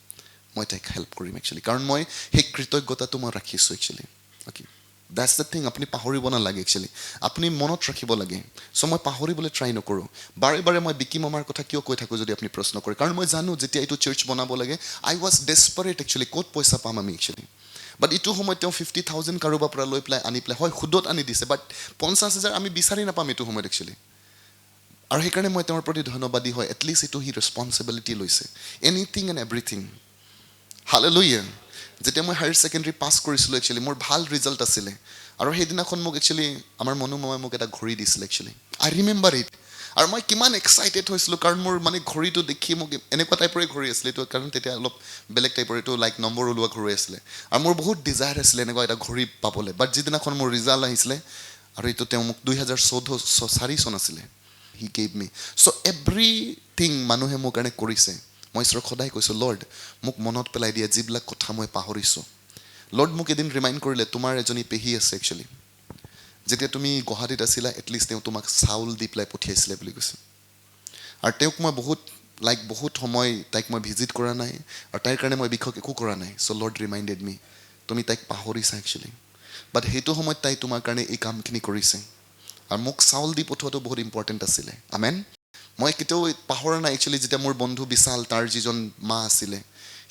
মই তাইক হেল্প কৰিম একচুৱেলি, কাৰণ মই সেই কৃতজ্ঞতাটো মই ৰাখিছোঁ actually. Okay, that's the thing, আপুনি পাহৰিব নালাগে একচুৱেলি, আপুনি মনত ৰাখিব লাগে। চ' মই পাহৰিবলৈ ট্ৰাই নকৰোঁ। বাৰে বাৰে মই বিকি মামাৰ কথা কিয় কৈ থাকোঁ যদি আপুনি প্ৰশ্ন কৰে, কাৰণ মই জানো যেতিয়া এইটো চাৰ্চ বনাব লাগে, আই ৱাজ ডেছপাৰেট একচুৱেলি, ক'ত পইচা পাম আমি একচুৱেলি। বাট এইটো সময়ত তেওঁ 50,000 কাৰোবাৰ পৰা লৈ পেলাই আনি পেলাই, হয় সুদত আনি দিছে, বাট 50,000 আমি বিচাৰি নাপাম এইটো সময়ত একচুৱেলি। আৰু সেইকাৰণে মই তেওঁৰ প্ৰতি ধন্যবাদী হয়, এটলিষ্ট এইটো সি ৰেছপনচিবিলিটি লৈছে, এনিথিং এণ্ড এভৰিথিং। হালেলুয়া। যেতিয়া মই হায়াৰ ছেকেণ্ডেৰী পাছ কৰিছিলোঁ একচুৱেলি, মোৰ ভাল ৰিজাল্ট আছিলে, আৰু সেইদিনাখন মোক একচুৱেলি আমাৰ মনু মামাই মোক এটা ঘড়ী দিছিলে একচুৱেলি, আই ৰিমেম্বাৰ ইট। আৰু মই কিমান এক্সাইটেড হৈছিলোঁ, কাৰণ মোৰ মানে ঘড়ীটো দেখি মোক এনেকুৱা টাইপৰে ঘড়ী আছিলে এইটো, কাৰণ তেতিয়া অলপ বেলেগ টাইপৰ, এইটো লাইক নম্বৰ ওলোৱা ঘড়ী আছিলে, আৰু মোৰ বহুত ডিজায়াৰ আছিলে এনেকুৱা এটা ঘড়ী পাবলৈ। বাট যিদিনাখন মোৰ ৰিজাল্ট আহিছিলে, আৰু এইটো তেওঁ মোক 2014 চন আছিলে, he gave me. So' everything মানুহে মোৰ কাৰণে কৰিছে। মই ঈশ্বৰক সদায় কৈছোঁ, লৰ্ড মোক মনত পেলাই দিয়া যিবিলাক কথা মই পাহৰিছোঁ। লৰ্ড মোক এদিন ৰিমাইণ্ড কৰিলে, তোমাৰ এজনী পেহী আছে একচুৱেলি, যেতিয়া তুমি গুৱাহাটীত আছিলা এটলিষ্ট তেওঁ তোমাক চাউল দি পেলাই পঠিয়াইছিলে বুলি কৈছে। আৰু তেওঁক মই বহুত সময় তাইক মই ভিজিট কৰা নাই, আৰু তাইৰ কাৰণে মই বিশেষ একো কৰা নাই। চ' লৰ্ড ৰিমাইণ্ডেড মি, তুমি তাইক পাহৰিছা একচুৱেলি, বাট সেইটো সময়ত তাই তোমাৰ কাৰণে এই কামখিনি কৰিছে, আৰু মোক চাউল দি পঠোৱাটো বহুত ইম্পৰ্টেণ্ট আছিলে। আমেন। মই কেতিয়াও পাহৰা নাই একচুৱেলি, যেতিয়া মোৰ বন্ধু বিশাল, তাৰ যিজন মা আছিলে,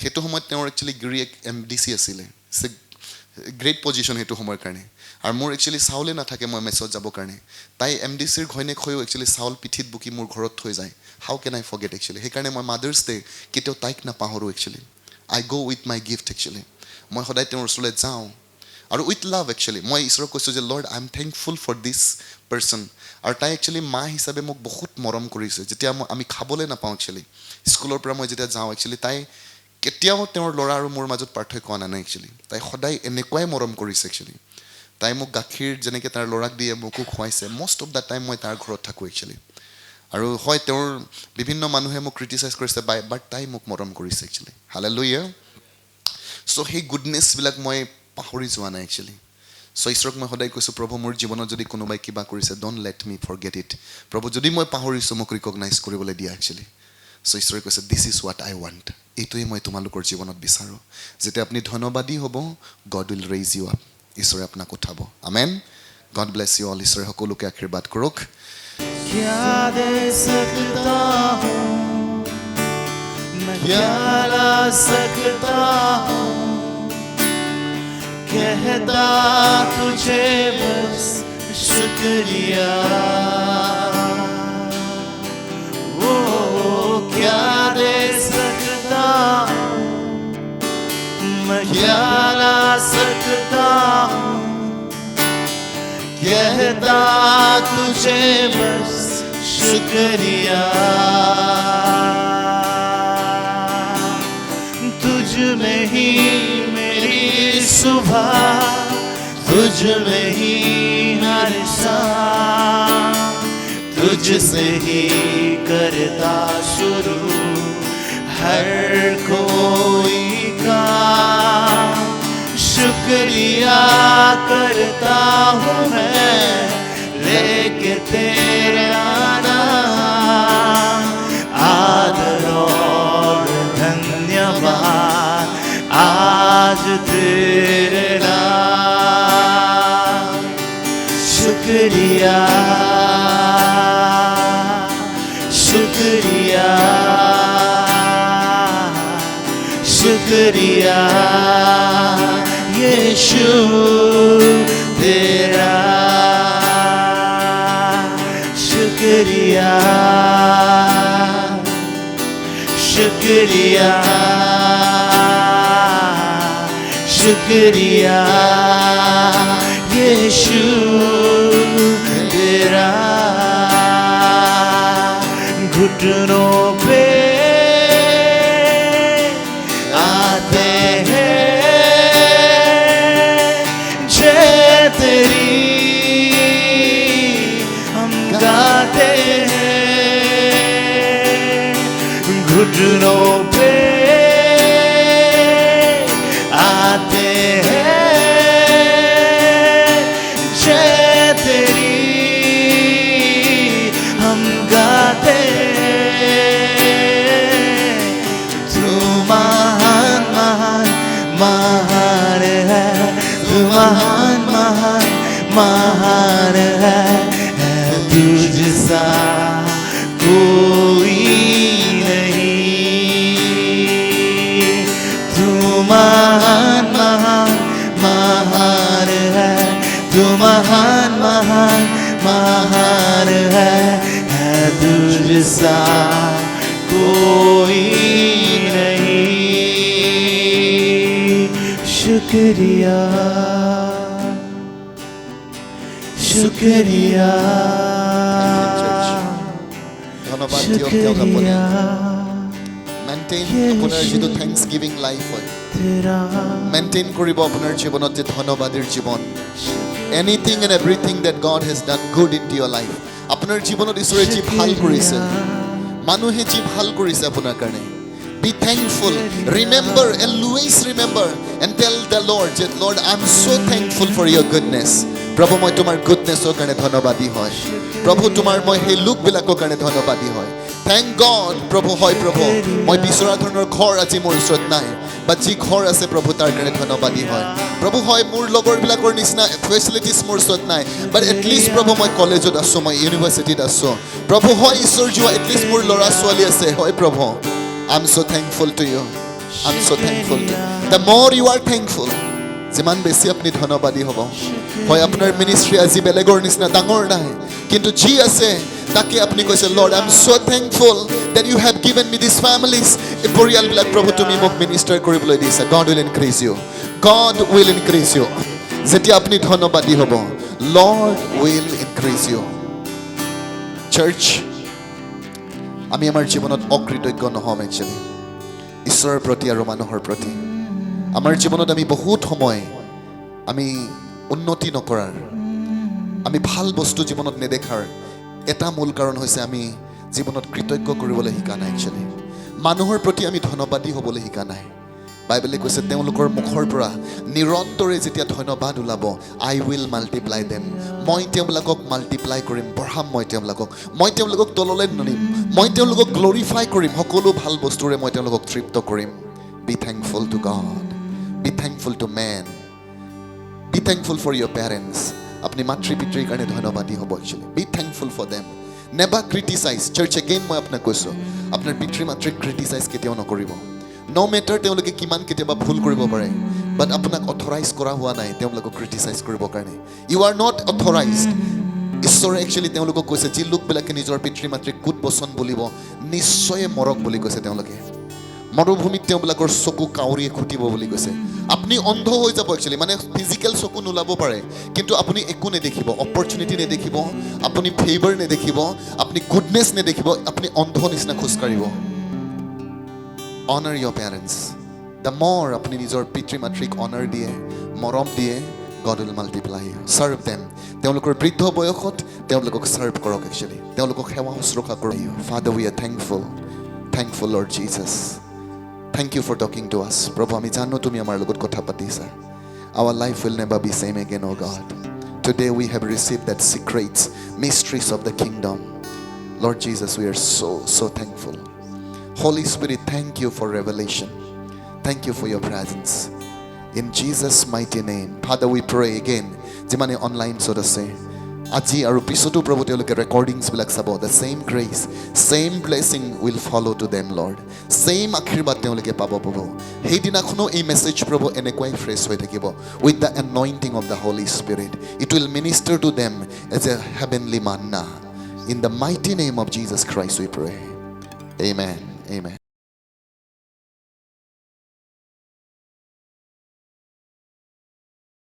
সেইটো সময়ত তেওঁৰ একচুৱেলি গিৰিয়েক MDC আছিলে, গ্ৰেট পজিশ্যন সেইটো সময়ৰ কাৰণে। আৰু মোৰ একচুৱেলি চাউলে নাথাকে মই মেচত যাবৰ কাৰণে, তাই MDCৰ ঘৈণীয়েক হৈও একচুৱেলি চাউল পিঠিত বুকি মোৰ ঘৰত থৈ যায়। How can I forget actually. সেইকাৰণে মই মাদাৰ্ছ ডে কেতিয়াও তাইক নাপাহৰোঁ একচুৱেলি। আই গ' উইথ মাই গিফ্ট একচুৱেলি, মই সদায় তেওঁৰ ওচৰলৈ যাওঁ, আৰু উইথ লাভ একচুৱেলি। মই ঈশ্বৰক কৈছোঁ যে Lord I am thankful for this person. আৰু তাই একচুৱেলি মা হিচাপে মোক বহুত মৰম কৰিছে। যেতিয়া আমি খাবলৈ নাপাওঁ একচুৱেলি, স্কুলৰ পৰা মই যেতিয়া যাওঁ একচুৱেলি, তাই কেতিয়াও তেওঁৰ ল'ৰা আৰু মোৰ মাজত পাৰ্থক্য অনা নাই একচুৱেলি। তাই সদায় এনেকুৱাই মৰম কৰিছে একচুৱেলি। তাই মোক গাখীৰ যেনেকৈ তাৰ ল'ৰাক দিয়ে মোকো খুৱাইছে। মষ্ট অফ দ্য টাইম মই তাৰ ঘৰত থাকোঁ একচুৱেলি। আৰু হয় তেওঁৰ বিভিন্ন মানুহে মোক ক্ৰিটিচাইজ কৰিছে, বাট তাই মোক মৰম কৰিছে একচুৱেলি। হালেলুয়া। চ' সেই গুডনেছবিলাক মই পাহৰি যোৱা নাই একচুৱেলি। চ' ঈশ্বৰক মই সদায় কৈছোঁ, প্ৰভু মোৰ জীৱনত যদি কোনোবাই কিবা কৰিছে, don't let me forget it. প্ৰভু যদি মই পাহৰিছোঁ, মোক ৰিকগনাইজ কৰিবলৈ দিয়া একচুৱেলি। চ' ঈশ্বৰে কৈছে, this is what I want. এইটোৱে মই তোমালোকৰ জীৱনত বিচাৰোঁ। যেতিয়া আপুনি ধন্যবাদী হ'ব, God will raise you up. ঈশ্বৰে আপোনাক উঠাব। Amen. God bless you all. ঈশ্বৰে সকলোকে আশীৰ্বাদ কৰক। क्या दे सकता हूँ, मैं क्या ला सकता हूँ, कहता तुझे बस शुक्रिया। वो क्या दे सकता हूँ, मैं क्या ला सकता हूँ, कहता तुझे बस शुक्रिया। तुझ में ही मेरी सुबह, तुझ में ही हर शाम, तुझसे ही करता शुरू हर कोई काम। शुक्रिया करता हूँ मैं लेके तेरा नाम। आदर और धन्यवाद आज तेरे नाम। शुक्रिया शुक्रिया शुक्रिया यीशु तेरा। शुक्रिया शुक्रिया शुक्रिया यीशु तेरा। घुटनों पे आते हैं जय तेरी हम गाते हैं। घुटनों पे आते हैं जय तेरी हम गाते हैं। तू महान महान महान है, तू महान महान महान है तुझसा कोई नहीं। तू महान महान महान है, तू महान महान महान है तुझसा कोई नहीं। शुक्रिया शुक्रिया ধন্যবাদ দিয়ক তেওঁক আপুনি মেইনটেইন আপোনাৰ যিটো থেংকছ গিভিং লাইফ হয় মেইনটেইন কৰিব আপোনাৰ জীৱনত যে ধন্যবাদৰ জীৱন। Anything and everything that God has done good in to your life. আপোনাৰ জীৱনত ঈশ্বৰে যি ভাল কৰিছে, মানুহে যি ভাল কৰিছে আপোনাৰ কাৰণে, be thankful, remember, always remember and tell the Lord that Lord I'm so thankful for your goodness. প্ৰভু মই তোমাৰ গুডনেছৰ কাৰণে ধন্যবাদী হয়। প্ৰভু তোমাৰ মই সেই লোকবিলাকৰ কাৰণে ধন্যবাদী হয়। থেংক গড প্ৰভু। হয় প্ৰভু, মই বিচৰা ধৰণৰ ঘৰ আজি মোৰ ওচৰত নাই, বা যি ঘৰ আছে প্ৰভু তাৰ কাৰণে ধন্যবাদী হয়। প্ৰভু হয় মোৰ লগৰবিলাকৰ নিচিনা ফেচিলিটিছ মোৰ ওচৰত নাই, বাট এটলিষ্ট প্ৰভু মই কলেজত আছোঁ, মই ইউনিভাৰ্চিটিত আছোঁ। প্ৰভু হয় ঈশ্বৰ যোৱা এটলিষ্ট মোৰ ল'ৰা ছোৱালী আছে। হয় প্ৰভু, I'm so thankful to you. I'm so thankful. The more you are thankful, যিমান বেছি আপুনি ধন্যবাদী হ'ব। হয় আপোনাৰ মিনিষ্ট্ৰি আজি বেলেগৰ নিচিনা ডাঙৰ নাই, কিন্তু যি আছে তাকে আপুনি কৈছে Lord I'm so thankful that you have given me these families. এই পৰিয়ালবিলাক প্ৰভু তুমি মোক মিনিষ্টাৰ কৰিবলৈ দিছা। God will increase you. God will increase you. যেতিয়া আপুনি ধন্যবাদী হ'ব, Lord will increase you. Church, আমি আমাৰ জীৱনত অকৃতজ্ঞ নহ'ম একচুৱেলি ঈশ্বৰৰ প্ৰতি আৰু মানুহৰ প্ৰতি। আমাৰ জীৱনত আমি বহুত সময় আমি উন্নতি নকৰাৰ, আমি ভাল বস্তু জীৱনত নেদেখাৰ এটা মূল কাৰণ হৈছে আমি জীৱনত কৃতজ্ঞ কৰিবলৈ শিকা নাই একচুৱেলি। মানুহৰ প্ৰতি আমি ধন্যবাদী হ'বলৈ শিকা নাই। বাইবেলে কৈছে তেওঁলোকৰ মুখৰ পৰা নিৰন্তৰে যেতিয়া ধন্যবাদ ওলাব, আই উইল মাল্টিপ্লাই দেম, মই তেওঁলোকক মাল্টিপ্লাই কৰিম, বঢ়াম মই তেওঁলোকক তললৈ নিম, মই তেওঁলোকক গ্লৰিফাই কৰিম, সকলো ভাল বস্তুৰে মই তেওঁলোকক তৃপ্ত কৰিম। Be thankful to God, be thankful to men, be thankful for your parents. আপুনি মাতৃ পিতৃৰ কাৰণে ধন্যবাদী হ'ব actually. Be thankful for them, never criticise. Church again মই আপোনাক কৈছোঁ, আপোনাৰ পিতৃ মাতৃক ক্ৰিটিচাইজ কেতিয়াও নকৰিব। ন মেটাৰ তেওঁলোকে কিমান কেতিয়াবা ভুল কৰিব পাৰে, বাট আপোনাক অথৰাইজ কৰা হোৱা নাই তেওঁলোকক ক্ৰিটিচাইজ কৰিবৰ কাৰণে। You are not authorised. ঈশ্বৰে একচুৱেলি তেওঁলোকক কৈছে যি লোকবিলাকে নিজৰ পিতৃ মাতৃক কুট বচন বুলিব নিশ্চয় মৰক বুলি কৈছে। তেওঁলোকে মৰুভূমিত তেওঁবিলাকৰ চকু কাউৰীয়ে খুটিব বুলি কৈছে। আপুনি অন্ধ হৈ যাব একচুৱেলি, মানে ফিজিকেল চকু নোলাব পাৰে, কিন্তু আপুনি একো নেদেখিব, অপৰচুনিটি নেদেখিব, আপুনি ফেভাৰ নেদেখিব, আপুনি গুডনেছ নেদেখিব, আপুনি অন্ধ নিচিনা খোজকাঢ়িব। Honor your parents. The more আপুনি নিজৰ পিতৃ মাতৃক honor দিয়ে, মৰম দিয়ে, God will multiply you. Serve them. তেওঁলোকৰ বৃদ্ধ বয়সত তেওঁলোকক serve কৰক একচুৱেলি, তেওঁলোকক সেৱা শুশ্ৰূষা কৰক। Father, we are thankful. Thankful Lord Jesus. Thank you for talking to us. প্ৰভু আমি জানো তুমি আমাৰ লগত কথা পাতিছা। Our life will never be same again, oh God. Today we have received that secrets, mysteries of the kingdom. Lord Jesus, we are so thankful. Holy Spirit, thank you for revelation. Thank you for your presence. In Jesus' mighty name. Father, we pray again. যিমানে অনলাইন চত আছে আজি আৰু পিছতো প্ৰভু তেওঁলোকে ৰেকৰ্ডিংছবিলাক চাব, the same Grace, same blessing will follow' to them lord. Same আশীৰ্বাদ তেওঁলোকে পাব প্ৰভু। সেইদিনাখনো এই মেছেজ প্ৰভু এনেকুৱাই ফ্ৰেছ হৈ থাকিব with the anointing of the holy spirit. It will minister to them as a heavenly manna. In the mighty name of Jesus Christ we pray. Amen. Amen.